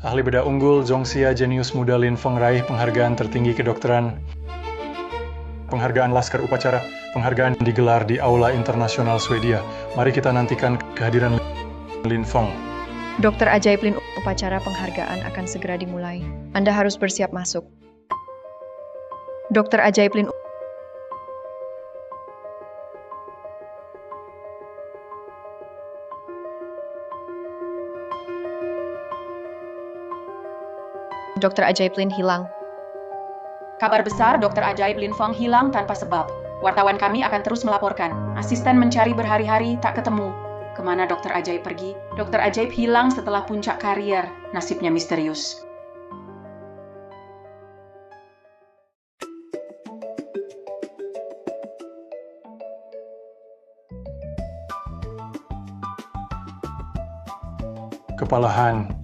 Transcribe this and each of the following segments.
Ahli bedah unggul Zhongxia jenius muda Lin Feng raih penghargaan tertinggi kedokteran. Penghargaan Laskar Upacara. Penghargaan digelar di Aula Internasional Swedia. Mari kita nantikan kehadiran Lin Feng. Dokter Ajaib Lin, upacara penghargaan akan segera dimulai. Anda harus bersiap masuk. Dokter Ajaib Lin. Dokter Ajaib Lin hilang. Kabar besar, Dokter Ajaib Lin Feng hilang tanpa sebab. Wartawan kami akan terus melaporkan. Asisten mencari berhari-hari tak ketemu. Kemana Dokter Ajaib pergi? Dokter Ajaib hilang setelah puncak karier. Nasibnya misterius. Kepalahan.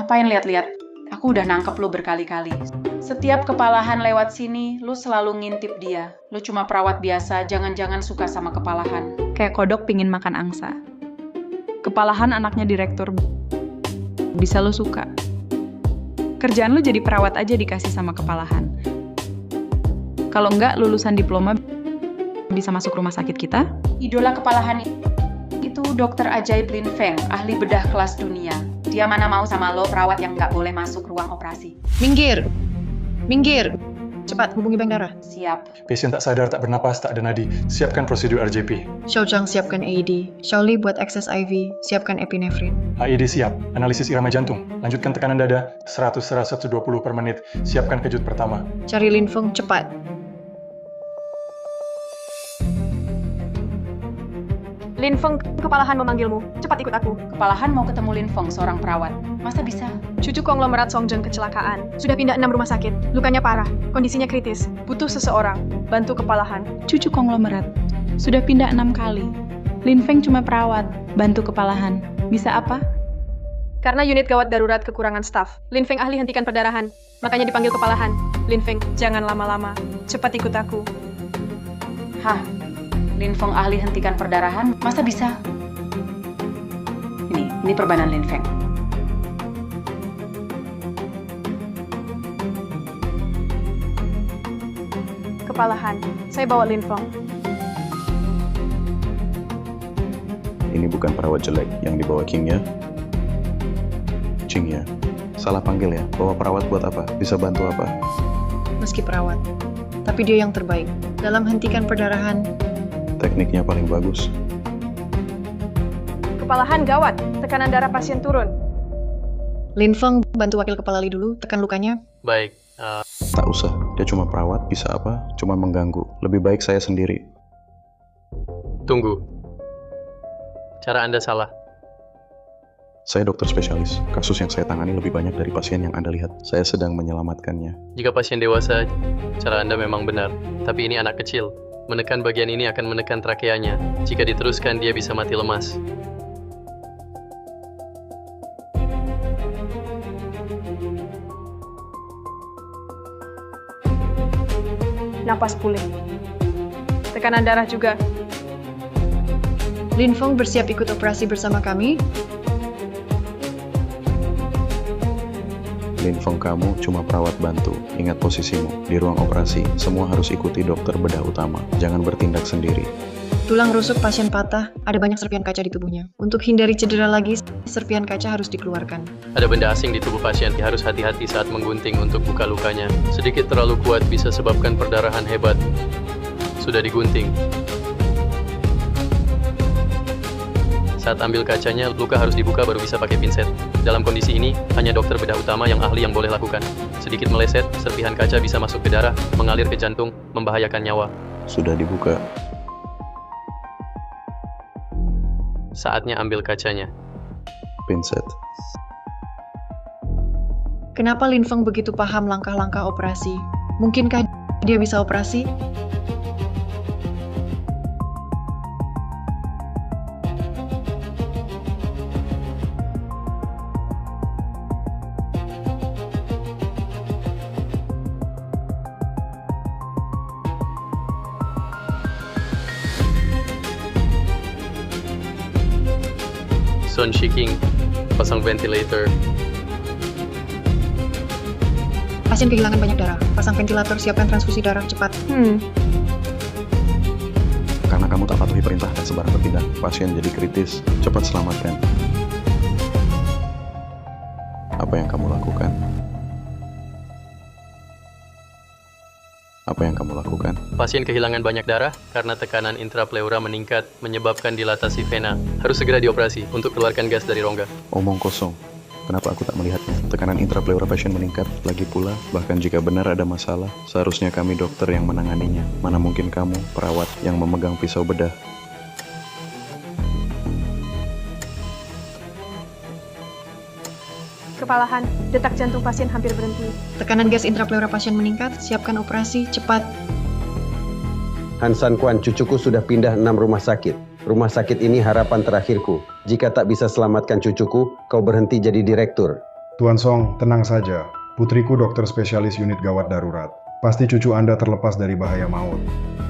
Ngapain lihat-lihat? Aku udah nangkep lu berkali-kali. Setiap kepalahan lewat sini, lu selalu ngintip dia. Lu cuma perawat biasa, jangan-jangan suka sama kepalahan. Kayak kodok pingin makan angsa. Kepalahan anaknya direktur. Bisa lu suka. Kerjaan lu jadi perawat aja dikasih sama kepalahan. Kalau enggak, lulusan diploma bisa masuk rumah sakit kita. Idola kepalahan itu Dokter Ajaib Lin Feng, ahli bedah kelas dunia. Dia mana mau sama lo, perawat yang nggak boleh masuk ruang operasi. Minggir! Minggir! Cepat, hubungi bank darah. Siap. Pasien tak sadar, tak bernapas, tak ada nadi. Siapkan prosedur RJP. Xiao Zhang siapkan AED. Xiao Li buat akses IV. Siapkan epinefrin. AED siap. Analisis irama jantung. Lanjutkan tekanan dada. 100-120 per menit. Siapkan kejut pertama. Cari Lin Feng, cepat. Lin Feng, kepalahan memanggilmu. Cepat ikut aku. Kepalahan mau ketemu Lin Feng, seorang perawat. Masa bisa? Cucu konglomerat Songjeng kecelakaan. Sudah pindah 6 rumah sakit. Lukanya parah. Kondisinya kritis. Butuh seseorang. Bantu kepalahan. Cucu konglomerat. Sudah pindah 6 kali. Lin Feng cuma perawat. Bantu kepalahan. Bisa apa? Karena unit gawat darurat kekurangan staf. Lin Feng ahli hentikan perdarahan. Makanya dipanggil kepalahan. Lin Feng, jangan lama-lama. Cepat ikut aku. Hah? Lin Feng ahli hentikan perdarahan? Masa bisa? Ini perbanan Lin Feng. Kepalahan. Saya bawa Lin Feng. Ini bukan perawat jelek yang dibawa King ya? Ching ya? Salah panggil ya? Bawa perawat buat apa? Bisa bantu apa? Meski perawat. Tapi dia yang terbaik. Dalam hentikan perdarahan, Tekniknya paling bagus. Kepalahan gawat. Tekanan darah pasien turun. Lin Feng bantu wakil kepala Li dulu, tekan lukanya. Baik, Tak usah, dia cuma perawat, bisa apa? Cuma mengganggu. Lebih baik saya sendiri. tunggu. Cara Anda salah. Saya dokter spesialis. Kasus yang saya tangani lebih banyak dari pasien yang Anda lihat. Saya sedang menyelamatkannya. Jika pasien dewasa, cara Anda memang benar. Tapi ini anak kecil. Menekan bagian ini akan menekan trakeanya. Jika diteruskan, dia bisa mati lemas. Napas pulih. Tekanan darah juga. Lin Feng bersiap ikut operasi bersama kami. Lin Feng, kamu cuma perawat bantu. Ingat posisimu. Di ruang operasi, semua harus ikuti dokter bedah utama. Jangan bertindak sendiri. Tulang rusuk pasien patah, ada banyak serpian kaca di tubuhnya. Untuk hindari cedera lagi, serpian kaca harus dikeluarkan. Ada benda asing di tubuh pasien. Harus hati-hati saat menggunting untuk buka lukanya. Sedikit terlalu kuat bisa sebabkan perdarahan hebat. Sudah digunting. Saat ambil kacanya, luka harus dibuka baru bisa pakai pinset. Dalam kondisi ini, hanya dokter bedah utama yang ahli yang boleh lakukan. Sedikit meleset, serpihan kaca bisa masuk ke darah, mengalir ke jantung, membahayakan nyawa. Sudah dibuka. Saatnya ambil kacanya. Pinset. Kenapa Lin Feng begitu paham langkah-langkah operasi? Mungkinkah dia bisa operasi? kemampuan shaking, pasang ventilator. Pasien kehilangan banyak darah. Pasang ventilator, siapkan transfusi darah cepat. Karena kamu tak patuhi perintah dan sebarang bertindak, pasien jadi kritis. Cepat selamatkan. Apa yang kamu lakukan? Apa yang kamu lakukan? Pasien kehilangan banyak darah karena tekanan intrapleura meningkat, menyebabkan dilatasi vena. Harus segera dioperasi untuk keluarkan gas dari rongga. Omong kosong. Kenapa aku tak melihatnya? Tekanan intrapleura pasien meningkat. Lagi pula, bahkan jika benar ada masalah, seharusnya kami dokter yang menanganinya. Mana mungkin kamu, perawat, yang memegang pisau bedah. Kepalahan, detak jantung pasien hampir berhenti. Tekanan gas intrapleura pasien meningkat, siapkan operasi cepat. Han San Kwan, cucuku sudah pindah 6 rumah sakit. Rumah sakit ini harapan terakhirku. Jika tak bisa selamatkan cucuku, kau berhenti jadi direktur. Tuan Song, tenang saja. Putriku dokter spesialis unit gawat darurat. Pasti cucu Anda terlepas dari bahaya maut.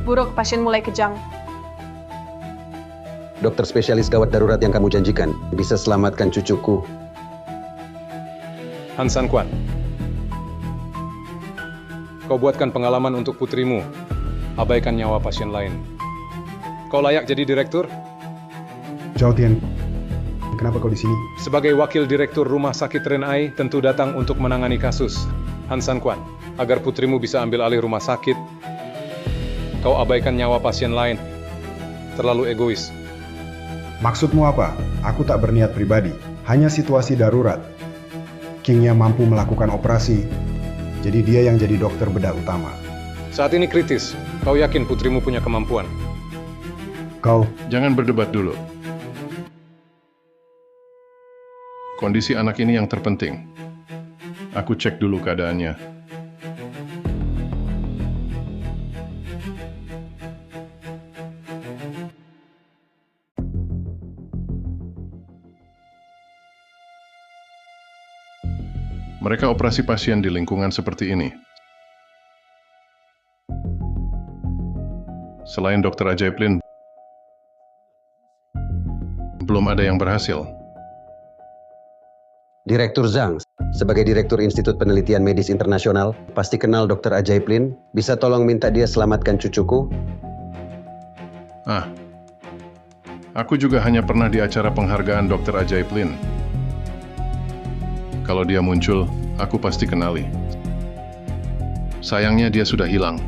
Buruk, pasien mulai kejang. Dokter spesialis gawat darurat yang kamu janjikan bisa selamatkan cucuku. Han San Kwan, kau buatkan pengalaman untuk putrimu. Abaikan nyawa pasien lain. Kau layak jadi direktur? Zhao Tian, kenapa kau di sini? Sebagai wakil direktur Rumah Sakit Ren Ai tentu datang untuk menangani kasus. Han San Kwan, agar putrimu bisa ambil alih rumah sakit, kau abaikan nyawa pasien lain. Terlalu egois. Maksudmu apa? Aku tak berniat pribadi. Hanya situasi darurat. Kingnya mampu melakukan operasi, jadi dia yang jadi dokter bedah utama. Saat ini kritis. Kau yakin putrimu punya kemampuan? Kau, Jangan berdebat dulu. Kondisi anak ini yang terpenting. Aku cek dulu keadaannya. Mereka operasi pasien di lingkungan seperti ini. Selain Dr. Ajaib Lin, belum ada yang berhasil. Direktur Zhang, sebagai Direktur Institut Penelitian Medis Internasional, pasti kenal Dr. Ajaib Lin. Bisa tolong minta dia selamatkan cucuku? Aku juga hanya pernah di acara penghargaan Dr. Ajaib Lin. Kalau dia muncul, aku pasti kenali. Sayangnya dia sudah hilang.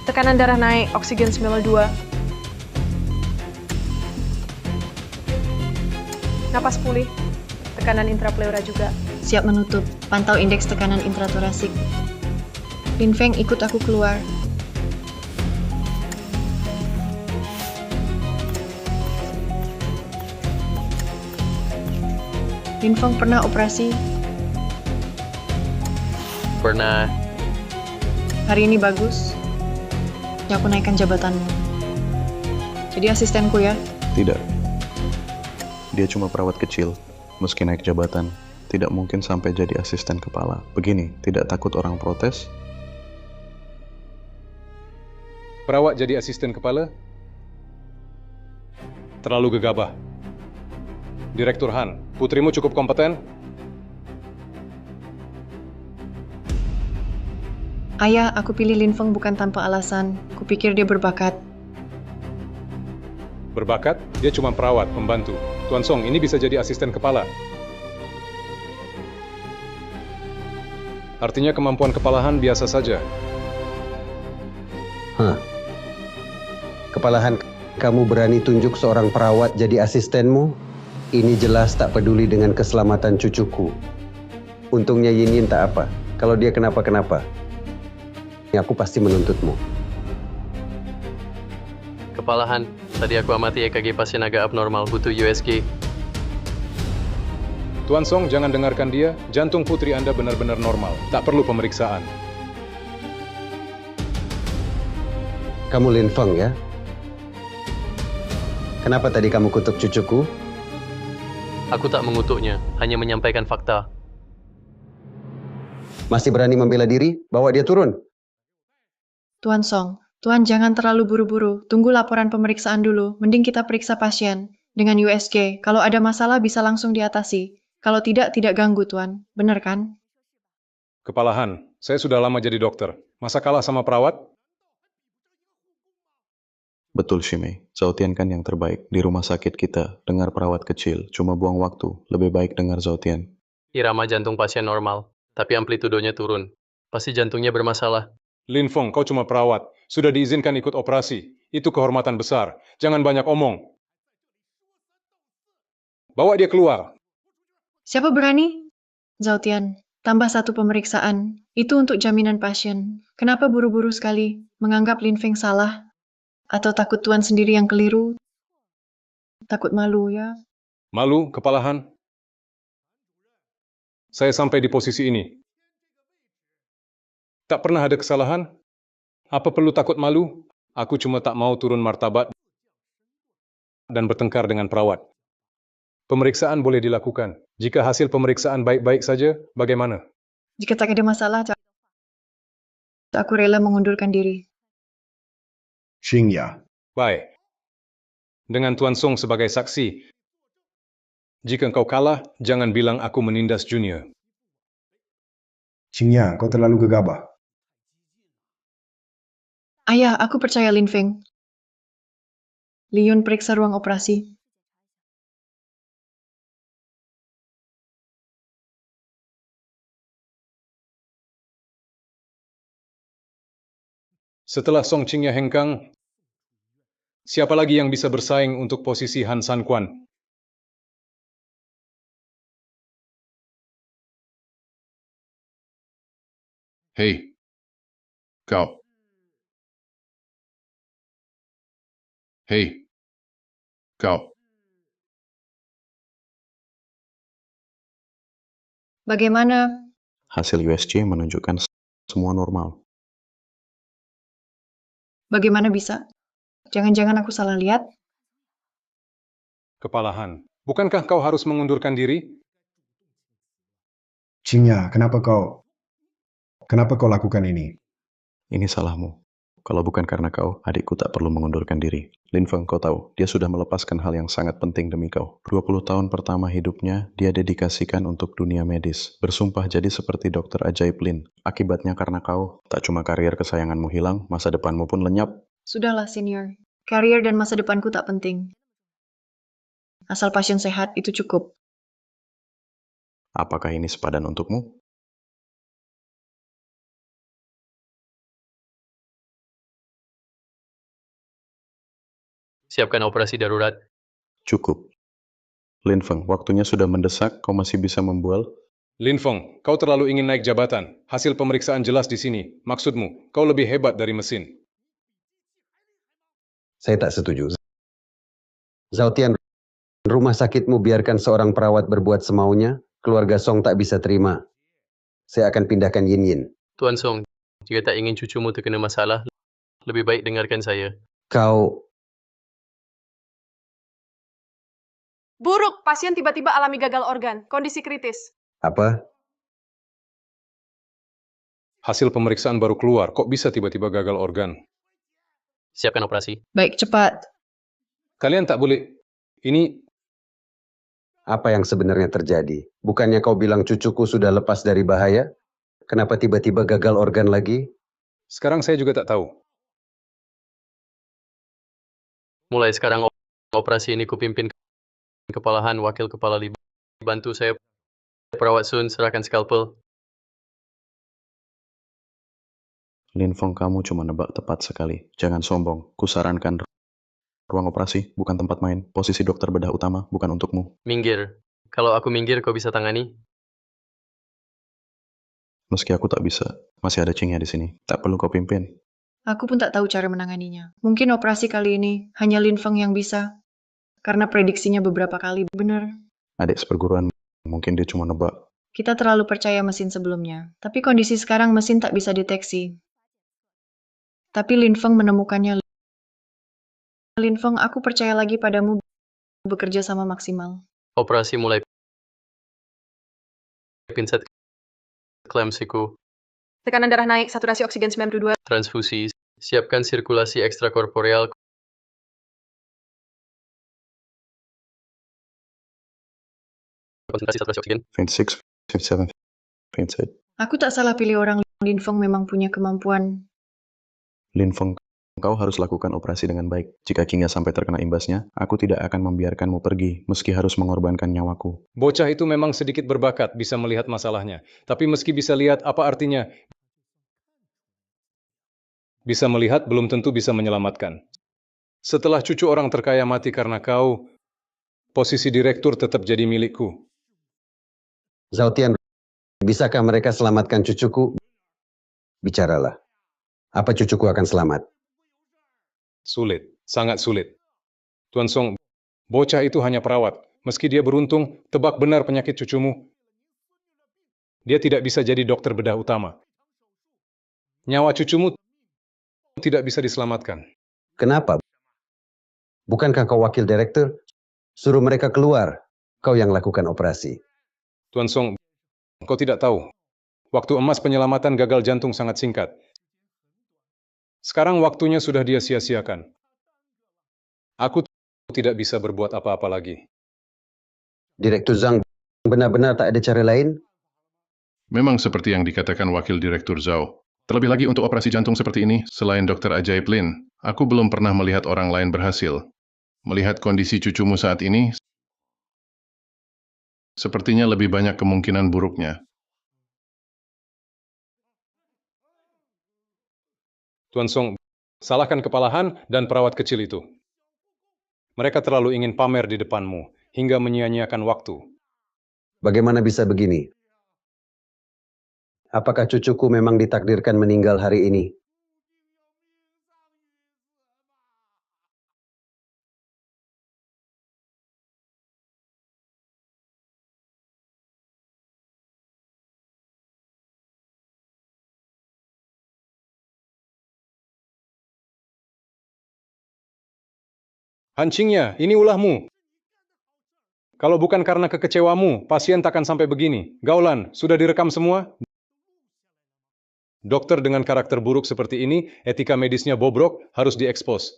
Tekanan darah naik, oksigen 92. Napas pulih, tekanan intrapleura juga. Siap menutup. Pantau indeks tekanan intratorasik. Lin Feng, ikut aku keluar. Lin Feng pernah operasi. Pernah. Hari ini bagus. Ya, aku naikkan jabatanmu. Jadi asistenku ya. Tidak. Dia cuma perawat kecil. Meski naik jabatan, tidak mungkin sampai jadi asisten kepala. Begini, tidak takut orang protes? Perawat jadi asisten kepala? Terlalu gegabah. Direktur Han, putrimu cukup kompeten? Ayah, aku pilih Lin Feng bukan tanpa alasan. Kupikir dia berbakat. Berbakat? Dia cuma perawat, pembantu. Tuan Song, ini bisa jadi asisten kepala. Artinya kemampuan kepala Han biasa saja. Kepala Han, kamu berani tunjuk seorang perawat jadi asistenmu? Ini jelas tak peduli dengan keselamatan cucuku. Untungnya Yin Yin tak apa. Kalau dia kenapa-kenapa, aku pasti menuntutmu. Kepala Han, tadi aku amati EKG pasien agak abnormal, butuh USG. Tuan Song, jangan dengarkan dia. Jantung putri Anda benar-benar normal. Tak perlu pemeriksaan. Kamu Lin Feng ya? Kenapa tadi kamu kutuk cucuku? Aku tak mengutuknya, hanya menyampaikan fakta. Masih berani membela diri? Bawa dia turun. Tuan Song, Tuan jangan terlalu buru-buru. Tunggu laporan pemeriksaan dulu. Mending kita periksa pasien. Dengan USG, kalau ada masalah bisa langsung diatasi. Kalau tidak, tidak ganggu, Tuan. Benar kan? Kepala Han, saya sudah lama jadi dokter. Masa kalah sama perawat? Betul, Shimei. Zhao Tian kan yang terbaik. Di rumah sakit kita, dengar perawat kecil, cuma buang waktu. Lebih baik dengar Zhao Tian. Irama jantung pasien normal, tapi amplitudonya turun. Pasti jantungnya bermasalah. Lin Feng, kau cuma perawat. Sudah diizinkan ikut operasi. Itu kehormatan besar. Jangan banyak omong. Bawa dia keluar. Siapa berani? Zhao Tian, tambah satu pemeriksaan. Itu untuk jaminan pasien. Kenapa buru-buru sekali? Menganggap Lin Feng salah? Atau takut Tuan sendiri yang keliru? Takut malu, ya? Malu, Kepala Han? Saya sampai di posisi ini. Tak pernah ada kesalahan? Apa perlu takut malu? Aku cuma tak mau turun martabat dan bertengkar dengan perawat. Pemeriksaan boleh dilakukan. Jika hasil pemeriksaan baik-baik saja, bagaimana? Jika tak ada masalah, aku rela mengundurkan diri. Xingya, Baik. Dengan Tuan Song sebagai saksi, jika engkau kalah, jangan bilang aku menindas Junior. Xingya, kau terlalu gegabah. Ayah, aku percaya Lin Feng. Liun periksa ruang operasi. Setelah Song Qingya hengkang, siapa lagi yang bisa bersaing untuk posisi Han Sanquan? Hei, kau. Hei, kau. Bagaimana? Hasil USG menunjukkan semua normal. Bagaimana bisa? Jangan-jangan aku salah lihat? Kepala Han, bukankah kau harus mengundurkan diri? Xingya, kenapa kau lakukan ini? Ini salahmu. Kalau bukan karena kau, adikku tak perlu mengundurkan diri. Lin Feng, kau tahu, dia sudah melepaskan hal yang sangat penting demi kau. 20 tahun pertama hidupnya, dia dedikasikan untuk dunia medis. Bersumpah jadi seperti dokter ajaib Lin. Akibatnya karena kau, tak cuma karier kesayanganmu hilang, masa depanmu pun lenyap. Sudahlah, senior. Karier dan masa depanku tak penting. Asal pasien sehat, itu cukup. Apakah ini sepadan untukmu? Siapkan operasi darurat. Cukup. Lin Feng, waktunya sudah mendesak, kau masih bisa membual? Lin Feng, kau terlalu ingin naik jabatan. Hasil pemeriksaan jelas di sini. Maksudmu, kau lebih hebat dari mesin. Saya tak setuju. Zhao Tian, rumah sakitmu biarkan seorang perawat berbuat semaunya, keluarga Song tak bisa terima. Saya akan pindahkan Yin Yin. Tuan Song, jika tak ingin cucumu terkena masalah, lebih baik dengarkan saya. Kau... Buruk, pasien tiba-tiba alami gagal organ, kondisi kritis. Apa? Hasil pemeriksaan baru keluar, kok bisa tiba-tiba gagal organ? Siapkan operasi. Baik, cepat. Kalian tak boleh... Ini... Apa yang sebenarnya terjadi? Bukannya kau bilang cucuku sudah lepas dari bahaya? Kenapa tiba-tiba gagal organ lagi? Sekarang saya juga tak tahu. Mulai sekarang operasi ini kupimpin Kepala Han, Wakil Kepala Li. Bantu saya, Perawat Sun, serahkan skalpel. Lin Feng, kamu cuma nebak tepat sekali. Jangan sombong. Kusarankan ruang operasi bukan tempat main. Posisi dokter bedah utama bukan untukmu. Minggir. Kalau aku minggir, kau bisa tangani. Meski aku tak bisa, masih ada Qingya di sini. Tak perlu kau pimpin. Aku pun tak tahu cara menanganinya. Mungkin operasi kali ini hanya Lin Feng yang bisa. Karena prediksinya beberapa kali benar. Adik seperguruan, mungkin dia cuma nebak. Kita terlalu percaya mesin sebelumnya. Tapi kondisi sekarang mesin tak bisa deteksi. Tapi Lin Feng menemukannya Lin Feng, aku percaya lagi padamu bekerja sama maksimal. Operasi mulai. Pinset. Klaim siku. Tekanan darah naik, saturasi oksigen 92. Transfusi. Siapkan sirkulasi ekstrakorporeal. Konsentrasi saturasi oksigen. Faint 6, faint 7, faint 8. Aku tak salah pilih orang. Lin Feng memang punya kemampuan. Lin Feng, kau harus lakukan operasi dengan baik. Jika Qingya sampai terkena imbasnya, aku tidak akan membiarkanmu pergi, meski harus mengorbankan nyawaku. Bocah itu memang sedikit berbakat, bisa melihat masalahnya. Tapi meski bisa lihat, apa artinya? Bisa melihat, belum tentu bisa menyelamatkan. Setelah cucu orang terkaya mati karena kau, posisi direktur tetap jadi milikku. Zhao Tian, bisakah mereka selamatkan cucuku? Bicaralah. Apa cucuku akan selamat? Sulit, sangat sulit. Tuan Song, bocah itu hanya perawat. Meski dia beruntung, tebak benar penyakit cucumu. Dia tidak bisa jadi dokter bedah utama. Nyawa cucumu tidak bisa diselamatkan. Kenapa? Bukankah kau wakil direktur? Suruh mereka keluar. Kau yang lakukan operasi. Tuan Song, kau tidak tahu. Waktu emas penyelamatan gagal jantung sangat singkat. Sekarang waktunya sudah dia sia-siakan. Aku tidak bisa berbuat apa-apa lagi. Direktur Zhang, benar-benar tak ada cara lain? Memang seperti yang dikatakan Wakil Direktur Zhao. Terlebih lagi untuk operasi jantung seperti ini, selain Dr. Ajaib Lin, aku belum pernah melihat orang lain berhasil. Melihat kondisi cucumu saat ini, sepertinya lebih banyak kemungkinan buruknya. Tuan Song, salahkan kepala Han dan perawat kecil itu. Mereka terlalu ingin pamer di depanmu, hingga menyia-nyiakan waktu. Bagaimana bisa begini? Apakah cucuku memang ditakdirkan meninggal hari ini? Han Qingya, ini ulahmu. Kalau bukan karena kekecewamu, pasien takkan sampai begini. Gaulan, sudah direkam semua? Dokter dengan karakter buruk seperti ini, etika medisnya bobrok, harus diekspos.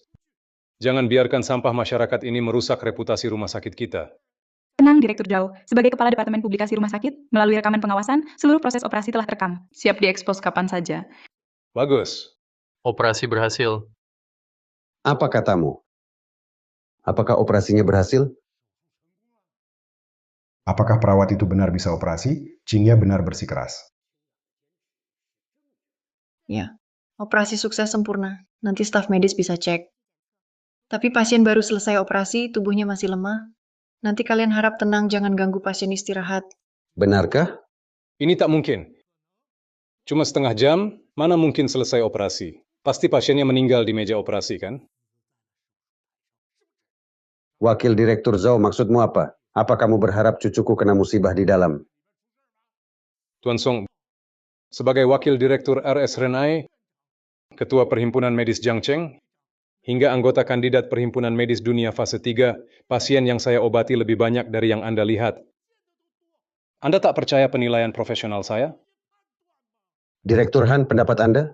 Jangan biarkan sampah masyarakat ini merusak reputasi rumah sakit kita. Tenang, Direktur Zhao. Sebagai Kepala Departemen Publikasi Rumah Sakit, melalui rekaman pengawasan, seluruh proses operasi telah terekam. Siap diekspos kapan saja. Bagus. Operasi berhasil. Apa katamu? Apakah operasinya berhasil? Apakah perawat itu benar bisa operasi? Qingya benar bersikeras. Ya, operasi sukses sempurna. Nanti staf medis bisa cek. Tapi pasien baru selesai operasi, tubuhnya masih lemah. Nanti kalian harap tenang, jangan ganggu pasien istirahat. Benarkah? Ini tak mungkin. Cuma setengah jam, mana mungkin selesai operasi? Pasti pasiennya meninggal di meja operasi, kan? Wakil Direktur Zhao, maksudmu apa? Apa kamu berharap cucuku kena musibah di dalam? Tuan Song, sebagai Wakil Direktur RS Renai, Ketua Perhimpunan Medis Jiang Cheng, hingga anggota kandidat Perhimpunan Medis Dunia Fase 3, pasien yang saya obati lebih banyak dari yang Anda lihat. Anda tak percaya penilaian profesional saya? Direktur Han, pendapat Anda?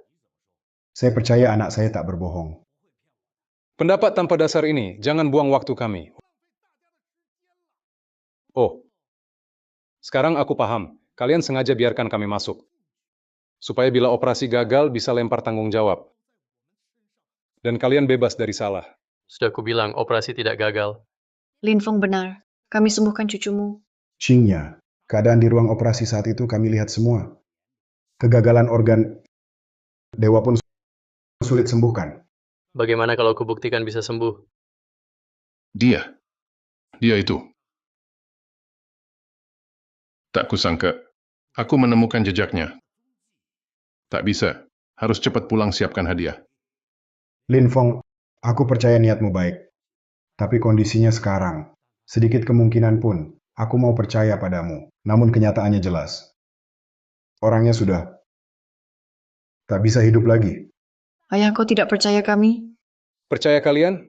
Saya percaya anak saya tak berbohong. Pendapat tanpa dasar ini, jangan buang waktu kami. Oh, sekarang aku paham. Kalian sengaja biarkan kami masuk. Supaya bila operasi gagal bisa lempar tanggung jawab. Dan kalian bebas dari salah. Sudah kubilang, operasi tidak gagal. Lin Feng benar. Kami sembuhkan cucumu. Qingya, keadaan di ruang operasi saat itu kami lihat semua. Kegagalan organ dewa pun sulit sembuhkan. Bagaimana kalau kubuktikan bisa sembuh? Dia itu. Tak kusangka, aku menemukan jejaknya. Tak bisa, harus cepat pulang siapkan hadiah. Lin Feng, aku percaya niatmu baik. Tapi kondisinya sekarang, sedikit kemungkinan pun, aku mau percaya padamu. Namun kenyataannya jelas. Orangnya sudah tak bisa hidup lagi. Ayah, kau tidak percaya kami? Percaya kalian?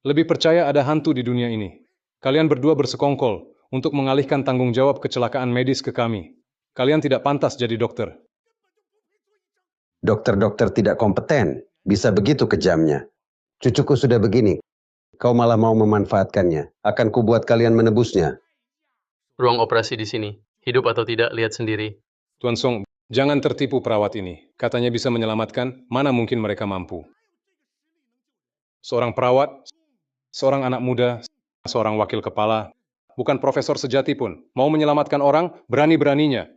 Lebih percaya ada hantu di dunia ini. Kalian berdua bersekongkol untuk mengalihkan tanggung jawab kecelakaan medis ke kami. Kalian tidak pantas jadi dokter. Dokter-dokter tidak kompeten, bisa begitu kejamnya. Cucuku sudah begini, kau malah mau memanfaatkannya. Akan kubuat kalian menebusnya. Ruang operasi di sini. Hidup atau tidak, lihat sendiri. Tuan Song, jangan tertipu perawat ini. Katanya bisa menyelamatkan, mana mungkin mereka mampu. Seorang perawat, seorang anak muda, seorang wakil kepala, bukan profesor sejati pun, mau menyelamatkan orang, berani-beraninya.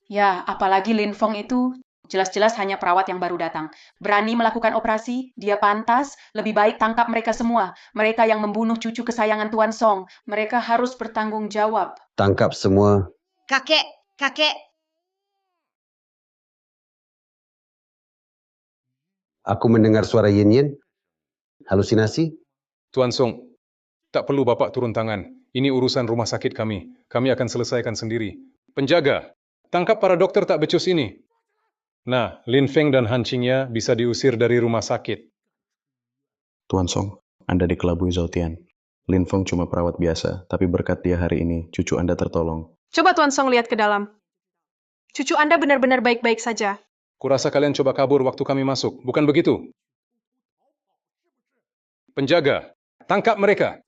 Ya, apalagi Lin Feng itu jelas-jelas hanya perawat yang baru datang. Berani melakukan operasi, dia pantas, lebih baik tangkap mereka semua. Mereka yang membunuh cucu kesayangan Tuan Song. Mereka harus bertanggung jawab. Tangkap semua. Kakek, kakek. Aku mendengar suara Yin-Yin. Halusinasi? Tuan Song, tak perlu Bapak turun tangan. Ini urusan rumah sakit kami. Kami akan selesaikan sendiri. Penjaga, tangkap para dokter tak becus ini. Nah, Lin Feng dan Han Qingya bisa diusir dari rumah sakit. Tuan Song, Anda dikelabui Zhao Tian. Lin Feng cuma perawat biasa, tapi berkat dia hari ini, cucu Anda tertolong. Coba Tuan Song lihat ke dalam. Cucu Anda benar-benar baik-baik saja. Kurasa kalian coba kabur waktu kami masuk, bukan begitu? Penjaga, tangkap mereka.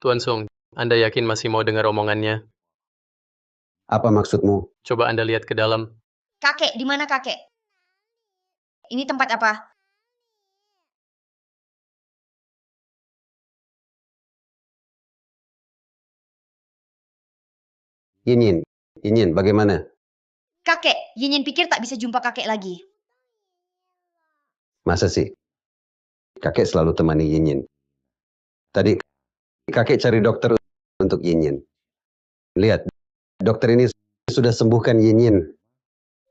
Tuan Song, Anda yakin masih mau dengar omongannya? Apa maksudmu? Coba Anda lihat ke dalam. Kakek, di mana kakek? Ini tempat apa? Yin-Yin, Yin-Yin, bagaimana? Kakek, Yin pikir tak bisa jumpa kakek lagi. Masa sih? Kakek selalu temani Yin-Yin. Tadi kakek cari dokter untuk Yin-Yin. Lihat, dokter ini sudah sembuhkan Yin-Yin.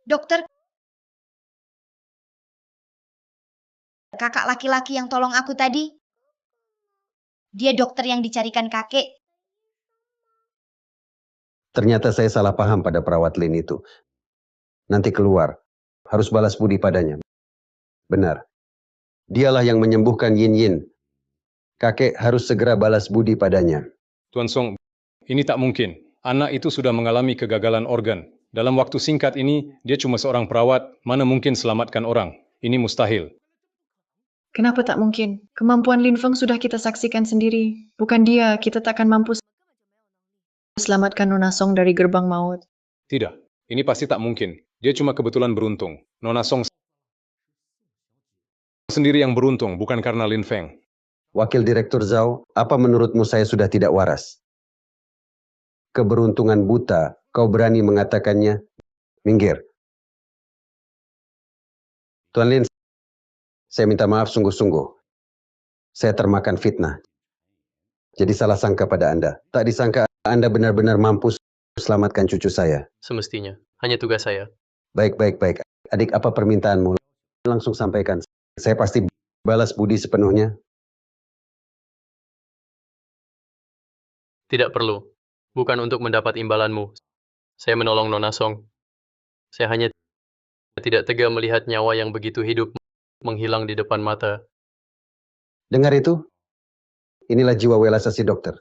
Dokter, kakak laki-laki yang tolong aku tadi, dia dokter yang dicarikan kakek. Ternyata saya salah paham pada perawat Lin itu. Nanti keluar, harus balas budi padanya. Benar. Dialah yang menyembuhkan Yin-Yin. Kakek harus segera balas budi padanya. Tuan Song, ini tak mungkin. Anak itu sudah mengalami kegagalan organ. Dalam waktu singkat ini, dia cuma seorang perawat, mana mungkin selamatkan orang. Ini mustahil. Kenapa tak mungkin? Kemampuan Lin Feng sudah kita saksikan sendiri. Bukan dia, kita takkan mampu selamatkan Nona Song dari gerbang maut. Tidak, ini pasti tak mungkin. Dia cuma kebetulan beruntung. Nona Song sendiri yang beruntung, bukan karena Lin Feng. Wakil Direktur Zhao, apa menurutmu saya sudah tidak waras? Keberuntungan buta, kau berani mengatakannya? Minggir. Tuan Lin, saya minta maaf sungguh-sungguh. Saya termakan fitnah. Jadi salah sangka pada Anda. Tak disangka Anda benar-benar mampu selamatkan cucu saya. Semestinya. Hanya tugas saya. Baik. Adik, apa permintaanmu? Langsung sampaikan. Saya pasti balas budi sepenuhnya. Tidak perlu. Bukan untuk mendapat imbalanmu. Saya menolong Nona Song. Saya hanya tidak tega melihat nyawa yang begitu hidup menghilang di depan mata. Dengar itu? Inilah jiwa welasasi dokter.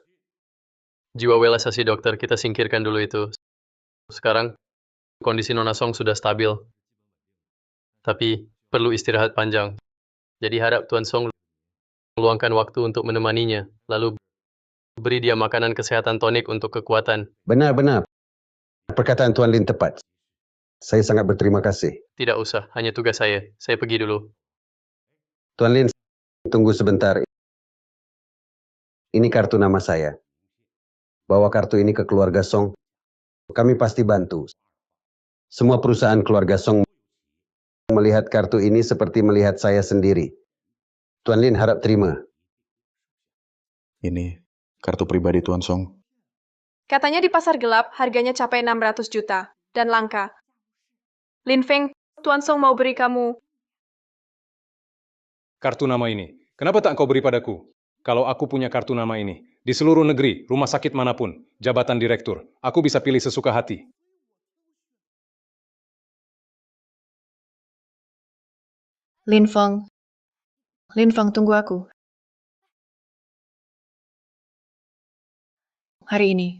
Jiwa welasasi dokter, kita singkirkan dulu itu. Sekarang, kondisi Nona Song sudah stabil. Tapi, perlu istirahat panjang. Jadi harap Tuan Song meluangkan waktu untuk menemaninya. Lalu, beri dia makanan kesehatan tonik untuk kekuatan. Benar. Perkataan Tuan Lin tepat. Saya sangat berterima kasih. Tidak usah, hanya tugas saya. Saya pergi dulu. Tuan Lin, tunggu sebentar. Ini kartu nama saya. Bawa kartu ini ke keluarga Song. Kami pasti bantu. Semua perusahaan keluarga Song melihat kartu ini seperti melihat saya sendiri. Tuan Lin harap terima. Ini kartu pribadi Tuan Song. Katanya di pasar gelap harganya capai 600 juta dan langka. Lin Feng, Tuan Song mau beri kamu. Kartu nama ini. Kenapa tak kau beri padaku? Kalau aku punya kartu nama ini, di seluruh negeri, rumah sakit manapun, jabatan direktur, aku bisa pilih sesuka hati. Lin Feng, tunggu aku. hari ini.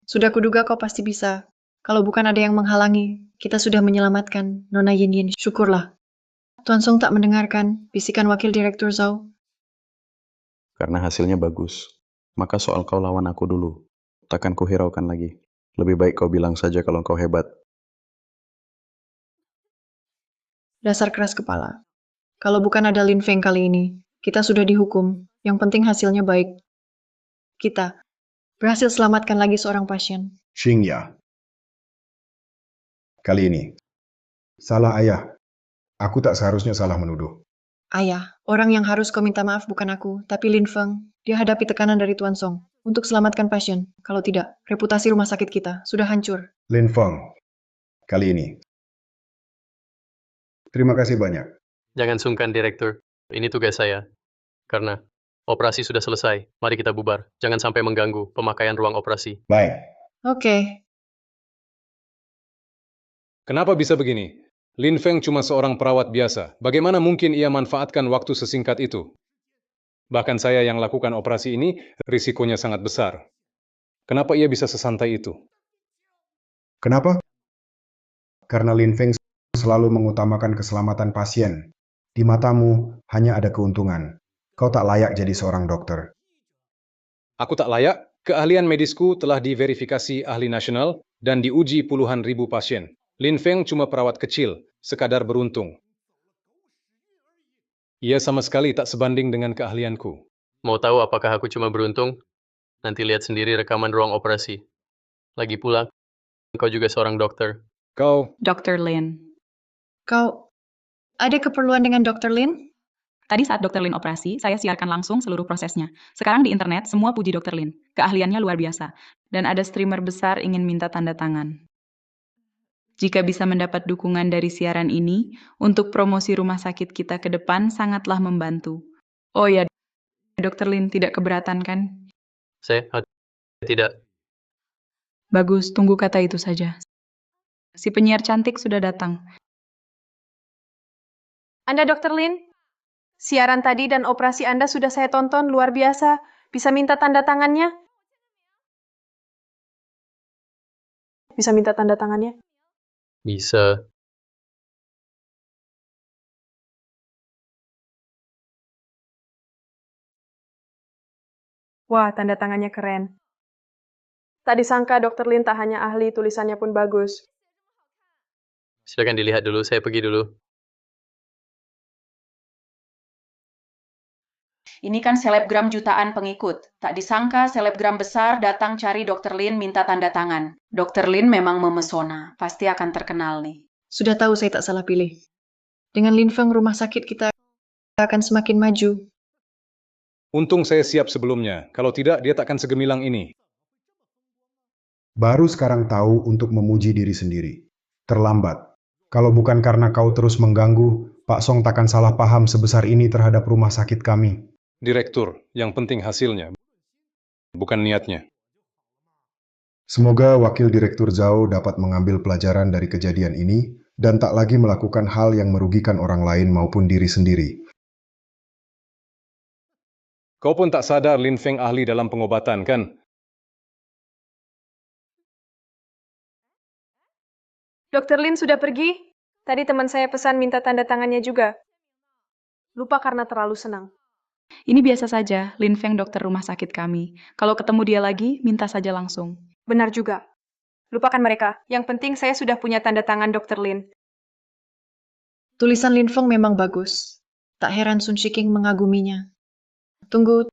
Sudah kuduga kau pasti bisa. Kalau bukan ada yang menghalangi, kita sudah menyelamatkan Nona Yin Yin. Syukurlah. Tuan Song tak mendengarkan bisikan Wakil Direktur Zhao. Karena hasilnya bagus. Maka soal kau lawan aku dulu. Takkan ku hiraukan lagi. Lebih baik kau bilang saja kalau kau hebat. Dasar keras kepala. Kalau bukan ada Lin Feng kali ini, kita sudah dihukum. Yang penting hasilnya baik. Kita berhasil selamatkan lagi seorang pasien. Xingya. Kali ini, salah ayah. Aku tak seharusnya salah menuduh. Ayah, orang yang harus kau minta maaf bukan aku, tapi Lin Feng. Dia hadapi tekanan dari Tuan Song untuk selamatkan pasien. Kalau tidak, reputasi rumah sakit kita sudah hancur. Lin Feng, kali ini. Terima kasih banyak. Jangan sungkan, Direktur. Ini tugas saya. Karena operasi sudah selesai. Mari kita bubar. Jangan sampai mengganggu pemakaian ruang operasi. Baik. Oke. Kenapa bisa begini? Lin Feng cuma seorang perawat biasa. Bagaimana mungkin ia manfaatkan waktu sesingkat itu? Bahkan saya yang lakukan operasi ini, risikonya sangat besar. Kenapa ia bisa sesantai itu? Kenapa? Karena Lin Feng selalu mengutamakan keselamatan pasien. Di matamu hanya ada keuntungan. Kau tak layak jadi seorang dokter. Aku tak layak? Keahlian medisku telah diverifikasi ahli nasional dan diuji puluhan ribu pasien. Lin Feng cuma perawat kecil, sekadar beruntung. Ia sama sekali tak sebanding dengan keahlianku. Mau tahu apakah aku cuma beruntung? Nanti lihat sendiri rekaman ruang operasi. Lagi pula, kau juga seorang dokter. Kau... Dr. Lin. Kau ada keperluan dengan Dr. Lin? Tadi saat Dr. Lin operasi, saya siarkan langsung seluruh prosesnya. Sekarang di internet, semua puji Dr. Lin. Keahliannya luar biasa. Dan ada streamer besar ingin minta tanda tangan. Jika bisa mendapat dukungan dari siaran ini, untuk promosi rumah sakit kita ke depan sangatlah membantu. Oh ya, Dr. Lin tidak keberatan kan? Tidak. Bagus, tunggu kata itu saja. Si penyiar cantik sudah datang. Anda Dr. Lin? Siaran tadi dan operasi Anda sudah saya tonton, luar biasa. Bisa minta tanda tangannya? Bisa minta tanda tangannya? Bisa. Wah, tanda tangannya keren. Tak disangka Dr. Lin tak hanya ahli, tulisannya pun bagus. Silakan dilihat dulu, saya pergi dulu. Ini kan selebgram jutaan pengikut. Tak disangka selebgram besar datang cari Dr. Lin minta tanda tangan. Dr. Lin memang memesona. Pasti akan terkenal nih. Sudah tahu saya tak salah pilih. Dengan Lin Feng, rumah sakit kita akan semakin maju. Untung saya siap sebelumnya. Kalau tidak, dia takkan segemilang ini. Baru sekarang tahu untuk memuji diri sendiri. Terlambat. Kalau bukan karena kau terus mengganggu, Pak Song takkan salah paham sebesar ini terhadap rumah sakit kami. Direktur, yang penting hasilnya, bukan niatnya. Semoga Wakil Direktur Zhao dapat mengambil pelajaran dari kejadian ini dan tak lagi melakukan hal yang merugikan orang lain maupun diri sendiri. Kau pun tak sadar Lin Feng ahli dalam pengobatan, kan? Dr. Lin sudah pergi? Tadi teman saya pesan minta tanda tangannya juga. Lupa karena terlalu senang. Ini biasa saja, Lin Feng dokter rumah sakit kami. Kalau ketemu dia lagi, minta saja langsung. Benar juga. Lupakan mereka. Yang penting saya sudah punya tanda tangan Dr. Lin. Tulisan Lin Feng memang bagus. Tak heran Sun Shiking mengaguminya. Tunggu,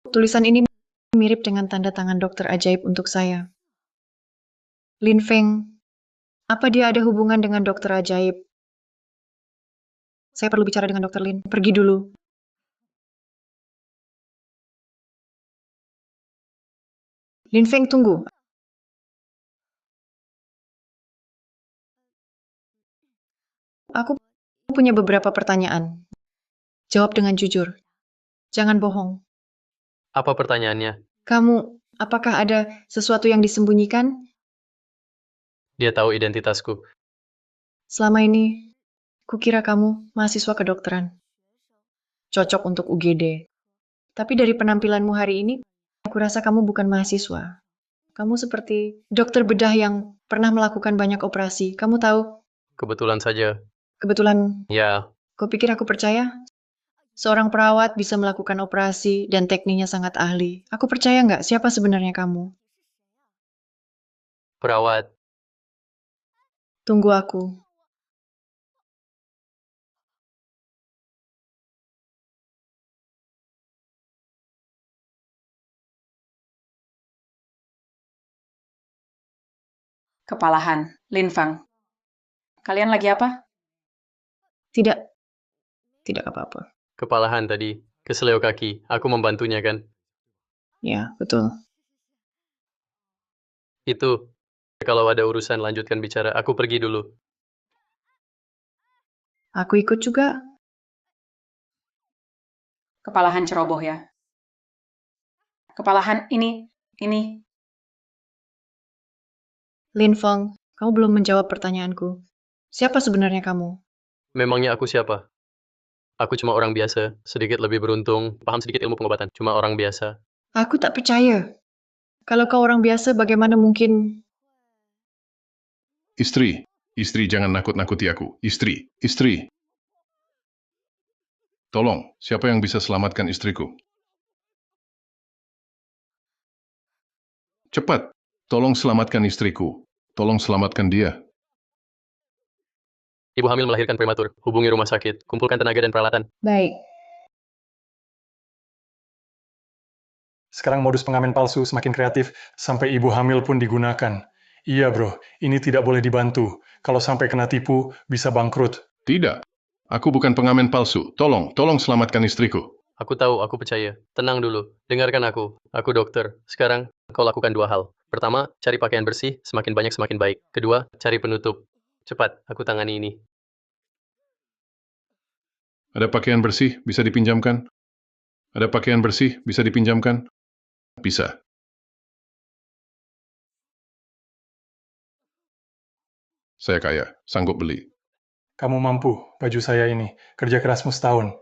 tulisan ini mirip dengan tanda tangan dokter ajaib untuk saya. Lin Feng, apa dia ada hubungan dengan dokter ajaib? Saya perlu bicara dengan Dr. Lin. Pergi dulu. Lin Feng, tunggu. Aku punya beberapa pertanyaan. Jawab dengan jujur. Jangan bohong. Apa pertanyaannya? Kamu, apakah ada sesuatu yang disembunyikan? Dia tahu identitasku. Selama ini, kukira kamu mahasiswa kedokteran. Cocok untuk UGD. Tapi dari penampilanmu hari ini, aku rasa kamu bukan mahasiswa. Kamu seperti dokter bedah yang pernah melakukan banyak operasi. Kamu tahu, Kebetulan saja. kebetulan, Ya, kau pikir aku percaya? Seorang perawat bisa melakukan operasi dan tekniknya sangat ahli. Aku percaya nggak siapa sebenarnya kamu? perawat. Tunggu aku. Kepalahan, Linfang. Kalian lagi apa? Tidak, tidak apa-apa. Kepalahan tadi. Keseleo kaki. Aku membantunya kan. Ya, betul. Itu. Kalau ada urusan lanjutkan bicara. Aku pergi dulu. Aku ikut juga. Kepalahan ceroboh ya. Kepalahan ini. Lin Feng, kamu belum menjawab pertanyaanku. Siapa sebenarnya kamu? Memangnya aku siapa? Aku cuma orang biasa. Sedikit lebih beruntung. Paham sedikit ilmu pengobatan. Cuma orang biasa. Aku tak percaya. Kalau kau orang biasa, bagaimana mungkin... Istri, jangan nakut-nakuti aku. Istri. Tolong, siapa yang bisa selamatkan istriku? Cepat, tolong selamatkan istriku. Tolong selamatkan dia. Ibu hamil melahirkan prematur. Hubungi rumah sakit. Kumpulkan tenaga dan peralatan. Baik. Sekarang modus pengamen palsu semakin kreatif, sampai ibu hamil pun digunakan. Iya bro, ini tidak boleh dibantu. Kalau sampai kena tipu, bisa bangkrut. Tidak, aku bukan pengamen palsu. Tolong selamatkan istriku. Aku tahu, aku percaya. Tenang dulu. Dengarkan aku. Aku dokter. Sekarang, kau lakukan dua hal. Pertama, cari pakaian bersih. Semakin banyak, semakin baik. Kedua, cari penutup. Cepat, aku tangani ini. Ada pakaian bersih, bisa dipinjamkan? Ada pakaian bersih, bisa dipinjamkan? Bisa. Saya kaya, sanggup beli. Kamu mampu, baju saya ini. Kerja kerasmu setahun.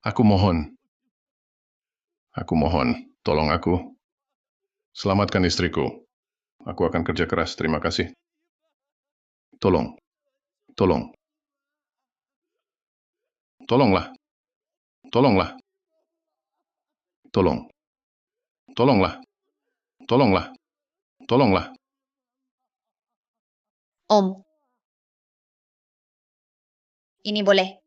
Aku mohon, tolong aku. Selamatkan istriku. Aku akan kerja keras, terima kasih. Tolong. Tolonglah. Tolonglah. Om. Ini boleh.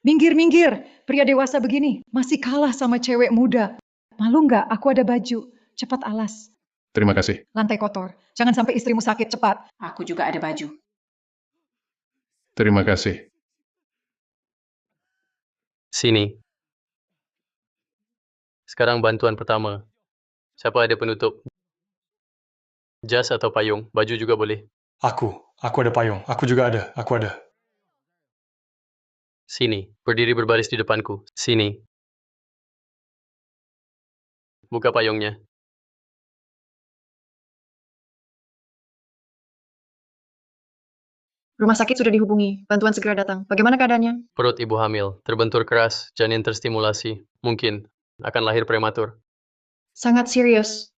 Minggir, pria dewasa begini masih kalah sama cewek muda. Malu nggak? Aku ada baju. Cepat alas. Terima kasih. Lantai kotor. Jangan sampai istrimu sakit, cepat. Aku juga ada baju. Terima kasih. Sini. Sekarang bantuan pertama. Siapa ada penutup? Jas atau payung? Baju juga boleh. Aku ada payung. Aku juga ada. Sini. Berdiri berbaris di depanku. Sini. Buka payungnya. Rumah sakit sudah dihubungi. Bantuan segera datang. Bagaimana keadaannya? Perut ibu hamil. Terbentur keras. Janin terstimulasi. Mungkin. Akan lahir prematur. Sangat serius.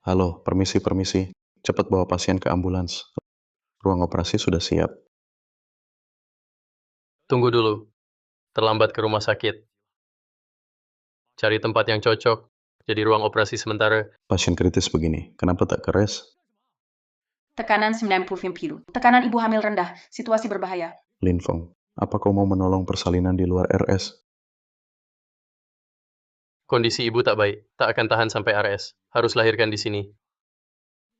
Halo, permisi. Cepat bawa pasien ke ambulans. Ruang operasi sudah siap. Tunggu dulu. Terlambat ke rumah sakit. Cari tempat yang cocok. Jadi ruang operasi sementara. Pasien kritis begini, kenapa tak keres? Tekanan 90 pilu. Tekanan ibu hamil rendah. Situasi berbahaya. Lin Feng, apa kau mau menolong persalinan di luar RS? Kondisi ibu tak baik. Tak akan tahan sampai RS. Harus lahirkan di sini.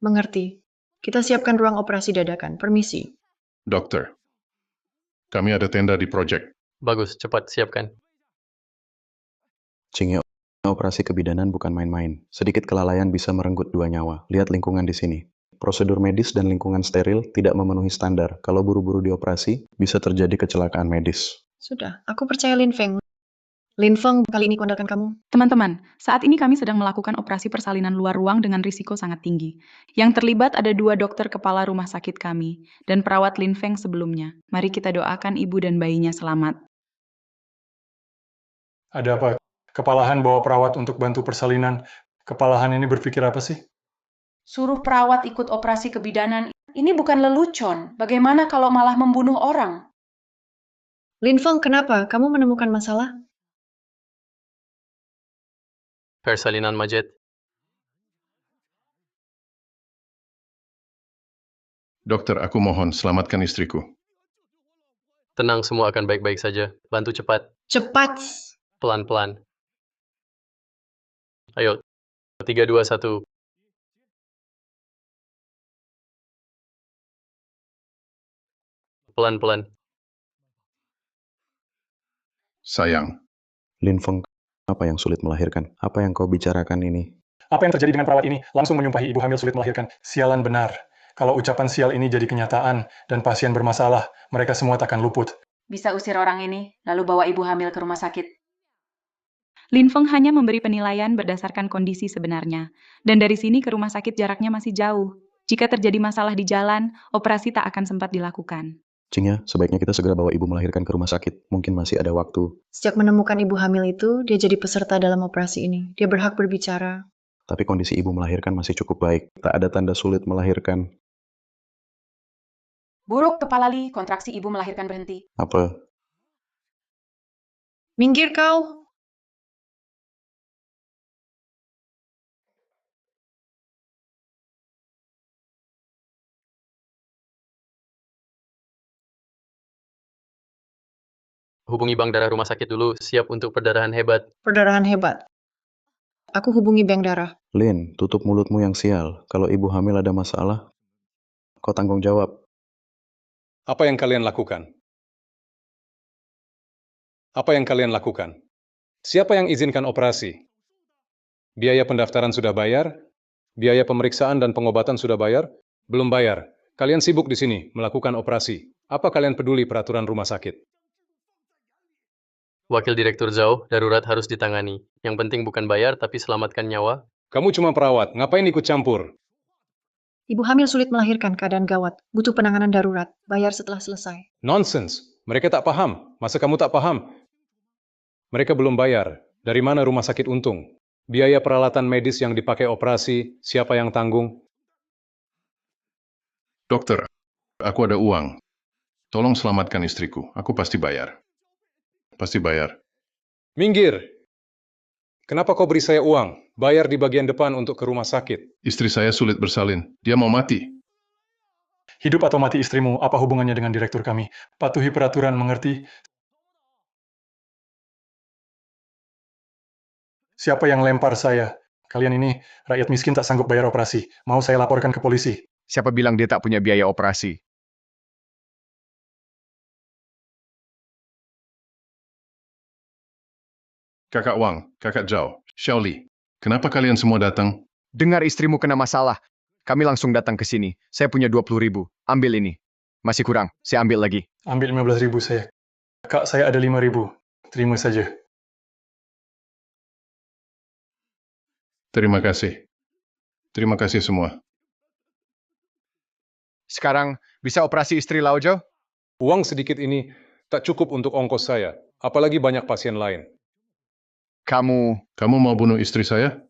Mengerti. Kita siapkan ruang operasi dadakan. Permisi. Dokter, kami ada tenda di project. Bagus, cepat siapkan. Cingyo, operasi kebidanan bukan main-main. Sedikit kelalaian bisa merenggut 2 nyawa. Lihat lingkungan di sini. Prosedur medis dan lingkungan steril tidak memenuhi standar. Kalau buru-buru dioperasi, bisa terjadi kecelakaan medis. Sudah, aku percaya Lin Feng. Lin Feng, kali ini kuandalkan kamu. Teman-teman, saat ini kami sedang melakukan operasi persalinan luar ruang dengan risiko sangat tinggi. Yang terlibat ada 2 dokter kepala rumah sakit kami dan perawat Lin Feng sebelumnya. Mari kita doakan ibu dan bayinya selamat. Ada apa? Kepalahan bawa perawat untuk bantu persalinan. Kepalahan ini berpikir apa sih? Suruh perawat ikut operasi kebidanan. Ini bukan lelucon. Bagaimana kalau malah membunuh orang? Lin Feng, kenapa? Kamu menemukan masalah? Persalinan Majid. Dokter, aku mohon selamatkan istriku. Tenang, semua akan baik-baik saja. Bantu cepat. Cepat! Pelan-pelan. Ayo, 3, 2, 1. Pelan-pelan. Sayang. Lin Feng, apa yang sulit melahirkan? Apa yang kau bicarakan ini? Apa yang terjadi dengan perawat ini? Langsung menyumpahi ibu hamil sulit melahirkan. Sialan benar. Kalau ucapan sial ini jadi kenyataan dan pasien bermasalah, mereka semua takkan luput. Bisa usir orang ini, lalu bawa ibu hamil ke rumah sakit. Lin Feng hanya memberi penilaian berdasarkan kondisi sebenarnya. Dan dari sini ke rumah sakit jaraknya masih jauh. Jika terjadi masalah di jalan, operasi tak akan sempat dilakukan. Cingya, sebaiknya kita segera bawa ibu melahirkan ke rumah sakit. Mungkin masih ada waktu. Sejak menemukan ibu hamil itu, dia jadi peserta dalam operasi ini. Dia berhak berbicara. Tapi kondisi ibu melahirkan masih cukup baik. Tak ada tanda sulit melahirkan. Buruk kepala Li, kontraksi ibu melahirkan berhenti. Apa? Minggir kau! Hubungi bank darah rumah sakit dulu, siap untuk perdarahan hebat. Perdarahan hebat. Aku hubungi bank darah. Lin, tutup mulutmu yang sial. Kalau ibu hamil ada masalah, kau tanggung jawab. Apa yang kalian lakukan? Apa yang kalian lakukan? Siapa yang izinkan operasi? Biaya pendaftaran sudah bayar? Biaya pemeriksaan dan pengobatan sudah bayar? Belum bayar. Kalian sibuk di sini melakukan operasi. Apa kalian peduli peraturan rumah sakit? Wakil Direktur Zhao, darurat harus ditangani. Yang penting bukan bayar, tapi selamatkan nyawa. Kamu cuma perawat, ngapain ikut campur? Ibu hamil sulit melahirkan, keadaan gawat. Butuh penanganan darurat. Bayar setelah selesai. Nonsense. Mereka tak paham. Masa kamu tak paham? Mereka belum bayar. Dari mana rumah sakit untung? Biaya peralatan medis yang dipakai operasi, siapa yang tanggung? Dokter, aku ada uang. Tolong selamatkan istriku. Aku pasti bayar. Pasti bayar. Minggir! Kenapa kau beri saya uang? Bayar di bagian depan untuk ke rumah sakit. Istri saya sulit bersalin. Dia mau mati. Hidup atau mati istrimu, apa hubungannya dengan direktur kami? Patuhi peraturan, mengerti? Siapa yang lempar saya? Kalian ini, rakyat miskin tak sanggup bayar operasi. Mau saya laporkan ke polisi? Siapa bilang dia tak punya biaya operasi? Kakak Wang, Kakak Zhao, Xiaoli. Kenapa kalian semua datang? Dengar istrimu kena masalah. Kami langsung datang ke sini. Saya punya 20.000. Ambil ini. Masih kurang. Saya ambil lagi. Ambil 15.000 saya. Kak, saya ada 5.000. Terima saja. Terima kasih. Terima kasih semua. Sekarang, bisa operasi istri Lao Zhao? Uang sedikit ini tak cukup untuk ongkos saya. Apalagi banyak pasien lain. Kamu mau bunuh istri saya?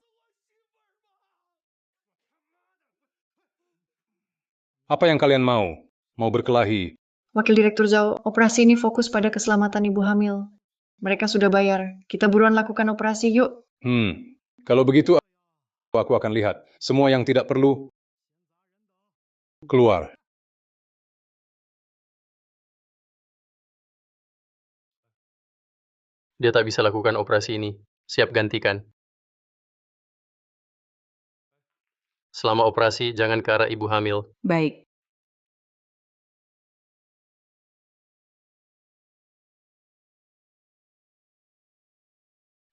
Apa yang kalian mau? Mau berkelahi? Wakil Direktur Zhao, operasi ini fokus pada keselamatan ibu hamil. Mereka sudah bayar. Kita buruan lakukan operasi, yuk. Kalau begitu, aku akan lihat. Semua yang tidak perlu, keluar. Dia tak bisa lakukan operasi ini. Siap gantikan. Selama operasi, jangan ke arah ibu hamil. Baik.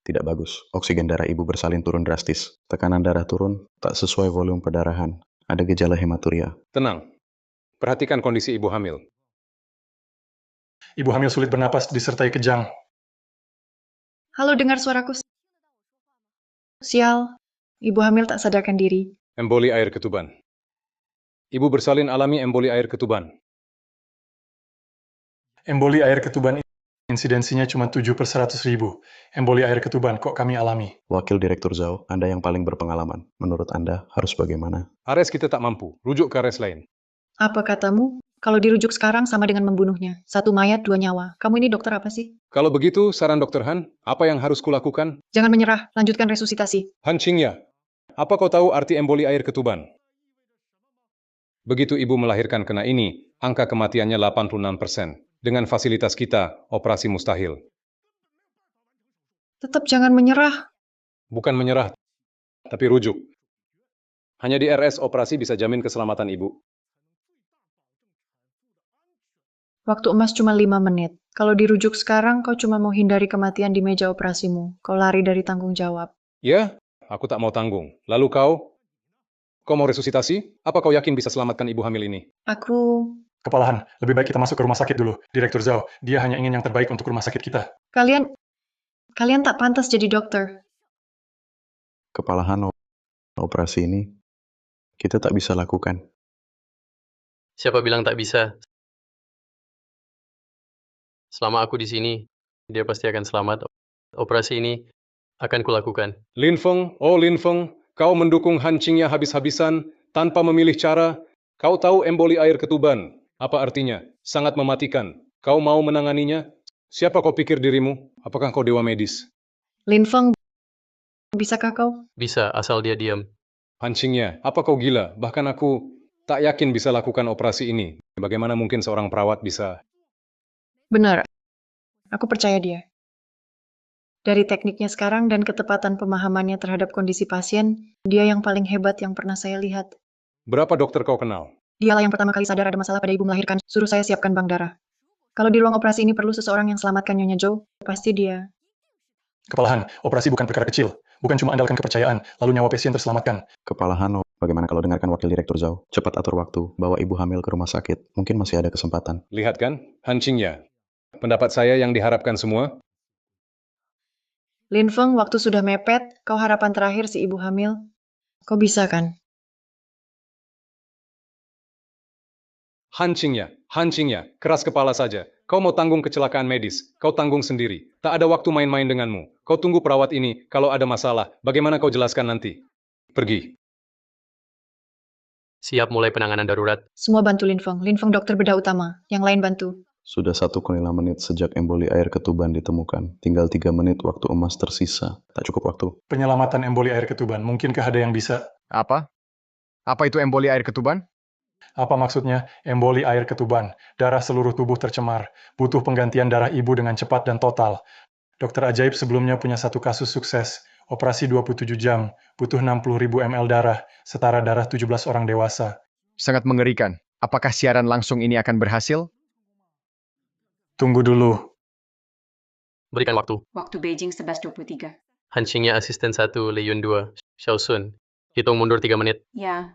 Tidak bagus. Oksigen darah ibu bersalin turun drastis. Tekanan darah turun, tak sesuai volume perdarahan. Ada gejala hematuria. Tenang. Perhatikan kondisi ibu hamil. Ibu hamil sulit bernapas disertai kejang. Halo, dengar suaraku? Sial, ibu hamil tak sadarkan diri. Emboli air ketuban. Ibu bersalin alami emboli air ketuban. Emboli air ketuban insidensinya cuma 7/100.000. Emboli air ketuban kok kami alami. Wakil Direktur Zhao, Anda yang paling berpengalaman. Menurut Anda, harus bagaimana? Ares kita tak mampu. Rujuk ke ares lain. Apa katamu? Kalau dirujuk sekarang sama dengan membunuhnya. 1 mayat, 2 nyawa. Kamu ini dokter apa sih? Kalau begitu, saran Dr. Han, apa yang harus kulakukan? Jangan menyerah, lanjutkan resusitasi. Han Qingya, apa kau tahu arti emboli air ketuban? Begitu ibu melahirkan kena ini, angka kematiannya 86%. Dengan fasilitas kita, operasi mustahil. Tetap jangan menyerah. Bukan menyerah, tapi rujuk. Hanya di RS operasi bisa jamin keselamatan ibu. Waktu emas cuma 5 menit. Kalau dirujuk sekarang, kau cuma mau hindari kematian di meja operasimu. Kau lari dari tanggung jawab. Ya, aku tak mau tanggung. Lalu kau? Kau mau resusitasi? Apa kau yakin bisa selamatkan ibu hamil ini? Aku... Kepala Han, lebih baik kita masuk ke rumah sakit dulu. Direktur Zhao, dia hanya ingin yang terbaik untuk rumah sakit kita. Kalian tak pantas jadi dokter. Kepala Han, operasi ini kita tak bisa lakukan. Siapa bilang tak bisa? Selama aku di sini, dia pasti akan selamat. Operasi ini akan kulakukan. Lin Feng, kau mendukung Han Qingya habis-habisan tanpa memilih cara. Kau tahu emboli air ketuban. Apa artinya? Sangat mematikan. Kau mau menanganinya? Siapa kau pikir dirimu? Apakah kau dewa medis? Lin Feng, bisakah kau? Bisa, asal dia diam. Han Qingya, apa kau gila? Bahkan aku tak yakin bisa lakukan operasi ini. Bagaimana mungkin seorang perawat bisa... Benar, aku percaya dia. Dari tekniknya sekarang dan ketepatan pemahamannya terhadap kondisi pasien, dia yang paling hebat yang pernah saya lihat. Berapa dokter kau kenal? Dialah yang pertama kali sadar ada masalah pada ibu melahirkan, suruh saya siapkan bank darah. Kalau di ruang operasi ini perlu seseorang yang selamatkan Nyonya Zhou, pasti dia. Kepala Han, operasi bukan perkara kecil. Bukan cuma andalkan kepercayaan, lalu nyawa pasien terselamatkan. Kepala Han, bagaimana kalau dengarkan Wakil Direktur Zhao? Cepat atur waktu, bawa ibu hamil ke rumah sakit. Mungkin masih ada kesempatan. Lihat kan, Han Qingya. Pendapat saya yang diharapkan semua. Lin Feng, waktu sudah mepet, kau harapan terakhir si ibu hamil. Kau bisa kan? Han Qingya, keras kepala saja. Kau mau tanggung kecelakaan medis, kau tanggung sendiri. Tak ada waktu main-main denganmu. Kau tunggu perawat ini, kalau ada masalah, bagaimana kau jelaskan nanti? Pergi. Siap mulai penanganan darurat. Semua bantu Lin Feng dokter bedah utama. Yang lain bantu. Sudah 1,5 menit sejak emboli air ketuban ditemukan. Tinggal 3 menit waktu emas tersisa. Tak cukup waktu. Penyelamatan emboli air ketuban, mungkinkah ada yang bisa? Apa? Apa itu emboli air ketuban? Apa maksudnya emboli air ketuban? Darah seluruh tubuh tercemar. Butuh penggantian darah ibu dengan cepat dan total. Dokter Ajaib sebelumnya punya satu kasus sukses. Operasi 27 jam. Butuh 60.000 ml darah. Setara darah 17 orang dewasa. Sangat mengerikan. Apakah siaran langsung ini akan berhasil? Tunggu dulu. Berikan waktu. Waktu Beijing 11.23. Han Qingya asisten 1, Liyun 2, Xiao Sun. Hitung mundur 3 menit. Ya,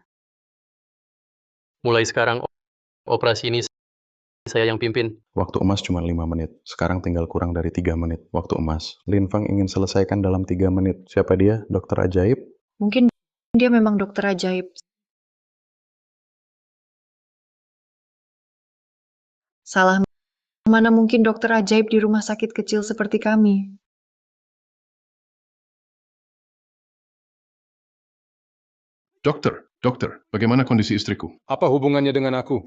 Mulai sekarang, operasi ini saya yang pimpin. Waktu emas cuma 5 menit. Sekarang tinggal kurang dari 3 menit. Waktu emas. Lin Feng ingin selesaikan dalam 3 menit. Siapa dia? Dokter Ajaib? Mungkin dia memang dokter ajaib. Salah, mana mungkin dokter ajaib di rumah sakit kecil seperti kami? Dokter, bagaimana kondisi istriku? Apa hubungannya dengan aku?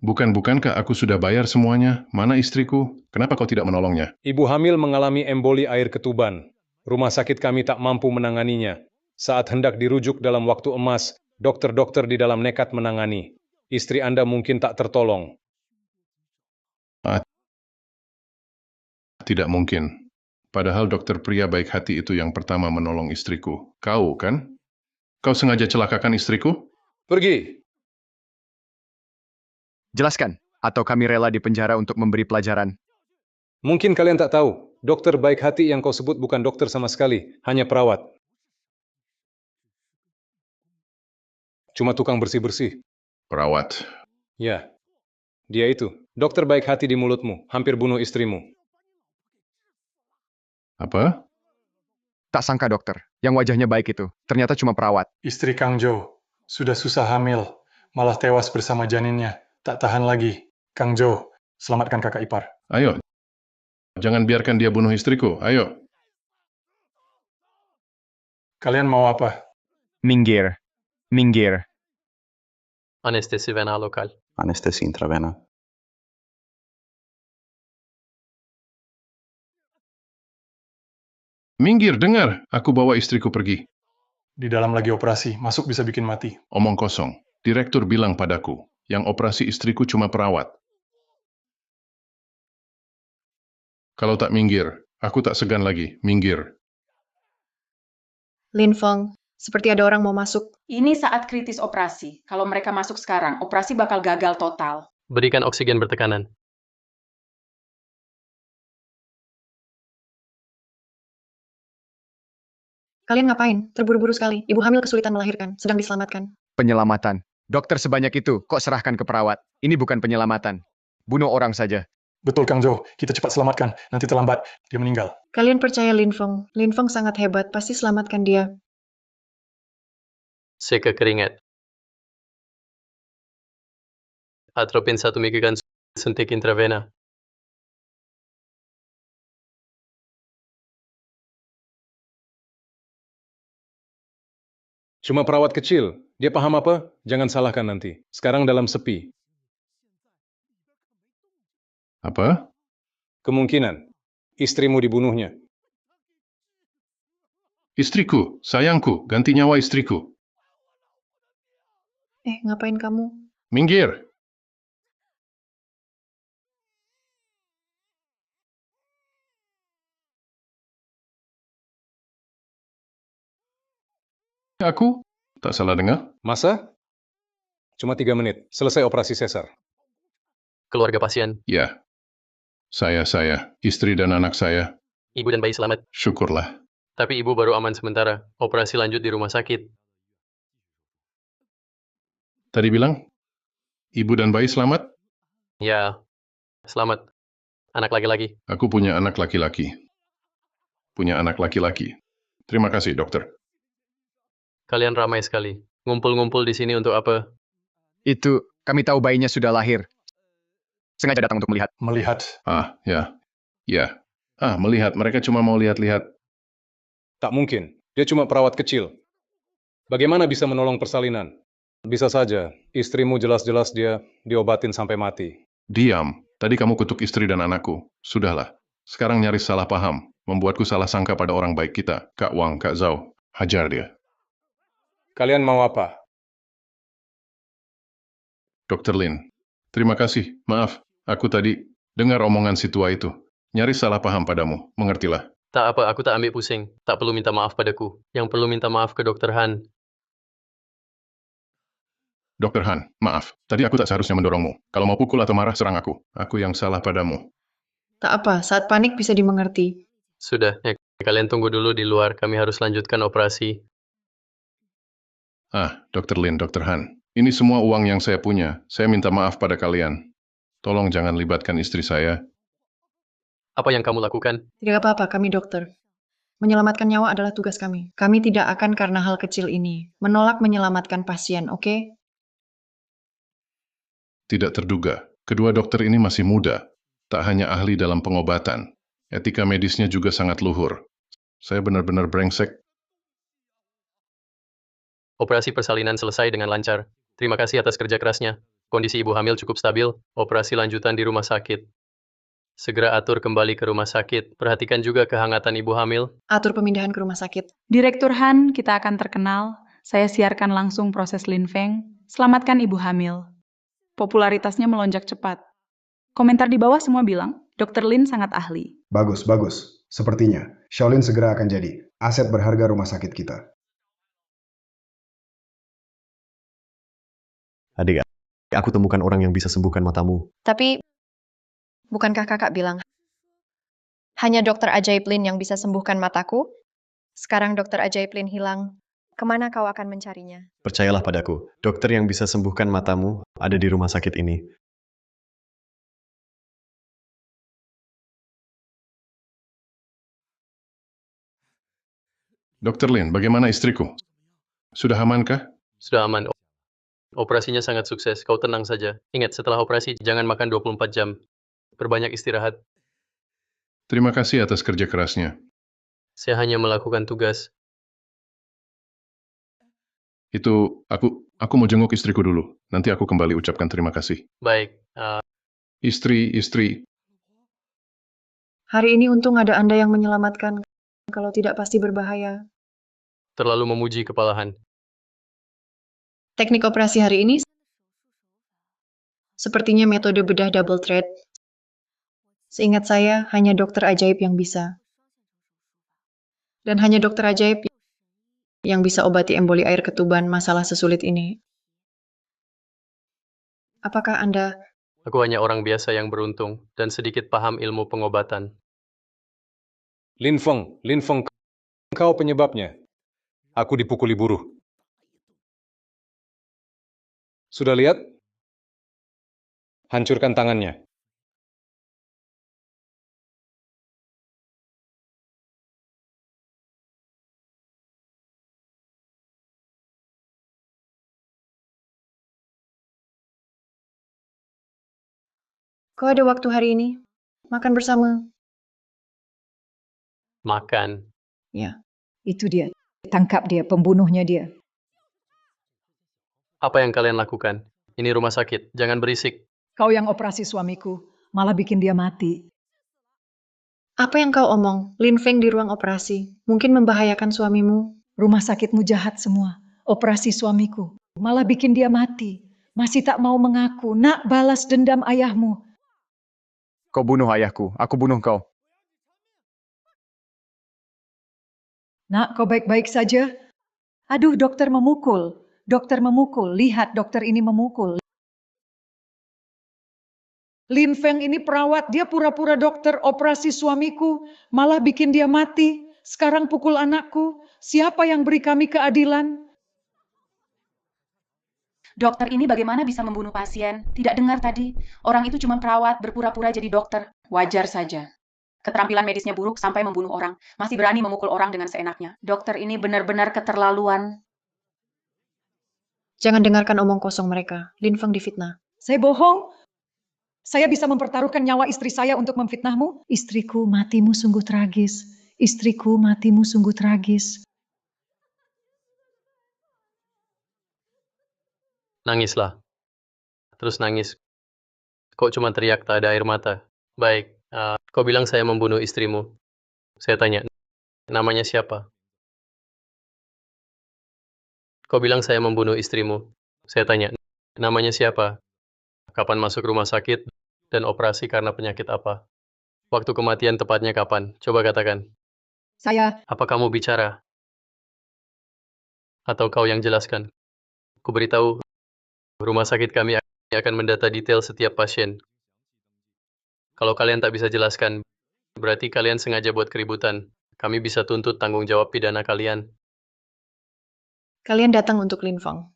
Bukankah aku sudah bayar semuanya? Mana istriku? Kenapa kau tidak menolongnya? Ibu hamil mengalami emboli air ketuban. Rumah sakit kami tak mampu menanganinya. Saat hendak dirujuk dalam waktu emas, dokter-dokter di dalam nekat menangani. Istri Anda mungkin tak tertolong. Tidak mungkin. Padahal dokter pria baik hati itu yang pertama menolong istriku. Kau, kan? Kau sengaja celakakan istriku? Pergi! Jelaskan, atau kami rela dipenjara untuk memberi pelajaran. Mungkin kalian tak tahu, dokter baik hati yang kau sebut bukan dokter sama sekali, hanya perawat. Cuma tukang bersih-bersih. Perawat. Ya, dia itu. Dokter baik hati di mulutmu, hampir bunuh istrimu. Apa? Tak sangka dokter, yang wajahnya baik itu, ternyata cuma perawat. Istri Kang Jo sudah susah hamil, malah tewas bersama janinnya. Tak tahan lagi. Kang Jo, selamatkan kakak ipar. Ayo. Jangan biarkan dia bunuh istriku. Ayo. Kalian mau apa? Minggir. Minggir. Anestesi vena lokal. Anestesi intravena. Minggir, dengar. Aku bawa istriku pergi. Di dalam lagi operasi, masuk bisa bikin mati. Omong kosong. Direktur bilang padaku, yang operasi istriku cuma perawat. Kalau tak minggir, aku tak segan lagi. Minggir. Lin Feng, seperti ada orang mau masuk. Ini saat kritis operasi. Kalau mereka masuk sekarang, operasi bakal gagal total. Berikan oksigen bertekanan. Kalian ngapain? Terburu-buru sekali. Ibu hamil kesulitan melahirkan, sedang diselamatkan. Penyelamatan. Dokter sebanyak itu, kok serahkan ke perawat? Ini bukan penyelamatan. Bunuh orang saja. Betul Kang Jo, kita cepat selamatkan. Nanti terlambat, dia meninggal. Kalian percaya Lin Feng. Lin Feng sangat hebat, pasti selamatkan dia. Seka keringat. Atropin 1 mg suntik intravena. Cuma perawat kecil. Dia paham apa? Jangan salahkan nanti. Sekarang dalam sepi. Apa? Kemungkinan. Istrimu dibunuhnya. Istriku, sayangku, ganti nyawa istriku. Ngapain kamu? Minggir. Aku? Tak salah dengar? Masa? Cuma 3 menit. Selesai operasi sesar. Keluarga pasien. Ya. Saya, istri dan anak saya. Ibu dan bayi selamat. Syukurlah. Tapi ibu baru aman sementara. Operasi lanjut di rumah sakit. Tadi bilang, ibu dan bayi selamat? Ya, selamat. Anak laki-laki. Aku punya anak laki-laki. Punya anak laki-laki. Terima kasih, dokter. Kalian ramai sekali. Ngumpul-ngumpul di sini untuk apa? Itu, kami tahu bayinya sudah lahir. Sengaja datang untuk melihat. Melihat. Ya. Ya. Melihat. Mereka cuma mau lihat-lihat. Tak mungkin. Dia cuma perawat kecil. Bagaimana bisa menolong persalinan? Bisa saja. Istrimu jelas-jelas dia diobatin sampai mati. Diam. Tadi kamu kutuk istri dan anakku. Sudahlah. Sekarang nyaris salah paham. Membuatku salah sangka pada orang baik kita. Kak Wang, Kak Zhao. Hajar dia. Kalian mau apa? Dr. Lin. Terima kasih. Maaf. Aku tadi dengar omongan si tua itu. Nyaris salah paham padamu. Mengertilah. Tak apa, aku tak ambil pusing. Tak perlu minta maaf padaku. Yang perlu minta maaf ke Dr. Han. Dr. Han, maaf. Tadi aku tak seharusnya mendorongmu. Kalau mau pukul atau marah, serang aku. Aku yang salah padamu. Tak apa, saat panik bisa dimengerti. Sudah, kalian tunggu dulu di luar. Kami harus lanjutkan operasi. Dr. Lin, Dr. Han. Ini semua uang yang saya punya. Saya minta maaf pada kalian. Tolong jangan libatkan istri saya. Apa yang kamu lakukan? Tidak apa-apa, kami dokter. Menyelamatkan nyawa adalah tugas kami. Kami tidak akan karena hal kecil ini menolak menyelamatkan pasien, oke? Tidak terduga. Kedua dokter ini masih muda. Tak hanya ahli dalam pengobatan. Etika medisnya juga sangat luhur. Saya benar-benar brengsek. Operasi persalinan selesai dengan lancar. Terima kasih atas kerja kerasnya. Kondisi ibu hamil cukup stabil. Operasi lanjutan di rumah sakit. Segera atur kembali ke rumah sakit. Perhatikan juga kehangatan ibu hamil. Atur pemindahan ke rumah sakit. Direktur Han, kita akan terkenal. Saya siarkan langsung proses Lin Feng. Selamatkan ibu hamil. Popularitasnya melonjak cepat. Komentar di bawah semua bilang, Dr. Lin sangat ahli. Bagus. Sepertinya, Shaolin segera akan jadi aset berharga rumah sakit kita. Adik, aku temukan orang yang bisa sembuhkan matamu. Tapi, bukankah kakak bilang, hanya dokter ajaib Lin yang bisa sembuhkan mataku? Sekarang dokter ajaib Lin hilang. Kemana kau akan mencarinya? Percayalah padaku, dokter yang bisa sembuhkan matamu ada di rumah sakit ini. Dr. Lin, bagaimana istriku? Sudah amankah? Sudah aman. Operasinya sangat sukses. Kau tenang saja. Ingat, setelah operasi jangan makan 24 jam. Perbanyak istirahat. Terima kasih atas kerja kerasnya. Saya hanya melakukan tugas. Itu, aku mau jenguk istriku dulu. Nanti aku kembali ucapkan terima kasih. Baik. Istri. Hari ini untung ada Anda yang menyelamatkan. Kalau tidak pasti berbahaya. Terlalu memuji kepalahan. Teknik operasi hari ini sepertinya metode bedah double thread. Seingat saya, hanya dokter ajaib yang bisa. Dan hanya dokter ajaib yang bisa obati emboli air ketuban masalah sesulit ini. Apakah Anda... Aku hanya orang biasa yang beruntung dan sedikit paham ilmu pengobatan. Lin Feng, kau penyebabnya. Aku dipukuli buruh. Sudah lihat? Hancurkan tangannya. Kau ada waktu hari ini? Makan bersama. Makan. Ya, itu dia. Tangkap dia, pembunuhnya dia. Apa yang kalian lakukan? Ini rumah sakit. Jangan berisik. Kau yang operasi suamiku, malah bikin dia mati. Apa yang kau omong? Lin Feng di ruang operasi. Mungkin membahayakan suamimu. Rumah sakitmu jahat semua. Operasi suamiku, malah bikin dia mati. Masih tak mau mengaku. Nak balas dendam ayahmu. Kau bunuh ayahku, aku bunuh kau. Nak, kau baik-baik saja? Aduh, dokter memukul. Dokter memukul. Lihat, dokter ini memukul. Lin Feng ini perawat. Dia pura-pura dokter operasi suamiku. Malah bikin dia mati. Sekarang pukul anakku. Siapa yang beri kami keadilan? Dokter ini bagaimana bisa membunuh pasien? Tidak dengar tadi? Orang itu cuma perawat, berpura-pura jadi dokter. Wajar saja. Keterampilan medisnya buruk sampai membunuh orang. Masih berani memukul orang dengan seenaknya. Dokter ini benar-benar keterlaluan. Jangan dengarkan omong kosong mereka. Lin Feng difitnah. Saya bohong. Saya bisa mempertaruhkan nyawa istri saya untuk memfitnahmu. Istriku, matimu sungguh tragis. Istriku, matimu sungguh tragis. Nangislah. Terus nangis. Kok cuma teriak tak ada air mata? Baik. Kau bilang saya membunuh istrimu. Saya tanya, namanya siapa? Kau bilang saya membunuh istrimu. Saya tanya, namanya siapa? Kapan masuk rumah sakit? Dan operasi karena penyakit apa? Waktu kematian tepatnya kapan? Coba katakan. Saya... Apa kamu bicara? Atau kau yang jelaskan? Ku beritahu, rumah sakit kami akan mendata detail setiap pasien. Kalau kalian tak bisa jelaskan, berarti kalian sengaja buat keributan. Kami bisa tuntut tanggung jawab pidana kalian. Kalian datang untuk Lin Feng.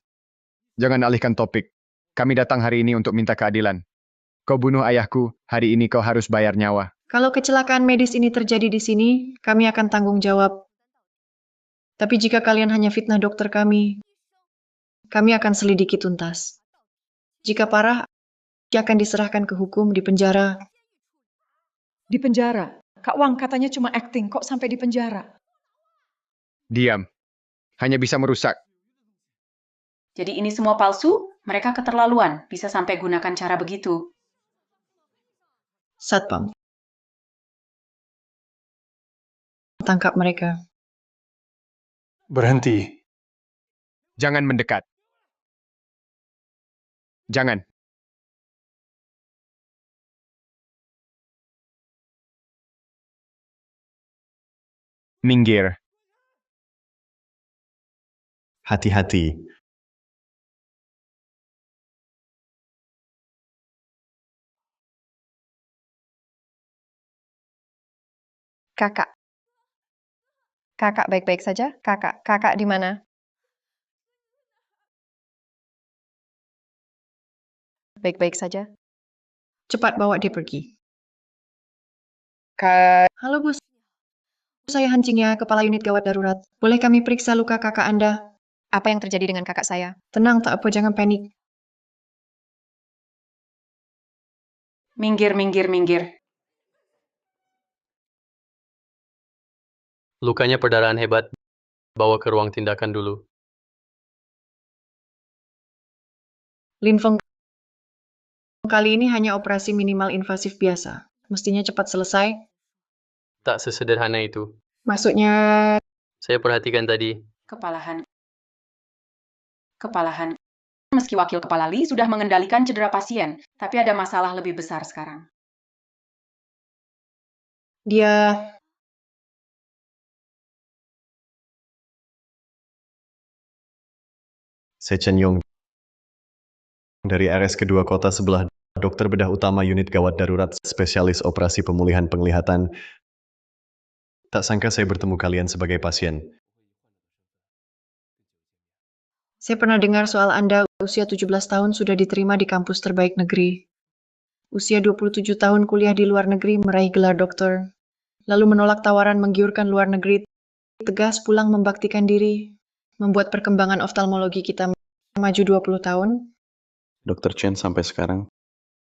Jangan alihkan topik. Kami datang hari ini untuk minta keadilan. Kau bunuh ayahku, hari ini kau harus bayar nyawa. Kalau kecelakaan medis ini terjadi di sini, kami akan tanggung jawab. Tapi jika kalian hanya fitnah dokter kami akan selidiki tuntas. Jika parah, dia akan diserahkan ke hukum di penjara. Di penjara? Kak Wang katanya cuma acting, kok sampai di penjara? Diam. Hanya bisa merusak. Jadi ini semua palsu? Mereka keterlaluan. Bisa sampai gunakan cara begitu. Satpam. Tangkap mereka. Berhenti. Jangan mendekat. Jangan. Minggir. Hati-hati. Kakak. Kakak baik-baik saja? Kakak di mana? baik-baik saja. Cepat bawa dia pergi. Halo Bu, saya Hancing ya, Kepala Unit Gawat Darurat. Boleh kami periksa luka kakak Anda? Apa yang terjadi dengan kakak saya? Tenang, tak apa, jangan panik. Minggir, minggir, minggir. Lukanya perdarahan hebat. Bawa ke ruang tindakan dulu. Lin Feng, kali ini hanya operasi minimal invasif biasa. Mestinya cepat selesai. Tak sesederhana itu. Maksudnya, Saya perhatikan tadi. Kepalahan. Meski Wakil Kepala Lee sudah mengendalikan cedera pasien, tapi ada masalah lebih besar sekarang. dia... Sechen Yong dari RS kedua kota sebelah, dokter bedah utama unit gawat darurat spesialis operasi pemulihan penglihatan. Tak sangka saya bertemu kalian sebagai pasien. Saya pernah dengar soal Anda, usia 17 tahun sudah diterima di kampus terbaik negeri. Usia 27 tahun kuliah di luar negeri meraih gelar doktor. Lalu menolak tawaran menggiurkan luar negeri, tegas pulang membaktikan diri, membuat perkembangan oftalmologi kita maju 20 tahun. Dr. Chen sampai sekarang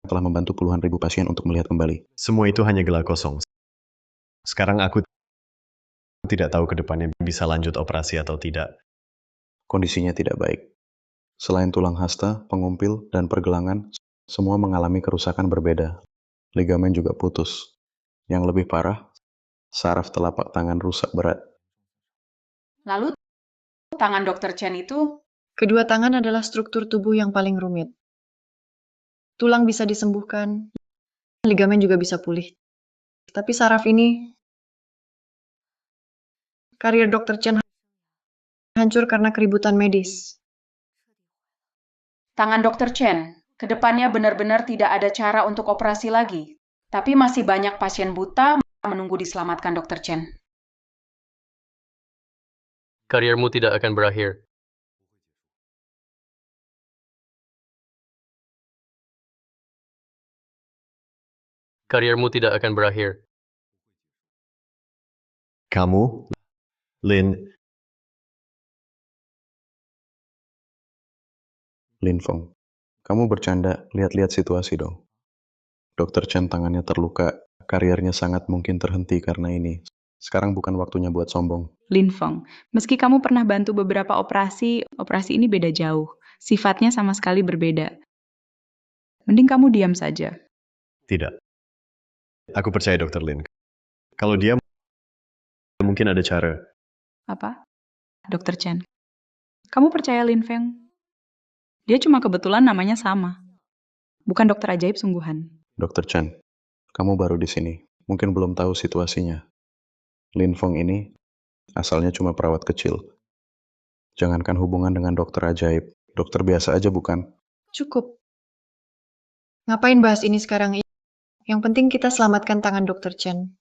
telah membantu puluhan ribu pasien untuk melihat kembali. Semua itu hanya gelar kosong. Sekarang aku tidak tahu ke depannya bisa lanjut operasi atau tidak. Kondisinya tidak baik. Selain tulang hasta, pengumpil, dan pergelangan, semua mengalami kerusakan berbeda. Ligamen juga putus. Yang lebih parah, saraf telapak tangan rusak berat. Lalu, tangan Dr. Chen itu... Kedua tangan adalah struktur tubuh yang paling rumit. Tulang bisa disembuhkan, ligamen juga bisa pulih. Tapi saraf ini, karir Dr. Chen hancur karena keributan medis. Tangan Dr. Chen, ke depannya benar-benar tidak ada cara untuk operasi lagi. Tapi masih banyak pasien buta menunggu diselamatkan Dr. Chen. Kariermu tidak akan berakhir. Kariermu tidak akan berakhir. Kamu, Lin Feng, kamu bercanda, lihat-lihat situasi dong. Dr. Chen tangannya terluka, karirnya sangat mungkin terhenti karena ini. Sekarang bukan waktunya buat sombong. Lin Feng, meski kamu pernah bantu beberapa operasi ini beda jauh. Sifatnya sama sekali berbeda. Mending kamu diam saja. Tidak. Aku percaya Dr. Lin. Kalau dia mungkin ada cara. Apa? Dr. Chen. Kamu percaya Lin Feng? Dia cuma kebetulan namanya sama. Bukan dokter ajaib sungguhan. Dr. Chen, kamu baru di sini. Mungkin belum tahu situasinya. Lin Feng ini asalnya cuma perawat kecil. Jangankan hubungan dengan dokter ajaib. Dokter biasa aja bukan? Cukup. Ngapain bahas ini sekarang? Yang penting kita selamatkan tangan Dr. Chen.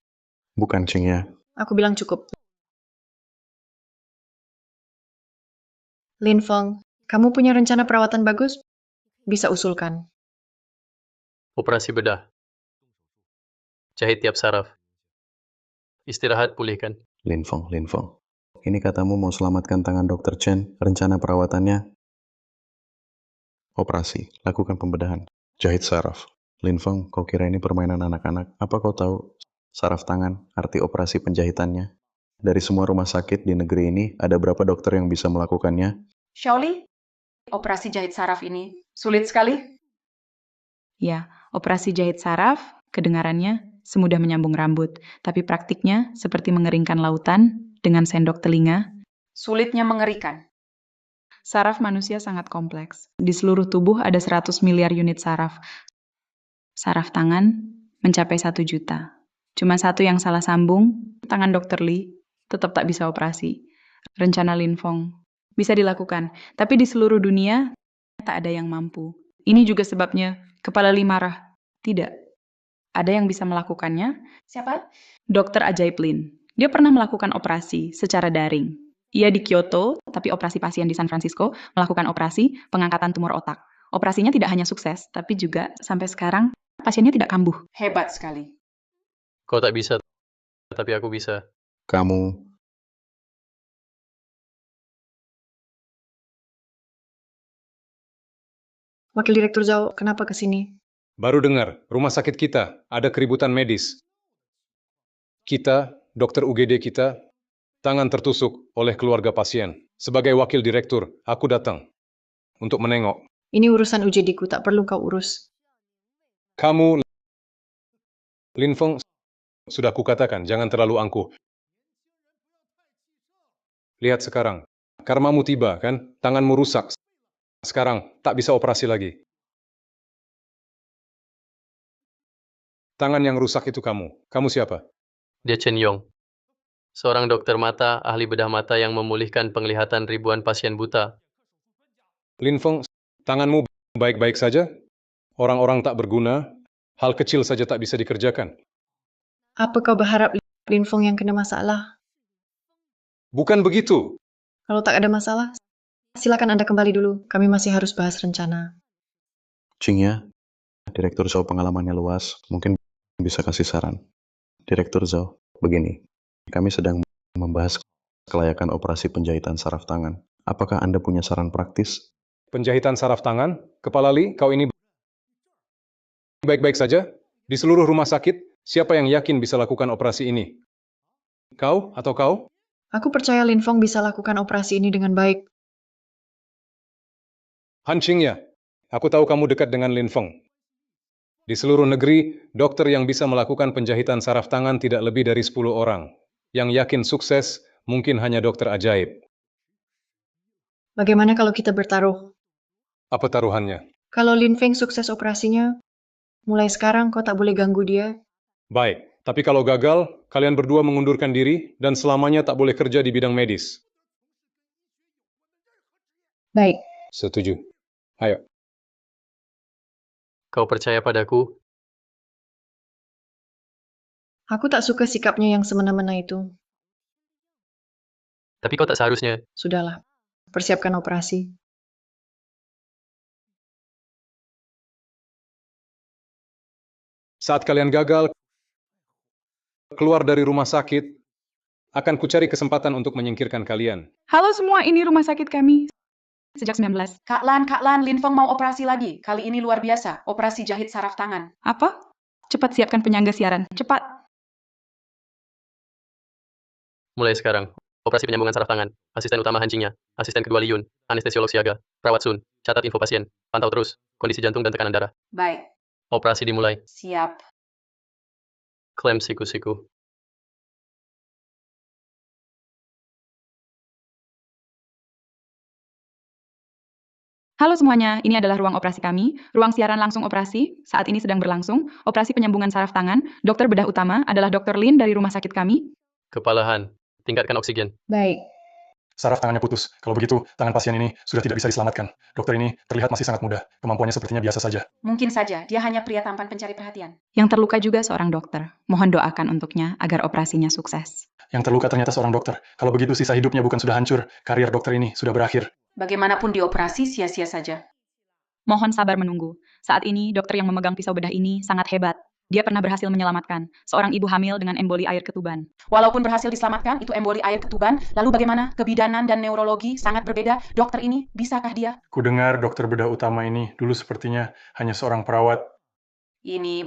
Bukan, Cing ya. Aku bilang cukup. Lin Feng, kamu punya rencana perawatan bagus? Bisa usulkan. Operasi bedah. Jahit tiap saraf. Istirahat pulihkan. Lin Feng. Ini katamu mau selamatkan tangan Dr. Chen. Rencana perawatannya? Operasi. Lakukan pembedahan. Jahit saraf. Lin Feng, kau kira ini permainan anak-anak? Apa kau tahu saraf tangan, arti operasi penjahitannya? Dari semua rumah sakit di negeri ini, ada berapa dokter yang bisa melakukannya? Shaoli, operasi jahit saraf ini sulit sekali. Ya, operasi jahit saraf, kedengarannya semudah menyambung rambut. Tapi praktiknya seperti mengeringkan lautan dengan sendok telinga. Sulitnya mengerikan. Saraf manusia sangat kompleks. Di seluruh tubuh ada 100 miliar unit saraf. Saraf tangan mencapai 1 juta. Cuma satu yang salah sambung, tangan Dr. Lee tetap tak bisa operasi. Rencana Lin Feng bisa dilakukan, tapi di seluruh dunia tak ada yang mampu. Ini juga sebabnya Kepala Lee marah. Tidak. Ada yang bisa melakukannya. Siapa? Dr. Ajaib Lin. Dia pernah melakukan operasi secara daring. Ia di Kyoto, tapi operasi pasien di San Francisco, melakukan operasi pengangkatan tumor otak. Operasinya tidak hanya sukses, tapi juga sampai sekarang pasiennya tidak kambuh. Hebat sekali. Kau tak bisa, tapi aku bisa. Kamu Wakil Direktur Zhao, kenapa ke sini? Baru dengar, rumah sakit kita ada keributan medis. Kita, dokter UGD kita, tangan tertusuk oleh keluarga pasien. Sebagai wakil direktur, aku datang untuk menengok. Ini urusan UJD-ku, tak perlu kau urus. Kamu, Lin Feng, sudah kukatakan, jangan terlalu angkuh. Lihat sekarang, karmamu tiba, kan? Tanganmu rusak. Sekarang, tak bisa operasi lagi. Tangan yang rusak itu kamu. Kamu siapa? Dia Chen Yong. Seorang dokter mata, ahli bedah mata yang memulihkan penglihatan ribuan pasien buta. Lin Feng, tanganmu baik-baik saja? Orang-orang tak berguna, hal kecil saja tak bisa dikerjakan. Apa kau berharap Lin Feng yang kena masalah? Bukan begitu. Kalau tak ada masalah, silakan Anda kembali dulu. Kami masih harus bahas rencana. Qingya, Direktur Zhao pengalamannya luas, mungkin bisa kasih saran. Direktur Zhao, begini, kami sedang membahas kelayakan operasi penjahitan saraf tangan. Apakah Anda punya saran praktis? Penjahitan saraf tangan? Kepala Li, kau ini baik-baik saja? Di seluruh rumah sakit, siapa yang yakin bisa lakukan operasi ini? Kau atau kau? Aku percaya Lin Feng bisa lakukan operasi ini dengan baik. Han Qingya, aku tahu kamu dekat dengan Lin Feng. Di seluruh negeri, dokter yang bisa melakukan penjahitan saraf tangan tidak lebih dari 10 orang. Yang yakin sukses, mungkin hanya dokter ajaib. Bagaimana kalau kita bertaruh? Apa taruhannya? Kalau Lin Feng sukses operasinya, mulai sekarang kau tak boleh ganggu dia. Baik, tapi kalau gagal, kalian berdua mengundurkan diri dan selamanya tak boleh kerja di bidang medis. Baik. Setuju. Ayo. Kau percaya padaku? Aku tak suka sikapnya yang semena-mena itu. Tapi kau tak seharusnya. Sudahlah, persiapkan operasi. Saat kalian gagal, keluar dari rumah sakit, akan kucari kesempatan untuk menyingkirkan kalian. Halo semua, ini rumah sakit kami. Sejak 19. Kak Lan, Lin Feng mau operasi lagi. Kali ini luar biasa, operasi jahit saraf tangan. Apa? Cepat siapkan penyangga siaran. Cepat. Mulai sekarang, operasi penyambungan saraf tangan. Asisten utama Han Qingya, asisten kedua Li Yun, anestesiolog siaga, perawat Sun, catat info pasien, pantau terus, kondisi jantung dan tekanan darah. Baik. Operasi dimulai. Siap. Klem siku-siku. Halo semuanya, ini adalah ruang operasi kami. Ruang siaran langsung operasi, saat ini sedang berlangsung. Operasi penyambungan saraf tangan. Dokter bedah utama adalah Dr. Lin dari rumah sakit kami. Kepala Han, tingkatkan oksigen. Baik. Saraf tangannya putus. Kalau begitu, tangan pasien ini sudah tidak bisa diselamatkan. Dokter ini terlihat masih sangat muda. Kemampuannya sepertinya biasa saja. Mungkin saja, dia hanya pria tampan pencari perhatian. Yang terluka juga seorang dokter. Mohon doakan untuknya agar operasinya sukses. Yang terluka ternyata seorang dokter. Kalau begitu sisa hidupnya bukan sudah hancur. Karier dokter ini sudah berakhir. Bagaimanapun dioperasi, sia-sia saja. Mohon sabar menunggu. Saat ini, dokter yang memegang pisau bedah ini sangat hebat. Dia pernah berhasil menyelamatkan seorang ibu hamil dengan emboli air ketuban. Walaupun berhasil diselamatkan, itu emboli air ketuban. Lalu bagaimana? Kebidanan dan neurologi sangat berbeda. Dokter ini, bisakah dia? Kudengar dokter bedah utama ini dulu sepertinya hanya seorang perawat. Ini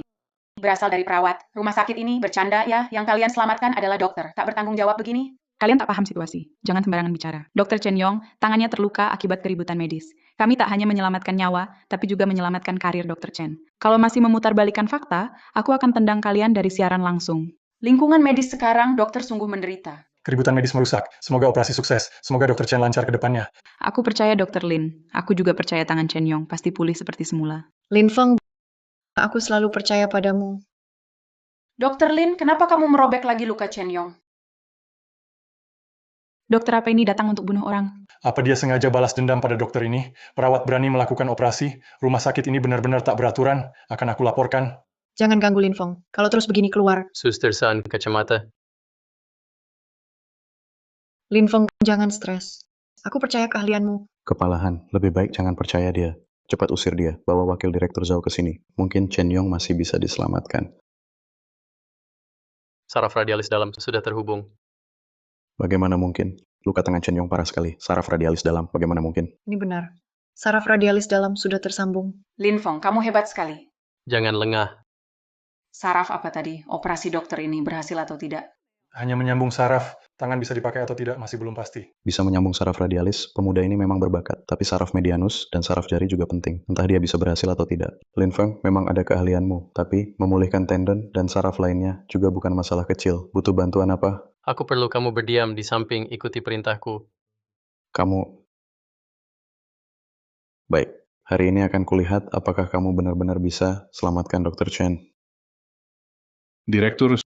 berasal dari perawat. Rumah sakit ini bercanda ya. Yang kalian selamatkan adalah dokter. Tak bertanggung jawab begini? Kalian tak paham situasi. Jangan sembarangan bicara. Dr. Chen Yong, tangannya terluka akibat keributan medis. Kami tak hanya menyelamatkan nyawa, tapi juga menyelamatkan karir Dr. Chen. Kalau masih memutarbalikkan fakta, aku akan tendang kalian dari siaran langsung. Lingkungan medis sekarang, dokter sungguh menderita. Keributan medis merusak. Semoga operasi sukses. Semoga Dr. Chen lancar ke depannya. Aku percaya Dr. Lin. Aku juga percaya tangan Chen Yong pasti pulih seperti semula. Lin Feng, aku selalu percaya padamu. Dokter Lin, kenapa kamu merobek lagi luka Chen Yong? Dokter apa ini datang untuk bunuh orang? Apa dia sengaja balas dendam pada dokter ini? Perawat berani melakukan operasi? Rumah sakit ini benar-benar tak beraturan? Akan aku laporkan. Jangan ganggu Lin Feng. Kalau terus begini keluar. Suster San, kacamata. Lin Feng, jangan stres. Aku percaya keahlianmu. Kepala Han, lebih baik jangan percaya dia. Cepat usir dia, bawa wakil direktur Zhao ke sini. Mungkin Chen Yong masih bisa diselamatkan. Saraf radialis dalam sudah terhubung. Bagaimana mungkin? Luka tangan Chen Yong parah sekali. Saraf radialis dalam, bagaimana mungkin? Ini benar. Saraf radialis dalam sudah tersambung. Lin Feng, kamu hebat sekali. Jangan lengah. Saraf apa tadi? Operasi dokter ini berhasil atau tidak? Hanya menyambung saraf, tangan bisa dipakai atau tidak masih belum pasti. Bisa menyambung saraf radialis, pemuda ini memang berbakat. Tapi saraf medianus dan saraf jari juga penting. Entah dia bisa berhasil atau tidak. Lin Feng, memang ada keahlianmu. Tapi memulihkan tendon dan saraf lainnya juga bukan masalah kecil. Butuh bantuan apa? Aku perlu kamu berdiam di samping ikuti perintahku. Kamu... Baik, hari ini akan kulihat apakah kamu benar-benar bisa selamatkan Dr. Chen. Direktur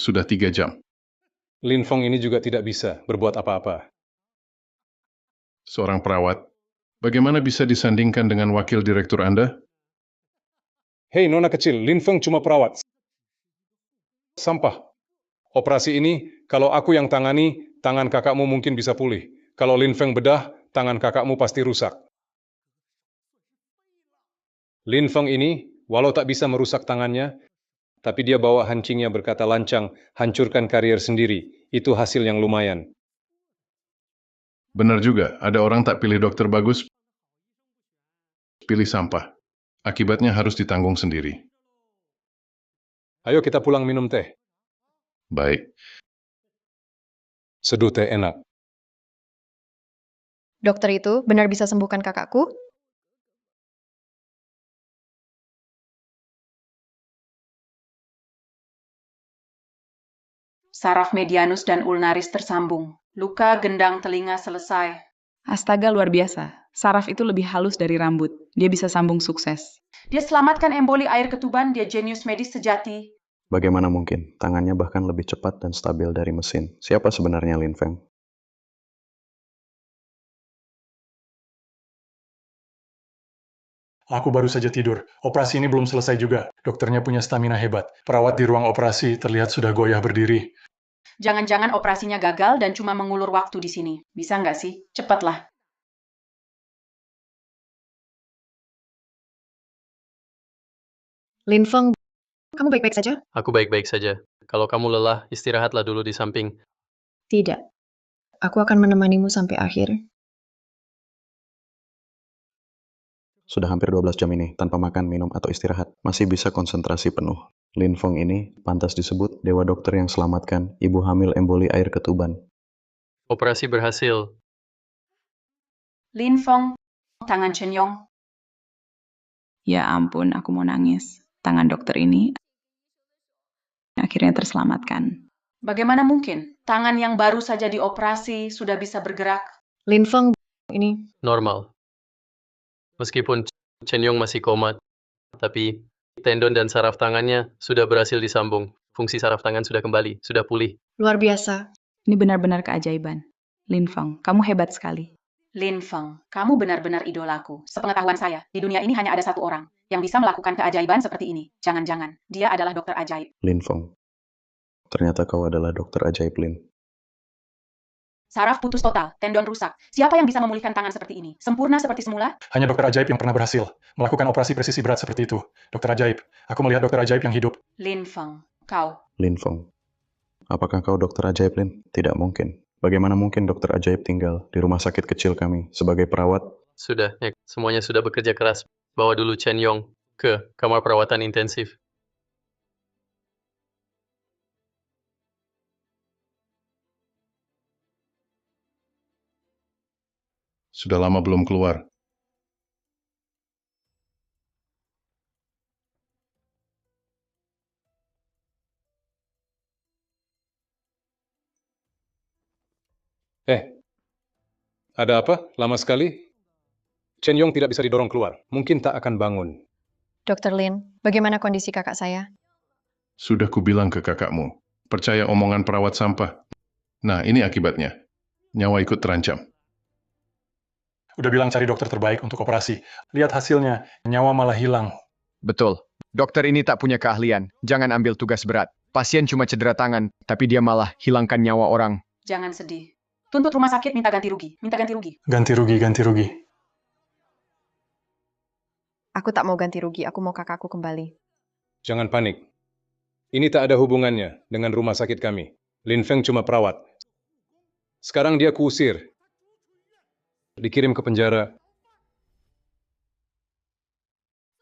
sudah 3 jam. Lin Feng ini juga tidak bisa berbuat apa-apa. Seorang perawat, bagaimana bisa disandingkan dengan wakil direktur Anda? Hei nona kecil, Lin Feng cuma perawat. Sampah. Operasi ini, kalau aku yang tangani, tangan kakakmu mungkin bisa pulih. Kalau Lin Feng bedah, tangan kakakmu pasti rusak. Lin Feng ini, walau tak bisa merusak tangannya, tapi dia bawa hancingnya berkata lancang, hancurkan karier sendiri. Itu hasil yang lumayan. Benar juga, ada orang tak pilih dokter bagus, pilih sampah. Akibatnya harus ditanggung sendiri. Ayo kita pulang minum teh. Baik. Seduh teh enak. Dokter itu benar bisa sembuhkan kakakku? Saraf medianus dan ulnaris tersambung. Luka gendang telinga selesai. Astaga, luar biasa. Saraf itu lebih halus dari rambut. Dia bisa sambung sukses. Dia selamatkan emboli air ketuban, dia jenius medis sejati. Bagaimana mungkin? Tangannya bahkan lebih cepat dan stabil dari mesin. Siapa sebenarnya Lin Feng? Aku baru saja tidur. Operasi ini belum selesai juga. Dokternya punya stamina hebat. Perawat di ruang operasi terlihat sudah goyah berdiri. Jangan-jangan operasinya gagal dan cuma mengulur waktu di sini. Bisa nggak sih? Cepatlah. Lin Feng, kamu baik-baik saja? Aku baik-baik saja. Kalau kamu lelah, istirahatlah dulu di samping. Tidak. Aku akan menemanimu sampai akhir. Sudah hampir 12 jam ini, tanpa makan, minum, atau istirahat. Masih bisa konsentrasi penuh. Lin Feng ini pantas disebut dewa dokter yang selamatkan ibu hamil emboli air ketuban. Operasi berhasil. Lin Feng, tangan Chen Yong. Ya ampun, aku mau nangis. Tangan dokter ini akhirnya terselamatkan. Bagaimana mungkin? Tangan yang baru saja dioperasi sudah bisa bergerak. Lin Feng ini Normal. Meskipun Chen Yong masih koma, tapi tendon dan saraf tangannya sudah berhasil disambung. Fungsi saraf tangan sudah kembali, sudah pulih. luar biasa. Ini benar-benar keajaiban. Lin Feng, kamu hebat sekali. Lin Feng, kamu benar-benar idolaku. Sepengetahuan saya, di dunia ini hanya ada satu orang yang bisa melakukan keajaiban seperti ini. Jangan-jangan, dia adalah dokter ajaib. Lin Feng, ternyata kau adalah dokter ajaib, Lin. Saraf putus total, tendon rusak. Siapa yang bisa memulihkan tangan seperti ini? Sempurna seperti semula? Hanya dokter ajaib yang pernah berhasil melakukan operasi presisi berat seperti itu. Dokter ajaib. Aku melihat dokter ajaib yang hidup. Lin Feng, kau. Lin Feng, apakah kau dokter ajaib, Lin? Tidak mungkin. Bagaimana mungkin dokter ajaib tinggal di rumah sakit kecil kami sebagai perawat? Sudah, ya, semuanya sudah bekerja keras. Bawa dulu Chen Yong ke kamar perawatan intensif. Sudah lama belum keluar. Ada apa? Lama sekali? Chen Yong tidak bisa didorong keluar. Mungkin tak akan bangun. Dr. Lin, bagaimana kondisi kakak saya? Sudah kubilang ke kakakmu, percaya omongan perawat sampah. Nah, ini akibatnya. Nyawa ikut terancam. Udah bilang cari dokter terbaik untuk operasi. Lihat hasilnya, nyawa malah hilang. Betul. Dokter ini tak punya keahlian. Jangan ambil tugas berat. Pasien cuma cedera tangan, tapi dia malah hilangkan nyawa orang. Jangan sedih. Tuntut rumah sakit minta ganti rugi. Minta ganti rugi. Ganti rugi, ganti rugi. Aku tak mau ganti rugi, aku mau kakakku kembali. Jangan panik. Ini tak ada hubungannya dengan rumah sakit kami. Lin Feng cuma perawat. Sekarang dia kuusir. Dikirim ke penjara.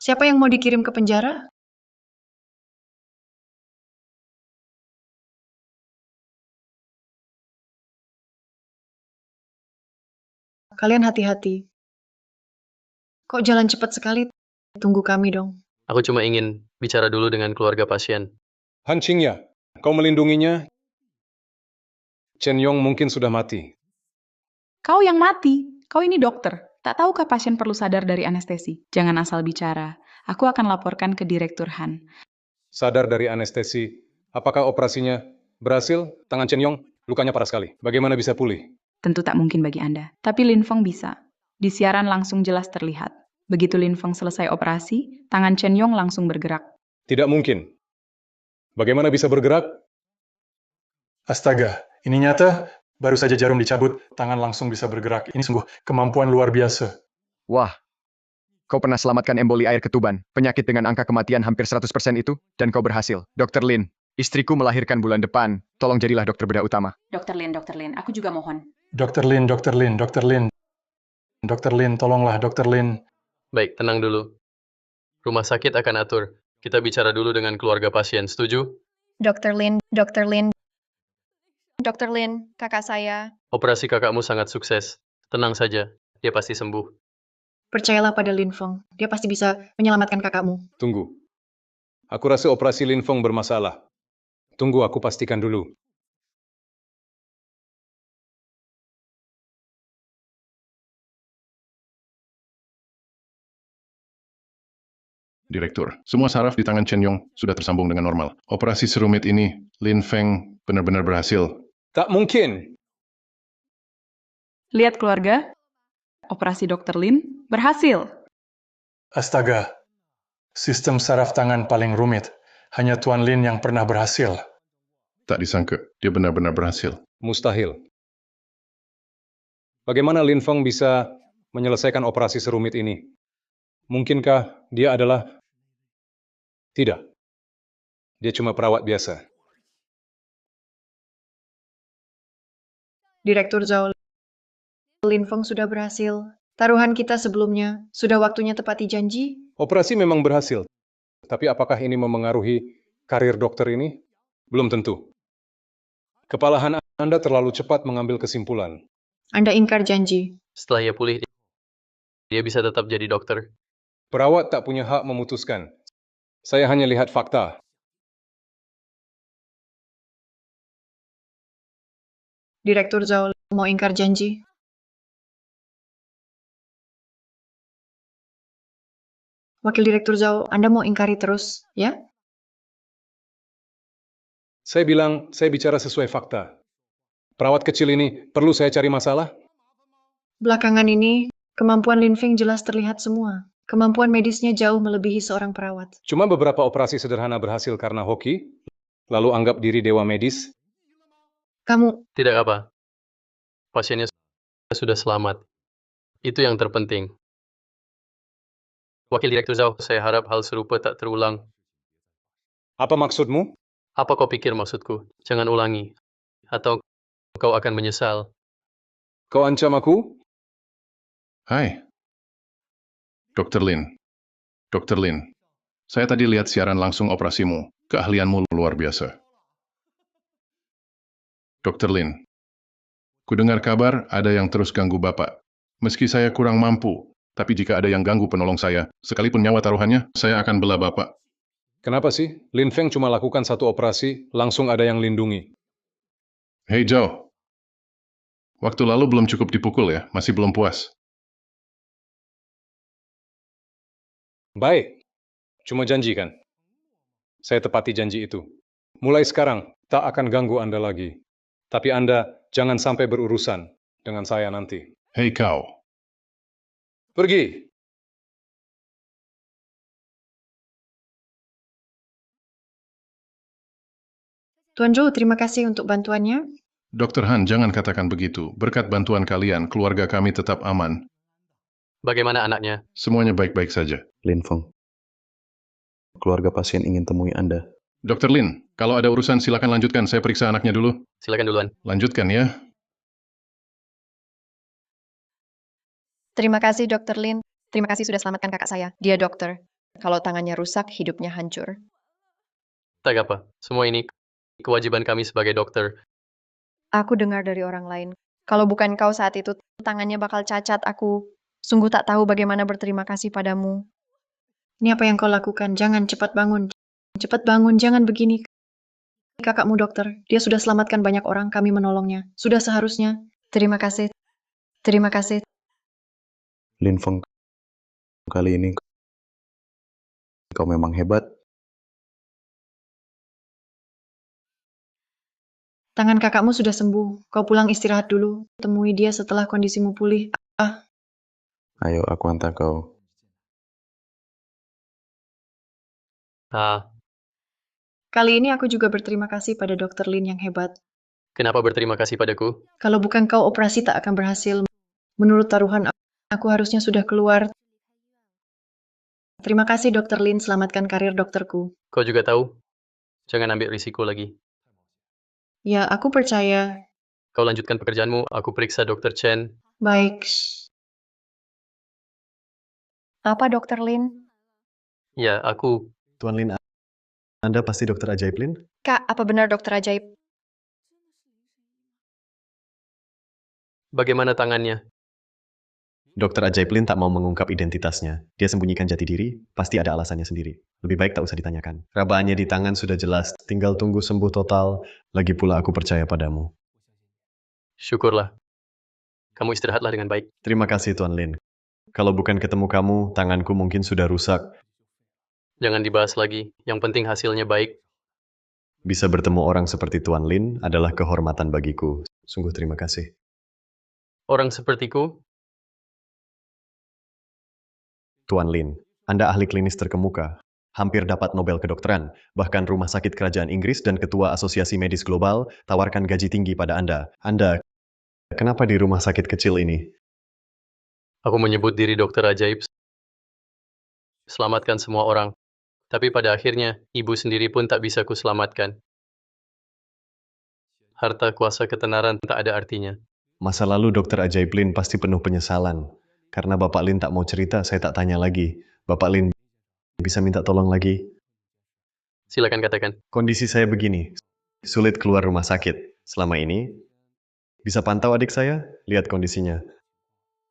Siapa yang mau dikirim ke penjara? Kalian hati-hati. Kok jalan cepat sekali? Tunggu kami dong. Aku cuma ingin bicara dulu dengan keluarga pasien. Han Qingya, kau melindunginya. Chen Yong mungkin sudah mati. Kau yang mati. Kau ini dokter. Tak tahukah pasien perlu sadar dari anestesi? Jangan asal bicara. Aku akan laporkan ke Direktur Han. Sadar dari anestesi. Apakah operasinya berhasil? Tangan Chen Yong lukanya parah sekali. Bagaimana bisa pulih? Tentu tak mungkin bagi Anda. Tapi Lin Feng bisa. Di siaran langsung jelas terlihat. Begitu Lin Feng selesai operasi, tangan Chen Yong langsung bergerak. Tidak mungkin. Bagaimana bisa bergerak? Astaga, ini nyata. Baru saja jarum dicabut, tangan langsung bisa bergerak. Ini sungguh kemampuan luar biasa. Wah, kau pernah selamatkan emboli air ketuban, penyakit dengan angka kematian hampir 100% itu, dan kau berhasil. Dr. Lin, istriku melahirkan bulan depan. Tolong jadilah dokter bedah utama. Dr. Lin, aku juga mohon. Dr. Lin, Dr. Lin, Dr. Lin. Dr. Lin, tolonglah Dr. Lin. Baik, tenang dulu. Rumah sakit akan atur. Kita bicara dulu dengan keluarga pasien, setuju? Dr. Lin, kakak saya. Operasi kakakmu sangat sukses. Tenang saja, dia pasti sembuh. Percayalah pada Lin Feng. Dia pasti bisa menyelamatkan kakakmu. Tunggu. Aku rasa operasi Lin Feng bermasalah. Tunggu, aku pastikan dulu. Direktur, semua saraf di tangan Chen Yong sudah tersambung dengan normal. Operasi serumit ini, Lin Feng benar-benar berhasil. Tak mungkin. Lihat keluarga, operasi Dr. Lin berhasil. Astaga, sistem saraf tangan paling rumit. Hanya Tuan Lin yang pernah berhasil. Tak disangka, dia benar-benar berhasil. Mustahil. Bagaimana Lin Feng bisa menyelesaikan operasi serumit ini? Mungkinkah dia adalah... Tidak. Dia cuma perawat biasa. Direktur Zhao, Lin Feng sudah berhasil. Taruhan kita sebelumnya, sudah waktunya tepati janji. Operasi memang berhasil. Tapi apakah ini memengaruhi karir dokter ini? Belum tentu. Kepalahan Anda terlalu cepat mengambil kesimpulan. Anda ingkar janji. Setelah ia pulih, dia bisa tetap jadi dokter. Perawat tak punya hak memutuskan. Saya hanya lihat fakta. Direktur Zhao mau ingkar janji. Wakil Direktur Zhao, Anda mau ingkari terus, ya? Saya bilang, saya bicara sesuai fakta. Perawat kecil ini, perlu saya cari masalah? Belakangan ini, kemampuan Lin Feng jelas terlihat semua. Kemampuan medisnya jauh melebihi seorang perawat. Cuma beberapa operasi sederhana berhasil karena hoki, lalu anggap diri dewa medis. Kamu... Tidak apa. Pasiennya sudah selamat. Itu yang terpenting. Wakil Direktur Zhao, saya harap hal serupa tak terulang. Apa maksudmu? Apa kau pikir maksudku? Jangan ulangi. Atau kau akan menyesal. Kau ancam aku? Hai. Dr. Lin. Dr. Lin. Saya tadi lihat siaran langsung operasimu. Keahlianmu luar biasa. Dr. Lin. Kudengar kabar ada yang terus ganggu Bapak. Meski saya kurang mampu, tapi jika ada yang ganggu penolong saya, sekalipun nyawa taruhannya, saya akan bela Bapak. Kenapa sih? Lin Feng cuma lakukan satu operasi, langsung ada yang lindungi. Hei Zhao. Waktu lalu belum cukup dipukul ya, masih belum puas. Baik. Cuma janji kan? Saya tepati janji itu. Mulai sekarang, tak akan ganggu Anda lagi. Tapi Anda jangan sampai berurusan dengan saya nanti. Hei kau. Pergi. Tuan Zhou, terima kasih untuk bantuannya. Dr. Han, jangan katakan begitu. Berkat bantuan kalian, keluarga kami tetap aman. Bagaimana anaknya? Semuanya baik-baik saja. Lin Feng, keluarga pasien ingin temui Anda. Dr. Lin, kalau ada urusan silakan lanjutkan. Saya periksa anaknya dulu. Silakan duluan. Lanjutkan ya. Terima kasih, Dr. Lin. Terima kasih sudah selamatkan kakak saya. Dia dokter. Kalau tangannya rusak, hidupnya hancur. Tak apa. Semua ini kewajiban kami sebagai dokter. Aku dengar dari orang lain. Kalau bukan kau saat itu, tangannya bakal cacat. Aku sungguh tak tahu bagaimana berterima kasih padamu. Ini apa yang kau lakukan? Jangan, cepat bangun. Cepat bangun, jangan begini. Kakakmu dokter, dia sudah selamatkan banyak orang, kami menolongnya. Sudah seharusnya. Terima kasih. Terima kasih. Lin Feng, kali ini kau memang hebat. Tangan kakakmu sudah sembuh. Kau pulang istirahat dulu. Temui dia setelah kondisimu pulih. Ayo, aku hantar kau. Kali ini aku juga berterima kasih pada Dr. Lin yang hebat. Kenapa berterima kasih padaku? Kalau bukan kau, operasi tak akan berhasil. Menurut taruhan, aku harusnya sudah keluar. Terima kasih Dr. Lin, selamatkan karir dokterku. Kau juga tahu? Jangan ambil risiko lagi. Ya, aku percaya. Kau lanjutkan pekerjaanmu, aku periksa Dr. Chen. Baik. Apa Dr. Lin? Ya, aku. Tuan Lin, Anda pasti dokter ajaib Lin? Kak, apa benar dokter ajaib? Bagaimana tangannya? Dokter ajaib Lin tak mau mengungkap identitasnya. Dia sembunyikan jati diri, pasti ada alasannya sendiri. Lebih baik tak usah ditanyakan. Rabaannya di tangan sudah jelas, tinggal tunggu sembuh total. Lagi pula aku percaya padamu. Syukurlah. Kamu istirahatlah dengan baik. Terima kasih Tuan Lin. Kalau bukan ketemu kamu, tanganku mungkin sudah rusak. Jangan dibahas lagi. Yang penting hasilnya baik. Bisa bertemu orang seperti Tuan Lin adalah kehormatan bagiku. Sungguh terima kasih. Orang sepertiku? Tuan Lin, Anda ahli klinis terkemuka. Hampir dapat Nobel kedokteran. Bahkan Rumah Sakit Kerajaan Inggris dan Ketua Asosiasi Medis Global tawarkan gaji tinggi pada Anda. Anda, kenapa di rumah sakit kecil ini? Aku menyebut diri dokter ajaib. Selamatkan semua orang. Tapi pada akhirnya, ibu sendiri pun tak bisa kuselamatkan. Harta kuasa ketenaran tak ada artinya. Masa lalu dokter ajaib Lin pasti penuh penyesalan. Karena Bapak Lin tak mau cerita, saya tak tanya lagi. Bapak Lin bisa minta tolong lagi? Silakan katakan. Kondisi saya begini. Sulit keluar rumah sakit. Selama ini, bisa pantau adik saya? Lihat kondisinya.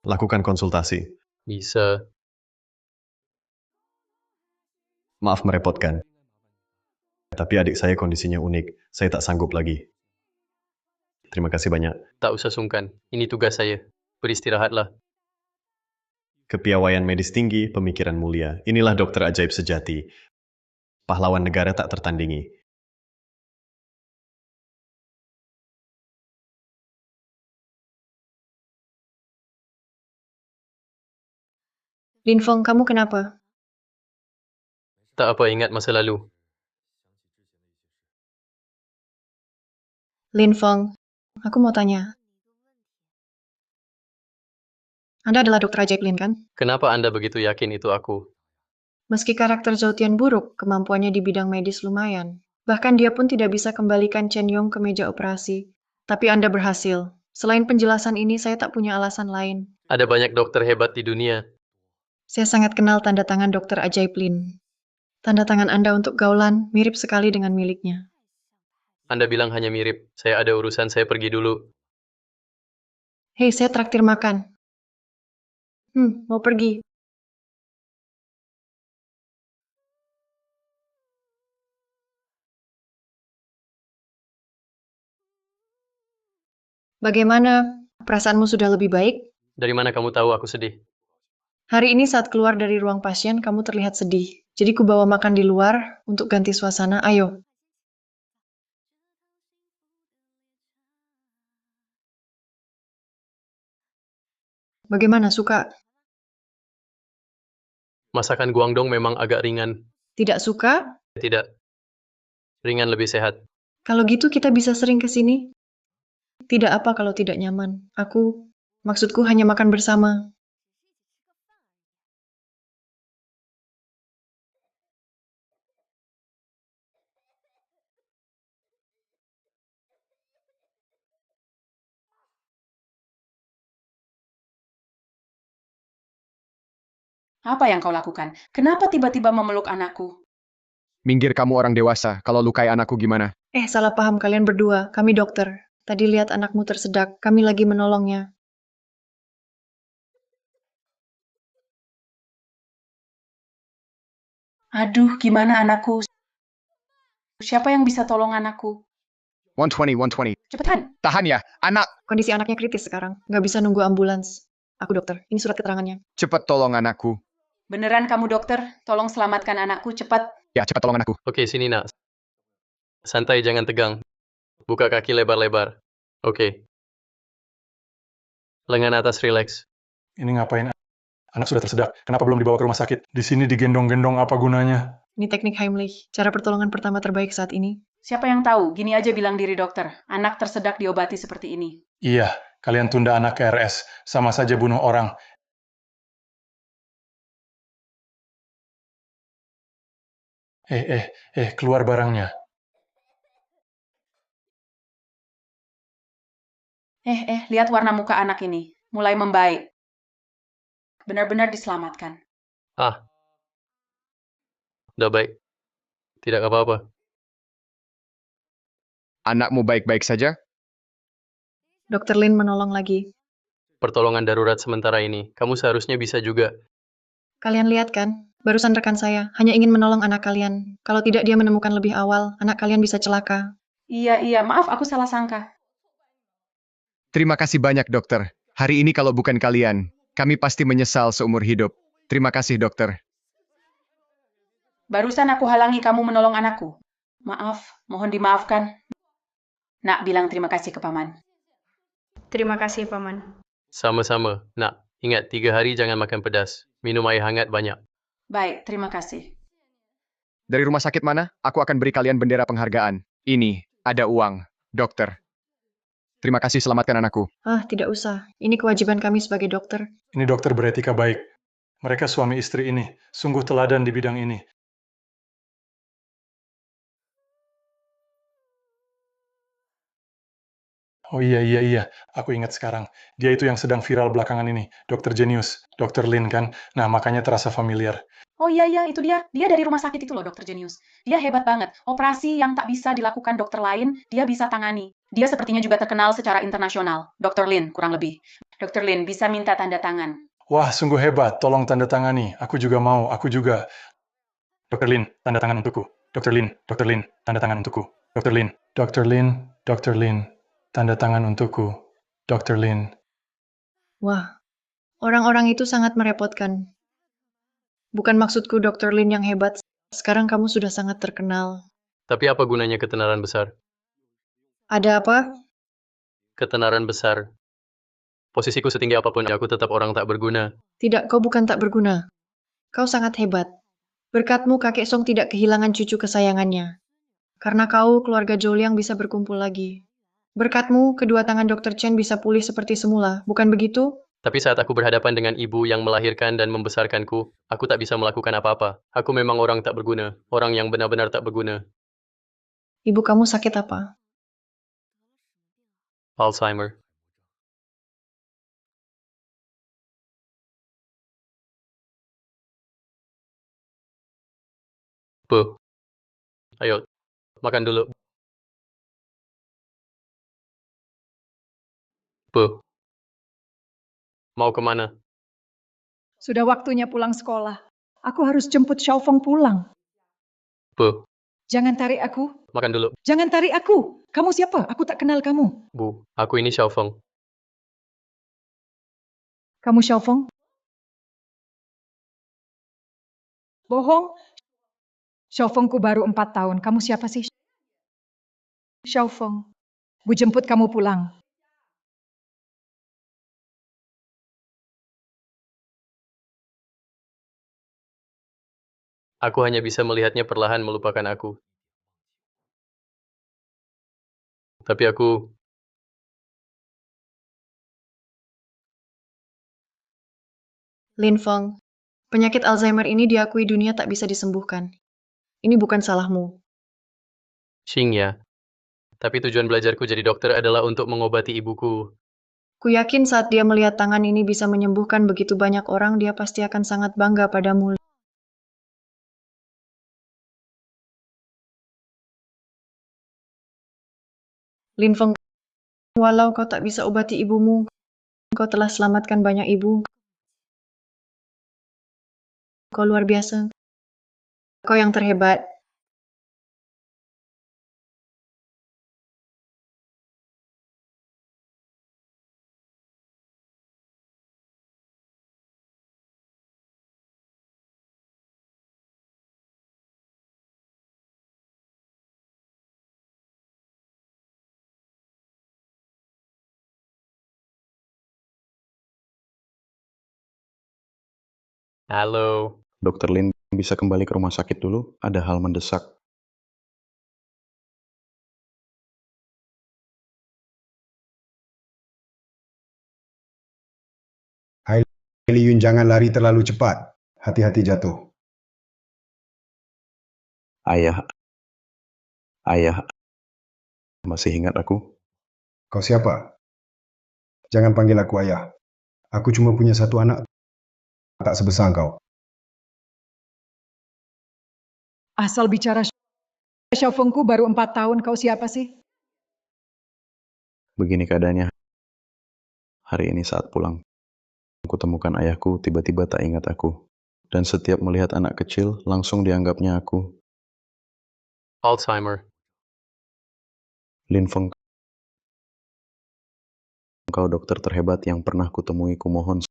Lakukan konsultasi. Bisa. Maaf merepotkan. Tapi adik saya kondisinya unik. Saya tak sanggup lagi. Terima kasih banyak. Tak usah sungkan. Ini tugas saya. Beristirahatlah. Kepiawaian medis tinggi, pemikiran mulia. Inilah dokter ajaib sejati. Pahlawan negara tak tertandingi. Lin Feng, kamu kenapa? Tak apa ingat masa lalu. Lin Feng, aku mau tanya. Anda adalah dokter ajaib Lin, kan? Kenapa Anda begitu yakin itu aku? Meski karakter Zhao Tian buruk, kemampuannya di bidang medis lumayan. Bahkan dia pun tidak bisa kembalikan Chen Yong ke meja operasi. Tapi Anda berhasil. Selain penjelasan ini, saya tak punya alasan lain. Ada banyak dokter hebat di dunia. Saya sangat kenal tanda tangan dokter ajaib Lin. Tanda tangan Anda untuk gaulan mirip sekali dengan miliknya. Anda bilang hanya mirip. Saya ada urusan, saya pergi dulu. Hei, saya traktir makan. Mau pergi. Bagaimana? Perasaanmu sudah lebih baik? Dari mana kamu tahu aku sedih? Hari ini saat keluar dari ruang pasien, kamu terlihat sedih. Jadi ku bawa makan di luar untuk ganti suasana. Ayo. Bagaimana, suka? Masakan Guangdong memang agak ringan. Tidak suka? Tidak. Ringan lebih sehat. Kalau gitu kita bisa sering ke sini. Tidak apa kalau tidak nyaman. Maksudku hanya makan bersama. Apa yang kau lakukan? Kenapa tiba-tiba memeluk anakku? Minggir kamu orang dewasa, kalau lukai anakku gimana? Salah paham kalian berdua. Kami dokter. Tadi lihat anakmu tersedak. Kami lagi menolongnya. Aduh, gimana anakku? Siapa yang bisa tolong anakku? 120, 120. Cepetan. Tahan ya, anak! Kondisi anaknya kritis sekarang. Nggak bisa nunggu ambulans. Aku dokter. Ini surat keterangannya. Cepat tolong anakku. Beneran kamu dokter? Tolong selamatkan anakku, cepat. Ya, cepat tolong anakku. Oke, sini nak. Santai, jangan tegang. Buka kaki lebar-lebar. Oke. Lengan atas rileks. Ini ngapain? Anak sudah tersedak. Kenapa belum dibawa ke rumah sakit? Di sini digendong-gendong apa gunanya? Ini teknik Heimlich. Cara pertolongan pertama terbaik saat ini. Siapa yang tahu? Gini aja bilang diri dokter. Anak tersedak diobati seperti ini. Iya, kalian tunda anak ke RS. Sama saja bunuh orang. Keluar barangnya. Lihat warna muka anak ini. Mulai membaik. Benar-benar diselamatkan. Udah baik. Tidak apa-apa. Anakmu baik-baik saja? Dokter Lin menolong lagi. Pertolongan darurat sementara ini. Kamu seharusnya bisa juga. Kalian lihat kan? Barusan rekan saya hanya ingin menolong anak kalian. Kalau tidak dia menemukan lebih awal, anak kalian bisa celaka. Iya, maaf aku salah sangka. Terima kasih banyak, dokter. Hari ini kalau bukan kalian, kami pasti menyesal seumur hidup. Terima kasih, dokter. Barusan aku halangi kamu menolong anakku. Maaf, mohon dimaafkan. Nak, bilang terima kasih ke Paman. Terima kasih, Paman. Sama-sama. Nak, ingat 3 hari jangan makan pedas. Minum air hangat banyak. Baik, terima kasih. Dari rumah sakit mana? Aku akan beri kalian bendera penghargaan. Ini, ada uang, dokter. Terima kasih, selamatkan anakku. Tidak usah. Ini kewajiban kami sebagai dokter. Ini dokter beretika baik. Mereka suami istri ini. Sungguh teladan di bidang ini. Oh iya. Aku ingat sekarang. Dia itu yang sedang viral belakangan ini. Dokter Jenius. Dokter Lin kan? Nah, makanya terasa familiar. Oh iya, itu dia. Dia dari rumah sakit itu loh, Dokter Jenius. Dia hebat banget. Operasi yang tak bisa dilakukan dokter lain, dia bisa tangani. Dia sepertinya juga terkenal secara internasional. Dr. Lin, kurang lebih. Dr. Lin, bisa minta tanda tangan. Wah, sungguh hebat. Tolong tanda tangani. Aku juga mau. Aku juga. Dr. Lin, tanda tangan untukku. Dr. Lin, tanda tangan untukku. Dr. Lin, tanda tangan untukku. Dr. Lin. Wah, orang-orang itu sangat merepotkan. Bukan maksudku Dr. Lin yang hebat. Sekarang kamu sudah sangat terkenal. Tapi apa gunanya ketenaran besar? Ada apa? Ketenaran besar. Posisiku setinggi apapun, aku tetap orang tak berguna. Tidak, kau bukan tak berguna. Kau sangat hebat. Berkatmu kakek Song tidak kehilangan cucu kesayangannya. Karena kau, keluarga Zhou Liang bisa berkumpul lagi. Berkatmu, kedua tangan Dr. Chen bisa pulih seperti semula, bukan begitu? Tapi saat aku berhadapan dengan ibu yang melahirkan dan membesarkanku, aku tak bisa melakukan apa-apa. Aku memang orang tak berguna. Orang yang benar-benar tak berguna. Ibu kamu sakit apa? Alzheimer. Bu. Ayo, makan dulu. Bu. Mau kemana? Sudah waktunya pulang sekolah. Aku harus jemput Xiaofeng pulang. Bu. Jangan tarik aku. Makan dulu. Jangan tarik aku. Kamu siapa? Aku tak kenal kamu. Bu, aku ini Xiaofeng. Kamu Xiaofeng? Bohong. Xiaofengku baru 4 tahun. Kamu siapa sih? Xiaofeng. Bu jemput kamu pulang. Aku hanya bisa melihatnya perlahan melupakan aku. Tapi aku... Lin Feng, penyakit Alzheimer ini diakui dunia tak bisa disembuhkan. Ini bukan salahmu. Xing ya. Tapi tujuan belajarku jadi dokter adalah untuk mengobati ibuku. Ku yakin saat dia melihat tangan ini bisa menyembuhkan begitu banyak orang, dia pasti akan sangat bangga padamu. Lin Feng, walau kau tak bisa obati ibumu, kau telah selamatkan banyak ibu. Kau luar biasa. Kau yang terhebat. Halo. Dr. Lin bisa kembali ke rumah sakit dulu, ada hal mendesak. Hai Li Yun, jangan lari terlalu cepat. Hati-hati jatuh. Ayah, masih ingat aku? Kau siapa? Jangan panggil aku ayah. Aku cuma punya satu anak, tak sebesar kau. Asal bicara Xiao Fengku baru 4 tahun, kau siapa sih? Begini keadaannya. Hari ini saat pulang, aku temukan ayahku tiba-tiba tak ingat aku. Dan setiap melihat anak kecil, langsung dianggapnya aku. Alzheimer. Lin Feng, kau dokter terhebat yang pernah kutemui, kumohon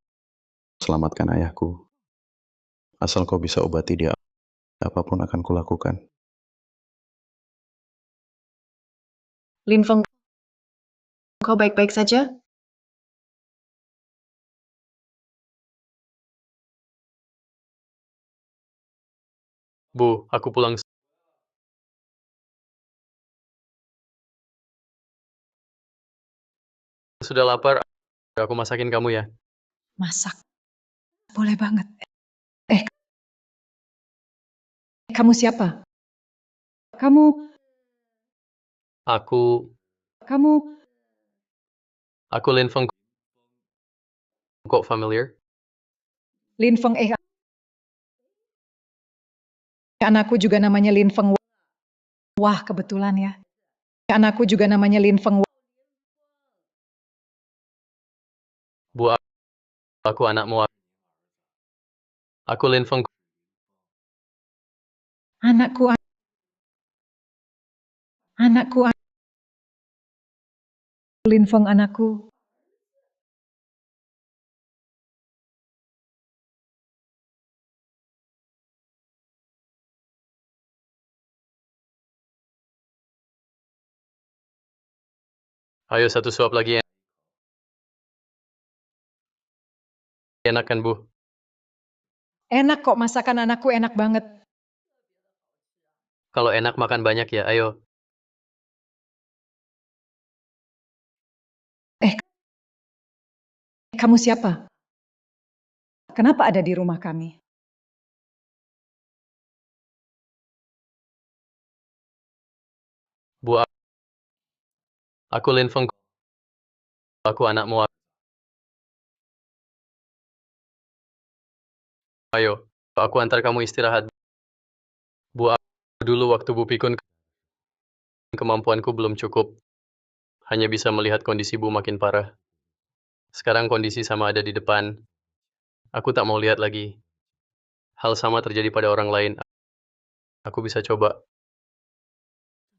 selamatkan ayahku. Asal kau bisa obati dia, apapun akan kulakukan. Lin Feng, kau baik-baik saja? Bu, aku pulang. Sudah lapar, aku masakin kamu ya. Masak. Boleh banget. Kamu siapa? Kamu Aku Lin Feng. Kok familiar? Lin Feng, anakku juga namanya Lin Feng. Wah, kebetulan ya. Anakku juga namanya Lin Feng. Bu, aku anakmu. Aku Lin Feng. Anakku. Lin Feng anakku. Ayo satu suap lagi ya. Enak kan, Bu? Enak kok, masakan anakku enak banget. Kalau enak makan banyak ya, ayo. Kamu siapa? Kenapa ada di rumah kami? Bu, aku Lin Feng. Aku anakmu. Ayo, aku antar kamu istirahat. Bu, dulu waktu Bu pikun, kemampuanku belum cukup. Hanya bisa melihat kondisi Bu makin parah. Sekarang kondisi sama ada di depan. Aku tak mau lihat lagi. Hal sama terjadi pada orang lain. Aku bisa coba.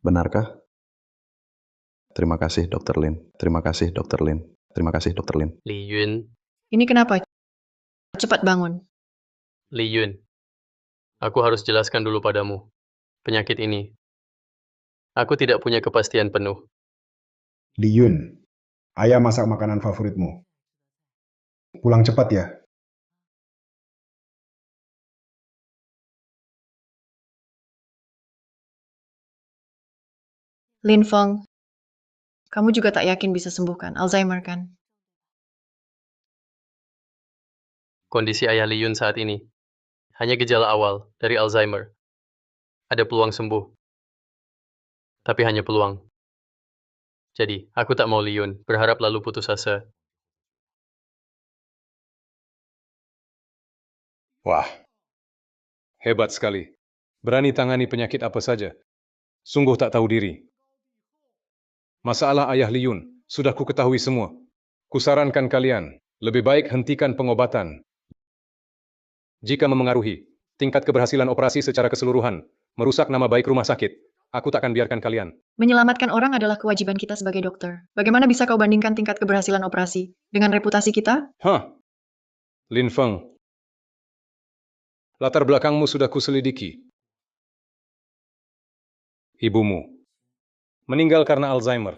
Benarkah? Terima kasih, Dr. Lin. Terima kasih, Dr. Lin. Terima kasih, Dr. Lin. Li Yun. Ini kenapa? Cepat bangun. Li Yun. Aku harus jelaskan dulu padamu. Penyakit ini. Aku tidak punya kepastian penuh. Li Yun, ayah masak makanan favoritmu. Pulang cepat ya. Lin Feng, kamu juga tak yakin bisa sembuhkan Alzheimer kan? Kondisi ayah Li Yun saat ini. Hanya gejala awal dari Alzheimer. Ada peluang sembuh. Tapi hanya peluang. Jadi, aku tak mau Li Yun berharap lalu putus asa. Wah, hebat sekali. Berani tangani penyakit apa saja. Sungguh tak tahu diri. Masalah ayah Liyun, sudah ku ketahui semua. Kusarankan kalian, lebih baik hentikan pengobatan. Jika memengaruhi tingkat keberhasilan operasi secara keseluruhan, merusak nama baik rumah sakit, aku takkan biarkan kalian. Menyelamatkan orang adalah kewajiban kita sebagai dokter. Bagaimana bisa kau bandingkan tingkat keberhasilan operasi dengan reputasi kita? Lin Feng, latar belakangmu sudah kuselidiki. Ibumu meninggal karena Alzheimer.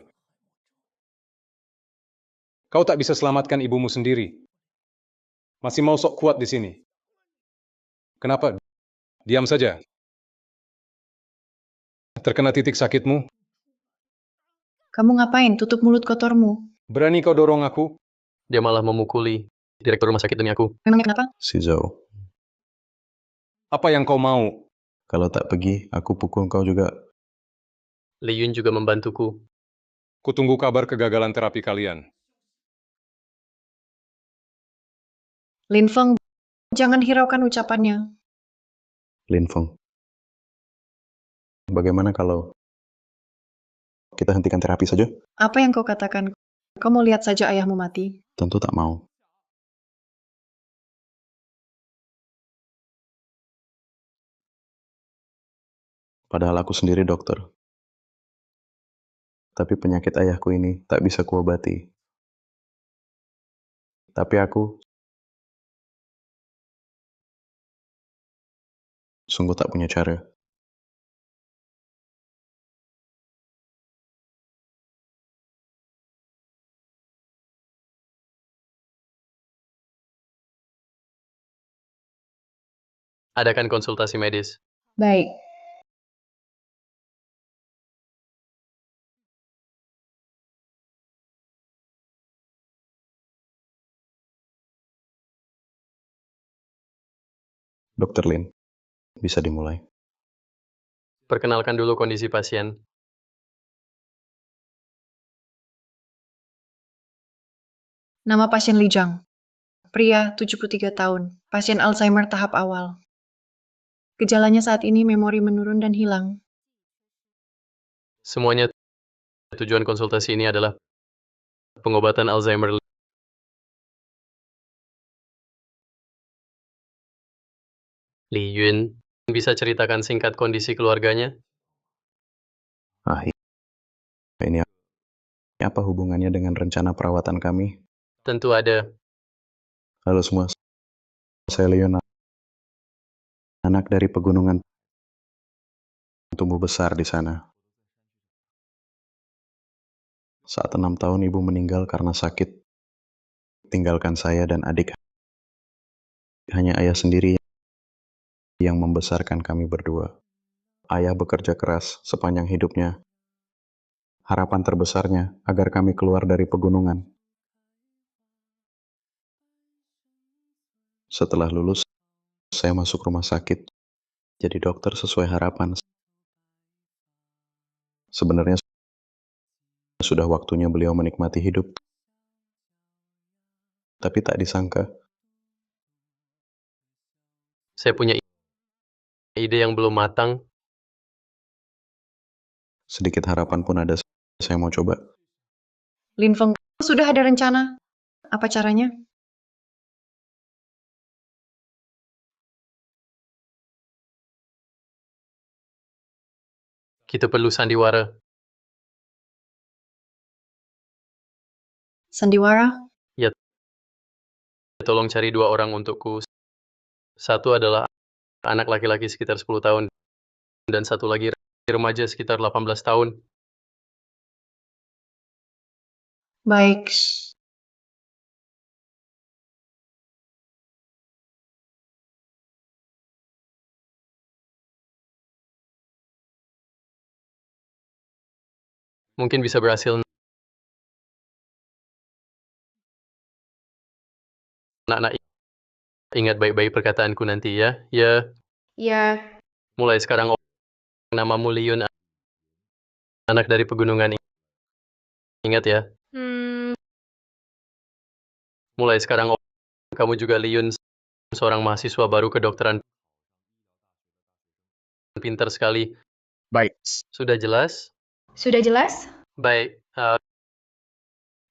Kau tak bisa selamatkan ibumu sendiri. Masih mau sok kuat di sini. Kenapa? Diam saja. Terkena titik sakitmu? Kamu ngapain? Tutup mulut kotormu. Berani kau dorong aku? Dia malah memukuli direktur rumah sakit demi aku. Memangnya kenapa? Si Zhao, Apa yang kau mau? kalau tak pergi, aku pukul kau juga. Li Yun juga membantuku. Kutunggu kabar kegagalan terapi kalian. Lin Feng, jangan hiraukan ucapannya. Lin Feng, bagaimana kalau kita hentikan terapi saja? Apa yang kau katakan? Kau mau lihat saja ayahmu mati? Tentu tak mau. Padahal aku sendiri dokter. Tapi penyakit ayahku ini tak bisa kuobati. Tapi aku sungguh tak punya cara. Adakan konsultasi medis. Baik. Dokter Lin, bisa dimulai. Perkenalkan dulu kondisi pasien. Nama pasien Li Jiang. Pria, 73 tahun. Pasien Alzheimer tahap awal. Gejalanya saat ini memori menurun dan hilang. Semuanya tujuan konsultasi ini adalah pengobatan Alzheimer. Li Yun, bisa ceritakan singkat kondisi keluarganya? Ini apa hubungannya dengan rencana perawatan kami? Tentu ada. Halo semua, saya Leon, anak dari pegunungan tumbuh besar di sana. Saat 6 tahun ibu meninggal karena sakit, tinggalkan saya dan adik. Hanya ayah sendiri yang membesarkan kami berdua. Ayah bekerja keras sepanjang hidupnya. Harapan terbesarnya agar kami keluar dari pegunungan. Setelah lulus, saya masuk rumah sakit. Jadi dokter sesuai harapan. Sebenarnya sudah waktunya beliau menikmati hidup. Tapi tak disangka. Saya punya ide yang belum matang. Sedikit harapan pun ada, saya mau coba. Lin Feng, sudah ada rencana? Apa caranya? Kita perlu sandiwara. Sandiwara? Ya, tolong cari 2 orang untukku. Satu adalah anak laki-laki sekitar 10 tahun, dan satu lagi remaja sekitar 18 tahun. Baik. Mungkin bisa berhasil. Nak, ingat baik-baik perkataanku nanti ya. Ya. Ya. Mulai sekarang namamu Liyun, anak dari pegunungan. Ingat ya. Mulai sekarang kamu juga Liyun, seorang mahasiswa baru kedokteran. Pintar sekali. Baik. Sudah jelas? Sudah jelas? Baik.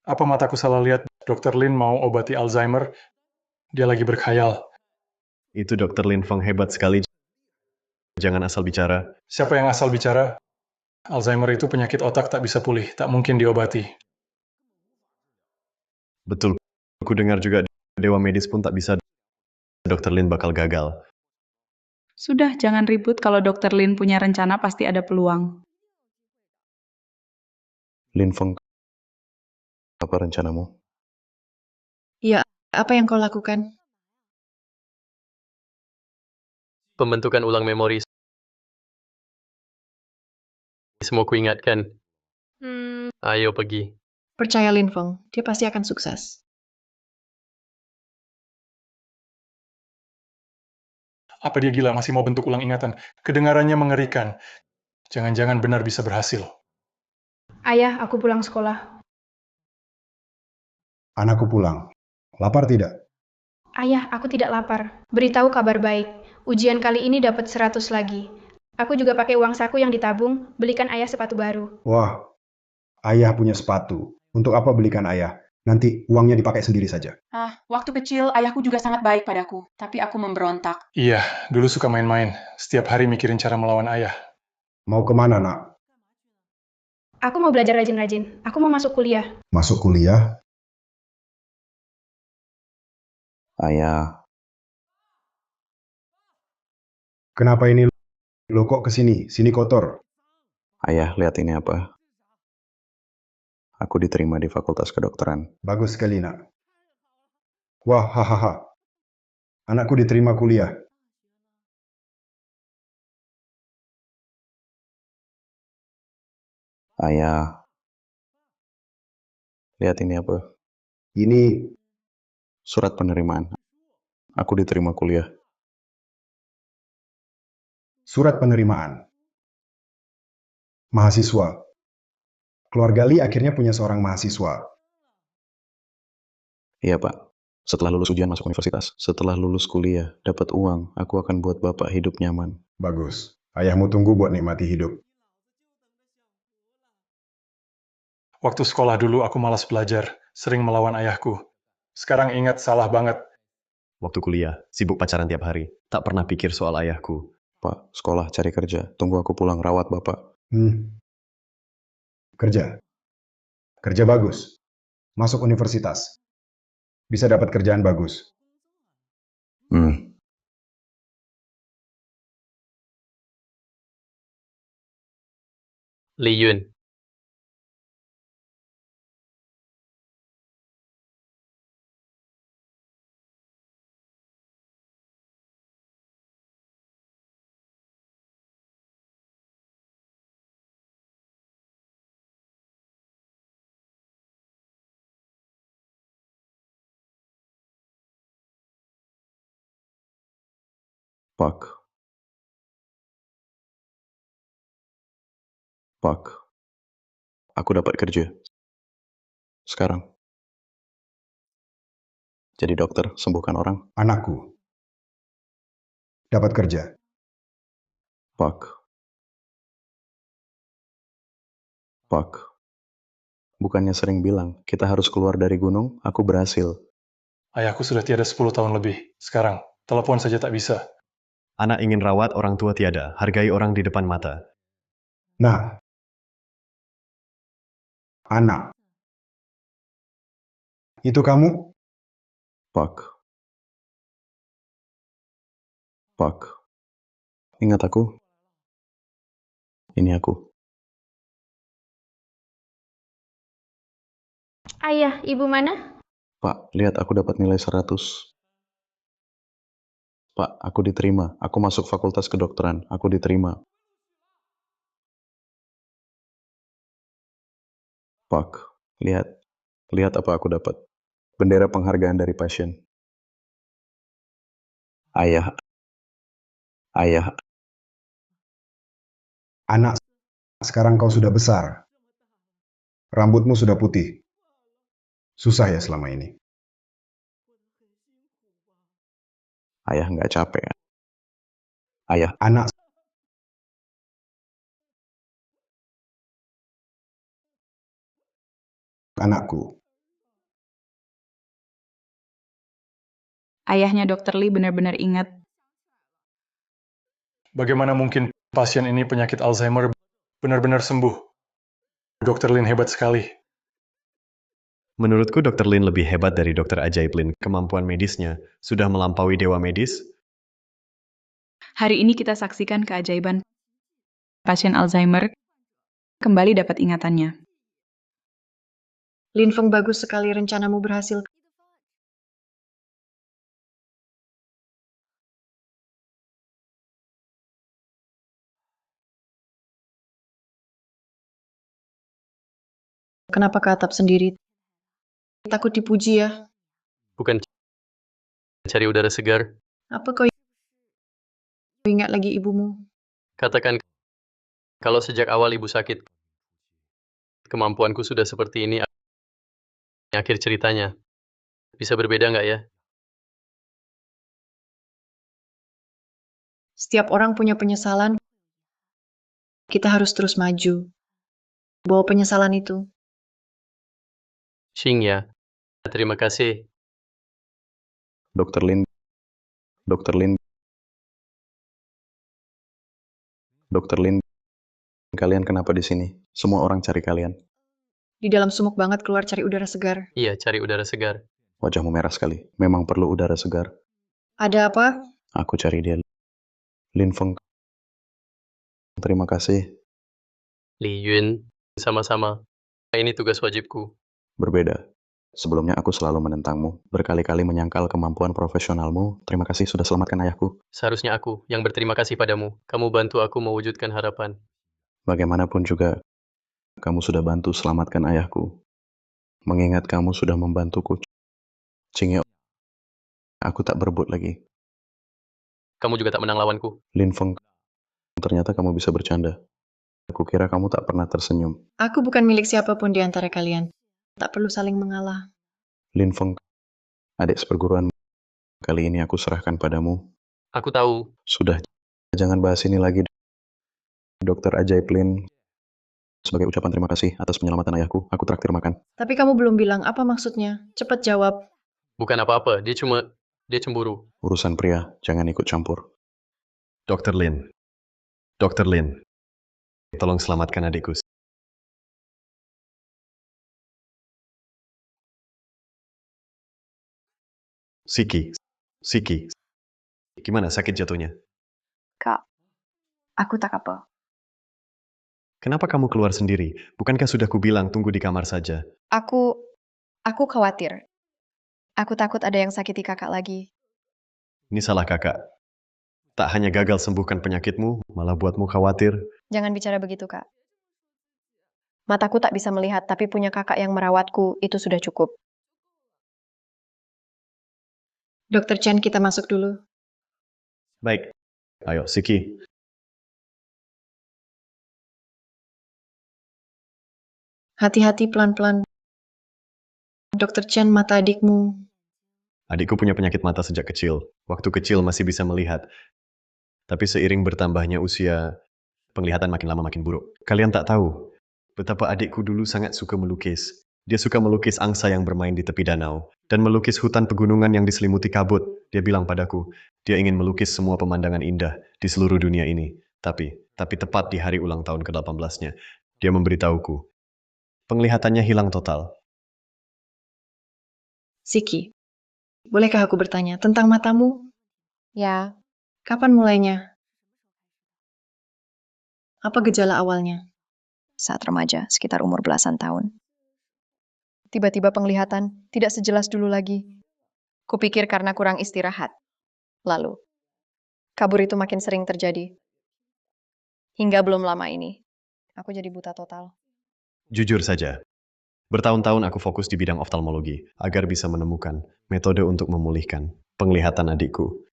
Apa mataku salah lihat? Dr. Lin mau obati Alzheimer. Dia lagi berkhayal. Itu Dr. Lin Feng hebat sekali. Jangan asal bicara. Siapa yang asal bicara? Alzheimer itu penyakit otak tak bisa pulih, tak mungkin diobati. Betul. Aku dengar juga dewa medis pun tak bisa. Dr. Lin bakal gagal. Sudah, jangan ribut. Kalau Dr. Lin punya rencana, pasti ada peluang. Lin Feng, apa rencanamu? Ya, apa yang kau lakukan? Pembentukan ulang memori. Semua kuingatkan. Ayo pergi. Percaya Lin Feng, dia pasti akan sukses. Apa dia gila masih mau bentuk ulang ingatan? Kedengarannya mengerikan. Jangan-jangan benar bisa berhasil. Ayah, aku pulang sekolah. Anakku pulang. Lapar tidak? Ayah, aku tidak lapar. Beritahu kabar baik. Ujian kali ini dapat 100 lagi. Aku juga pakai uang saku yang ditabung, belikan ayah sepatu baru. Wah, ayah punya sepatu. Untuk apa belikan ayah? Nanti uangnya dipakai sendiri saja. Waktu kecil ayahku juga sangat baik padaku, tapi aku memberontak. Iya, dulu suka main-main. Setiap hari mikirin cara melawan ayah. Mau kemana, nak? Aku mau belajar rajin-rajin. Aku mau masuk kuliah. Masuk kuliah? Ayah, Kenapa ini lo kok kesini? Sini kotor. ayah lihat ini apa? Aku diterima di Fakultas Kedokteran. Bagus sekali, nak. Wah, hahaha. Anakku diterima kuliah. Ayah, lihat ini apa? Ini Surat penerimaan. Aku diterima kuliah. surat penerimaan. Mahasiswa. Keluarga Li akhirnya punya seorang mahasiswa. Iya, Pak. Setelah lulus ujian masuk universitas, setelah lulus kuliah, dapat uang, aku akan buat Bapak hidup nyaman. Bagus. Ayahmu tunggu buat nikmati hidup. Waktu sekolah dulu aku malas belajar, sering melawan ayahku. Sekarang ingat salah banget. Waktu kuliah, sibuk pacaran tiap hari. Tak pernah pikir soal ayahku. Pak, sekolah cari kerja. Tunggu aku pulang rawat Bapak. Kerja. Kerja bagus. Masuk universitas. Bisa dapat kerjaan bagus. Li Yun. Pak, aku dapat kerja. Sekarang. Jadi dokter, sembuhkan orang. Anakku. Dapat kerja. Pak, bukannya sering bilang, kita harus keluar dari gunung, aku berhasil. Ayahku sudah tiada 10 tahun lebih. Sekarang, telepon saja tak bisa. Anak ingin rawat, orang tua tiada. Hargai orang di depan mata. Nah. Anak. Itu kamu? Pak, ingat aku? Ini aku. Ayah, ibu mana? Pak, lihat aku dapat nilai 100. Pak, aku diterima. Aku masuk Fakultas Kedokteran. Aku diterima. Pak, lihat. Lihat apa aku dapat. Bendera penghargaan dari pasien. Ayah. Anak, sekarang kau sudah besar. Rambutmu sudah putih. Susah ya selama ini. Ayah nggak capek. Ayah, Anakku. Ayahnya Dr. Lee benar-benar ingat. Bagaimana mungkin pasien ini penyakit Alzheimer benar-benar sembuh? Dr. Lin hebat sekali. Menurutku Dr. Lin lebih hebat dari Dr. Ajaib Lin. Kemampuan medisnya sudah melampaui dewa medis. Hari ini kita saksikan keajaiban pasien Alzheimer kembali dapat ingatannya. Lin Feng, bagus sekali rencanamu berhasil. Kenapa ke atap sendiri? Takut dipuji ya? Bukan cari udara segar. Apa kau ingat lagi ibumu? Katakan kalau sejak awal ibu sakit, kemampuanku sudah seperti ini. Akhir ceritanya. Bisa berbeda nggak ya? Setiap orang punya penyesalan. Kita harus terus maju. Bawa penyesalan itu. Xing ya. Terima kasih. Dr. Lin, Dr. Lin, Dr. Lin, kalian kenapa di sini? Semua orang cari kalian. Di dalam sumuk banget keluar cari udara segar. Iya, cari udara segar. Wajahmu merah sekali. Memang perlu udara segar. Ada apa? Aku cari dia. Lin Feng. Terima kasih. Li Yun, sama-sama. Ini tugas wajibku. Berbeda. Sebelumnya aku selalu menentangmu, berkali-kali menyangkal kemampuan profesionalmu. Terima kasih sudah selamatkan ayahku. Seharusnya aku yang berterima kasih padamu. Kamu bantu aku mewujudkan harapan. Bagaimanapun juga, kamu sudah bantu selamatkan ayahku. Mengingat kamu sudah membantuku. Cingyo, aku tak berebut lagi. Kamu juga tak menang lawanku. Lin Feng, ternyata kamu bisa bercanda. Aku kira kamu tak pernah tersenyum. Aku bukan milik siapapun di antara kalian. Tak perlu saling mengalah. Lin Feng, adik seperguruan, kali ini aku serahkan padamu. Aku tahu. Sudah, jangan bahas ini lagi. Dr. Ajaib Lin, sebagai ucapan terima kasih atas penyelamatan ayahku, aku traktir makan. Tapi kamu belum bilang apa maksudnya. Cepat jawab. Bukan apa-apa, dia cemburu. Urusan pria, jangan ikut campur. Dr. Lin, Dr. Lin, tolong selamatkan adikku. Siki, gimana sakit jatuhnya? Kak, aku tak apa. Kenapa kamu keluar sendiri? Bukankah sudah kubilang tunggu di kamar saja? Aku khawatir. Aku takut ada yang sakiti kakak lagi. Ini salah kakak. Tak hanya gagal sembuhkan penyakitmu, malah buatmu khawatir. Jangan bicara begitu, Kak. Mataku tak bisa melihat, tapi punya kakak yang merawatku, itu sudah cukup. Dokter Chen, kita masuk dulu. Baik. Ayo, Siki. Hati-hati, pelan-pelan. Dokter Chen, mata adikmu. Adikku punya penyakit mata sejak kecil. Waktu kecil masih bisa melihat. Tapi seiring bertambahnya usia, penglihatan makin lama makin buruk. Kalian tak tahu betapa adikku dulu sangat suka melukis. Dia suka melukis angsa yang bermain di tepi danau, dan melukis hutan pegunungan yang diselimuti kabut. Dia bilang padaku, dia ingin melukis semua pemandangan indah di seluruh dunia ini. Tapi tepat di hari ulang tahun ke-18-nya, dia memberitahuku, penglihatannya hilang total. Siki, bolehkah aku bertanya tentang matamu? Ya. Kapan mulainya? Apa gejala awalnya? Saat remaja, sekitar umur belasan tahun. Tiba-tiba penglihatan tidak sejelas dulu lagi. Kupikir karena kurang istirahat. Lalu, kabur itu makin sering terjadi. Hingga belum lama ini, aku jadi buta total. Jujur saja, bertahun-tahun aku fokus di bidang oftalmologi agar bisa menemukan metode untuk memulihkan penglihatan adikku.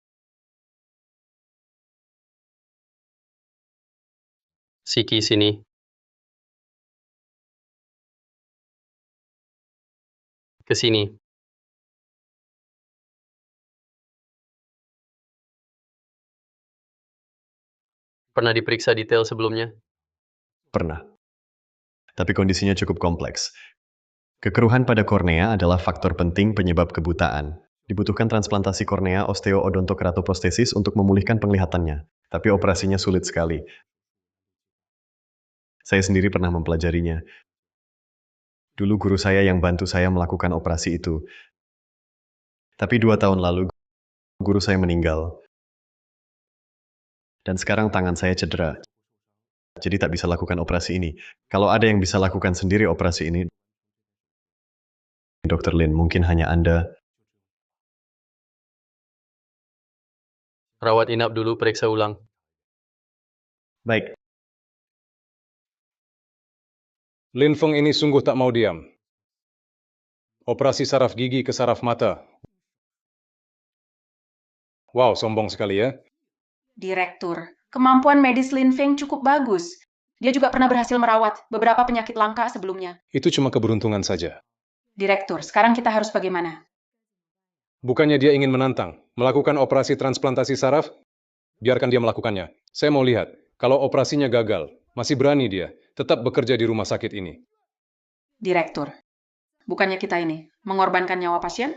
Siki sini. Ke sini. Pernah diperiksa detail sebelumnya? Pernah. Tapi kondisinya cukup kompleks. Kekeruhan pada kornea adalah faktor penting penyebab kebutaan. Dibutuhkan transplantasi kornea osteoodontokratoprostesis untuk memulihkan penglihatannya. Tapi operasinya sulit sekali. Saya sendiri pernah mempelajarinya. Dulu guru saya yang bantu saya melakukan operasi itu. Tapi 2 tahun lalu, guru saya meninggal. Dan sekarang tangan saya cedera. Jadi tak bisa lakukan operasi ini. Kalau ada yang bisa lakukan sendiri operasi ini, Dr. Lin, mungkin hanya Anda. Rawat inap dulu, periksa ulang. Baik. Lin Feng ini sungguh tak mau diam. Operasi saraf gigi ke saraf mata. Wow, sombong sekali ya. Direktur, kemampuan medis Lin Feng cukup bagus. Dia juga pernah berhasil merawat beberapa penyakit langka sebelumnya. Itu cuma keberuntungan saja. Direktur, sekarang kita harus bagaimana? Bukannya dia ingin menantang, melakukan operasi transplantasi saraf? Biarkan dia melakukannya. Saya mau lihat, kalau operasinya gagal, masih berani dia tetap bekerja di rumah sakit ini. Direktur, bukannya kita ini mengorbankan nyawa pasien?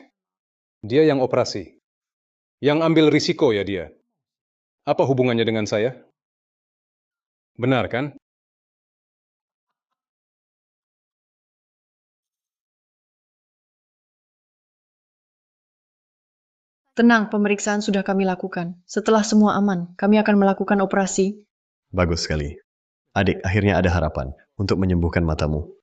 Dia yang operasi. Yang ambil risiko ya dia. Apa hubungannya dengan saya? Benar kan? Tenang, pemeriksaan sudah kami lakukan. Setelah semua aman, kami akan melakukan operasi. Bagus sekali. Adik, akhirnya ada harapan untuk menyembuhkan matamu.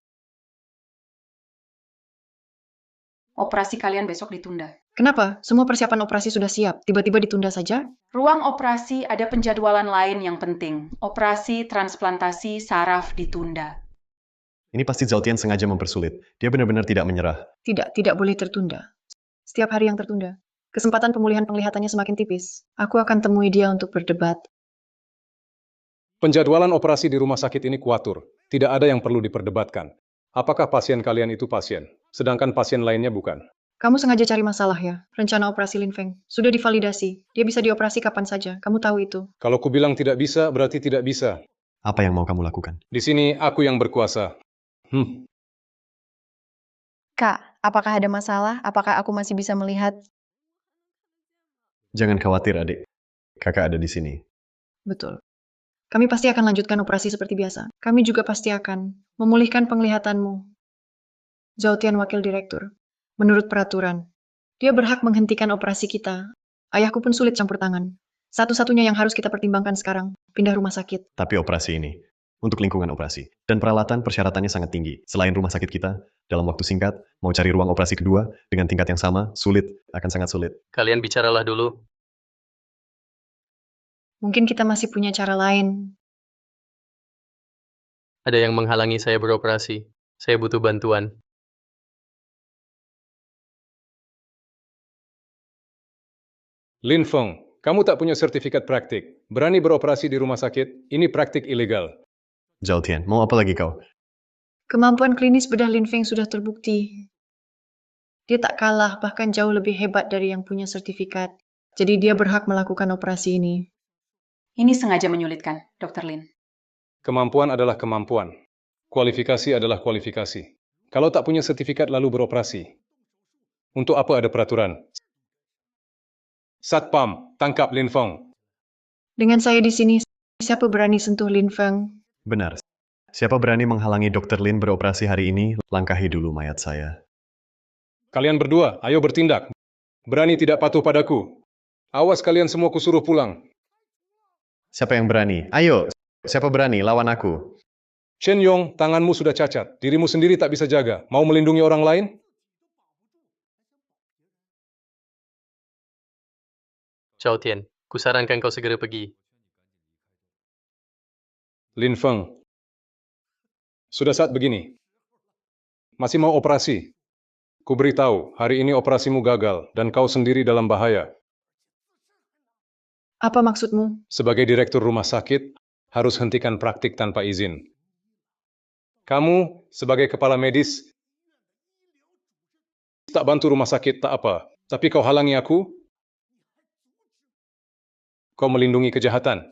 Operasi kalian besok ditunda. Kenapa? Semua persiapan operasi sudah siap. Tiba-tiba ditunda saja? Ruang operasi ada penjadwalan lain yang penting. Operasi transplantasi saraf ditunda. Ini pasti Zhao Tian sengaja mempersulit. Dia benar-benar tidak menyerah. Tidak boleh tertunda. Setiap hari yang tertunda, kesempatan pemulihan penglihatannya semakin tipis. Aku akan temui dia untuk berdebat. Penjadwalan operasi di rumah sakit ini kuatur. Tidak ada yang perlu diperdebatkan. Apakah pasien kalian itu pasien, sedangkan pasien lainnya bukan? Kamu sengaja cari masalah ya? Rencana operasi Lin Feng sudah divalidasi. Dia bisa dioperasi kapan saja. Kamu tahu itu. Kalau ku bilang tidak bisa, berarti tidak bisa. Apa yang mau kamu lakukan? Di sini aku yang berkuasa. Kak, apakah ada masalah? Apakah aku masih bisa melihat? Jangan khawatir, adik. Kakak ada di sini. Betul. Kami pasti akan lanjutkan operasi seperti biasa. Kami juga pasti akan memulihkan penglihatanmu. Zhao Tian, Wakil Direktur. Menurut peraturan, dia berhak menghentikan operasi kita. Ayahku pun sulit campur tangan. Satu-satunya yang harus kita pertimbangkan sekarang, pindah rumah sakit. Tapi operasi ini, untuk lingkungan operasi. Dan peralatan persyaratannya sangat tinggi. Selain rumah sakit kita, dalam waktu singkat, mau cari ruang operasi kedua, dengan tingkat yang sama, sulit, akan sangat sulit. Kalian bicaralah dulu. Mungkin kita masih punya cara lain. Ada yang menghalangi saya beroperasi. Saya butuh bantuan. Lin Feng, kamu tak punya sertifikat praktik. Berani beroperasi di rumah sakit? Ini praktik ilegal. Zhao Tian, mau apa lagi kau? Kemampuan klinis bedah Lin Feng sudah terbukti. Dia tak kalah, bahkan jauh lebih hebat dari yang punya sertifikat. Jadi dia berhak melakukan operasi ini. Ini sengaja menyulitkan, Dr. Lin. Kemampuan adalah kemampuan. Kualifikasi adalah kualifikasi. Kalau tak punya sertifikat lalu beroperasi. Untuk apa ada peraturan? Satpam, tangkap Lin Feng. Dengan saya di sini, siapa berani sentuh Lin Feng? Benar. Siapa berani menghalangi Dr. Lin beroperasi hari ini, langkahi dulu mayat saya. Kalian berdua, ayo bertindak. Berani tidak patuh padaku. Awas kalian semua kusuruh pulang. Siapa yang berani? Ayo, siapa berani? Lawan aku. Chen Yong, tanganmu sudah cacat. Dirimu sendiri tak bisa jaga. Mau melindungi orang lain? Zhao Tian, kusarankan kau segera pergi. Lin Feng, sudah saat begini. Masih mau operasi? Ku beritahu, hari ini operasimu gagal dan kau sendiri dalam bahaya. Apa maksudmu? Sebagai direktur rumah sakit, harus hentikan praktik tanpa izin. Kamu, sebagai kepala medis, tak bantu rumah sakit, tak apa. Tapi kau halangi aku? Kau melindungi kejahatan.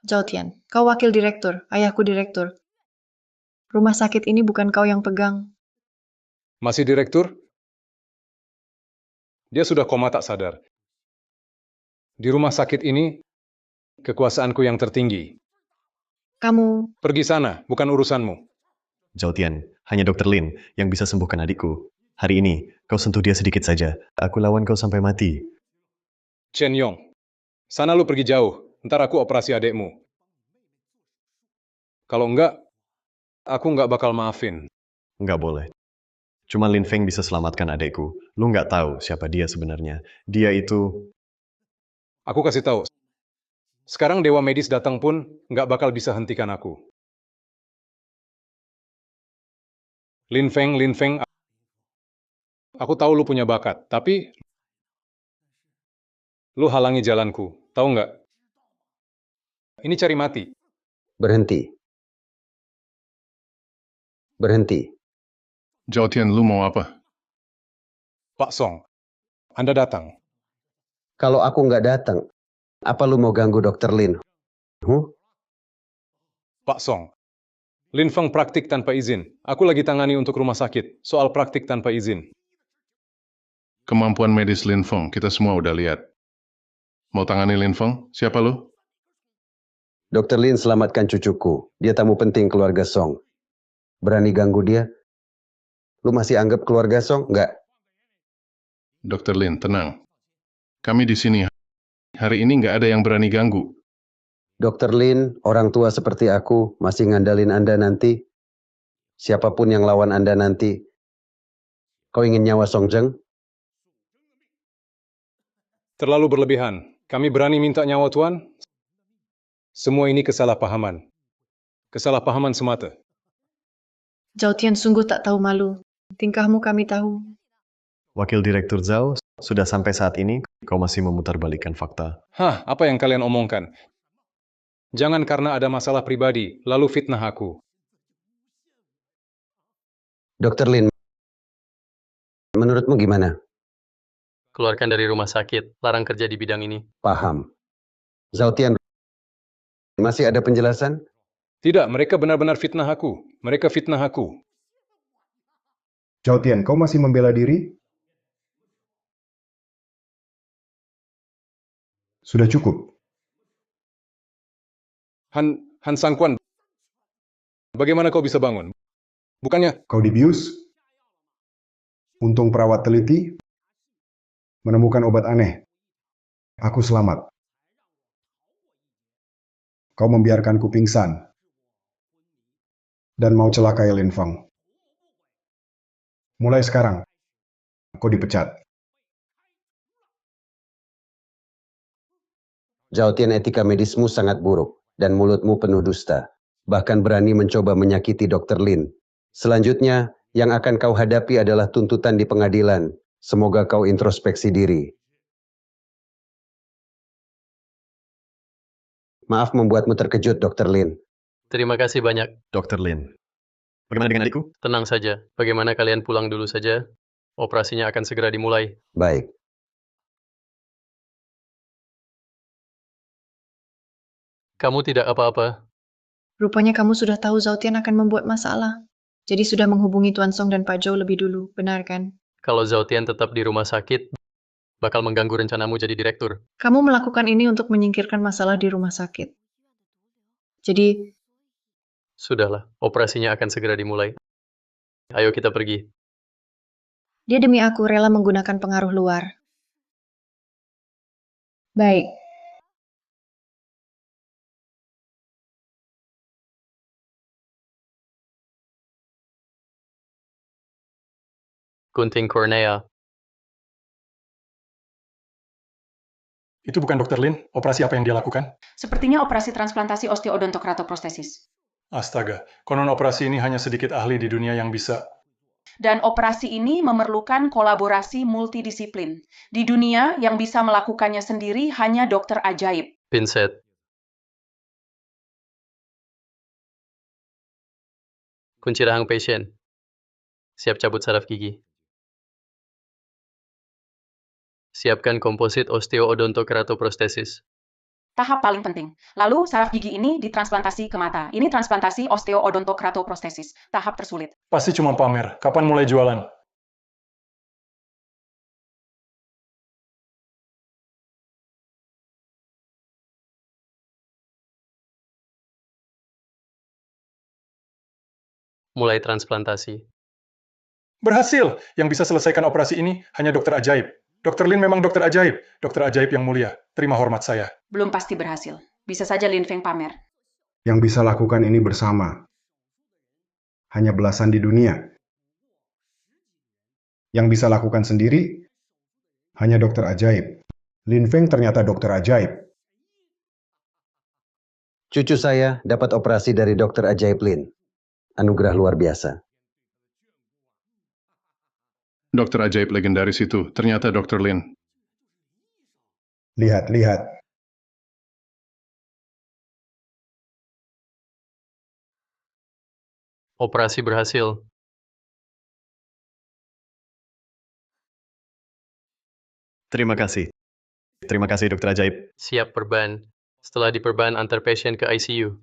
Zhao Tian, kau wakil direktur, ayahku direktur. Rumah sakit ini bukan kau yang pegang. Masih direktur? Dia sudah koma tak sadar. Di rumah sakit ini, kekuasaanku yang tertinggi. Kamu... Pergi sana, bukan urusanmu. Zhao Tian, hanya Dr. Lin yang bisa sembuhkan adikku. Hari ini, kau sentuh dia sedikit saja. Aku lawan kau sampai mati. Chen Yong, sana lu pergi jauh. Ntar aku operasi adekmu. Kalau enggak, aku nggak bakal maafin. Nggak boleh. Cuma Lin Feng bisa selamatkan adekku. Lu nggak tahu siapa dia sebenarnya. Dia itu... Aku kasih tahu. Sekarang dewa medis datang pun nggak bakal bisa hentikan aku. Lin Feng, aku tahu lu punya bakat, tapi lu halangi jalanku, tahu nggak? Ini cari mati. Berhenti. Berhenti. Zhao Tian, lu mau apa? Pak Song, Anda datang. Kalau aku nggak datang, apa lu mau ganggu Dr. Lin? Pak Song, Lin Feng praktik tanpa izin. Aku lagi tangani untuk rumah sakit, soal praktik tanpa izin. Kemampuan medis Lin Feng, kita semua udah lihat. Mau tangani Lin Feng? Siapa lu? Dr. Lin selamatkan cucuku. Dia tamu penting keluarga Song. Berani ganggu dia? Lu masih anggap keluarga Song? Nggak. Dr. Lin, tenang. Kami di sini. Hari ini nggak ada yang berani ganggu. Dr. Lin, orang tua seperti aku, masih ngandalin Anda nanti. Siapapun yang lawan Anda nanti. Kau ingin nyawa Song Zheng? Terlalu berlebihan. Kami berani minta nyawa Tuan? Semua ini kesalahpahaman. Kesalahpahaman semata. Zhao Tian sungguh tak tahu malu. Tingkahmu kami tahu. Wakil Direktur Zhao, sudah sampai saat ini, kau masih memutarbalikkan fakta. Hah, apa yang kalian omongkan? Jangan karena ada masalah pribadi, lalu fitnah aku. Dr. Lin, menurutmu gimana? Keluarkan dari rumah sakit, larang kerja di bidang ini. Paham. Zhao Tian, masih ada penjelasan? Tidak, mereka benar-benar fitnah aku. Mereka fitnah aku. Zhao Tian, kau masih membela diri? Sudah cukup. Han Sangquan, bagaimana kau bisa bangun? Bukannya... Kau dibius? Untung perawat teliti menemukan obat aneh. Aku selamat. Kau membiarkanku pingsan dan mau celakai Lin Feng. Mulai sekarang, kau dipecat. Zhao Tian, etika medismu sangat buruk dan mulutmu penuh dusta. Bahkan berani mencoba menyakiti Dr. Lin. Selanjutnya, yang akan kau hadapi adalah tuntutan di pengadilan. Semoga kau introspeksi diri. Maaf membuatmu terkejut, Dr. Lin. Terima kasih banyak. Dr. Lin, bagaimana dengan adikku? Tenang saja. Bagaimana kalian pulang dulu saja? Operasinya akan segera dimulai. Baik. Kamu tidak apa-apa. Rupanya kamu sudah tahu Zhao Tian akan membuat masalah. Jadi sudah menghubungi Tuan Song dan Pak Zhou lebih dulu, benar kan? Kalau Zhao Tian tetap di rumah sakit, bakal mengganggu rencanamu jadi direktur. Kamu melakukan ini untuk menyingkirkan masalah di rumah sakit. Jadi... Sudahlah, operasinya akan segera dimulai. Ayo kita pergi. Dia demi aku rela menggunakan pengaruh luar. Baik. Gunting Cornea. Itu bukan Dr. Lin. Operasi apa yang dia lakukan? Sepertinya operasi transplantasi osteodontokratoprostesis. Astaga, konon operasi ini hanya sedikit ahli di dunia yang bisa. Dan operasi ini memerlukan kolaborasi multidisiplin. Di dunia, yang bisa melakukannya sendiri hanya dokter ajaib. Pinset. Kunci rahang pasien. Siap cabut saraf gigi. Siapkan komposit osteodontokratoprostesis. tahap paling penting. Lalu saraf gigi ini ditransplantasi ke mata. Ini transplantasi osteoodontokratoprostesis, tahap tersulit. Pasti cuma pamer. Kapan mulai jualan? Mulai transplantasi. Berhasil! Yang bisa selesaikan operasi ini hanya dokter ajaib. Dr. Lin memang dokter ajaib. Dokter ajaib yang mulia. Terima hormat saya. Belum pasti berhasil. Bisa saja Lin Feng pamer. Yang bisa lakukan ini bersama. Hanya belasan di dunia. Yang bisa lakukan sendiri, hanya dokter ajaib. Lin Feng ternyata dokter ajaib. Cucu saya dapat operasi dari dokter ajaib Lin. Anugerah luar biasa. Dokter ajaib legendaris itu, ternyata Dr. Lin. Lihat. Operasi berhasil. Terima kasih. Terima kasih, Dokter Ajaib. Siap perban. Setelah diperban, antar pasien ke ICU.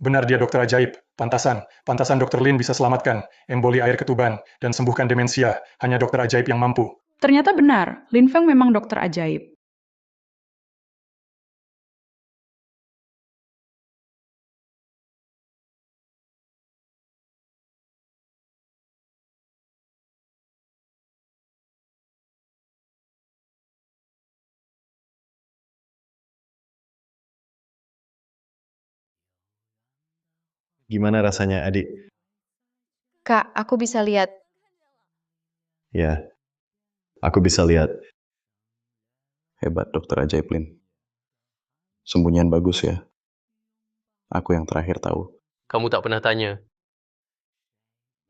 Benar dia dokter ajaib. Pantasan Dr. Lin bisa selamatkan emboli air ketuban dan sembuhkan demensia. Hanya dokter ajaib yang mampu. Ternyata benar, Lin Feng memang dokter ajaib. Gimana rasanya, adik? Kak, aku bisa lihat. Ya, aku bisa lihat. Hebat, dokter ajaib Lin. Sembunyian bagus ya. Aku yang terakhir tahu. Kamu tak pernah tanya.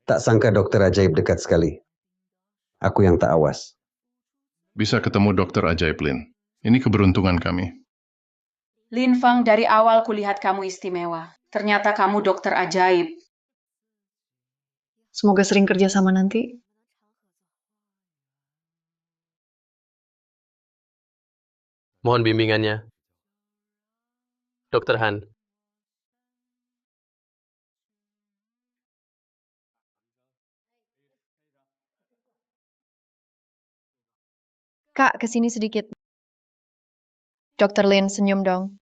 Tak sangka dokter ajaib dekat sekali. Aku yang tak awas. Bisa ketemu dokter ajaib Lin. Ini keberuntungan kami. Lin Feng, dari awal kulihat kamu istimewa. Ternyata kamu dokter ajaib. Semoga sering kerja sama nanti. Mohon bimbingannya. Dr. Han. Kak, kesini sedikit. Dr. Lin, senyum dong.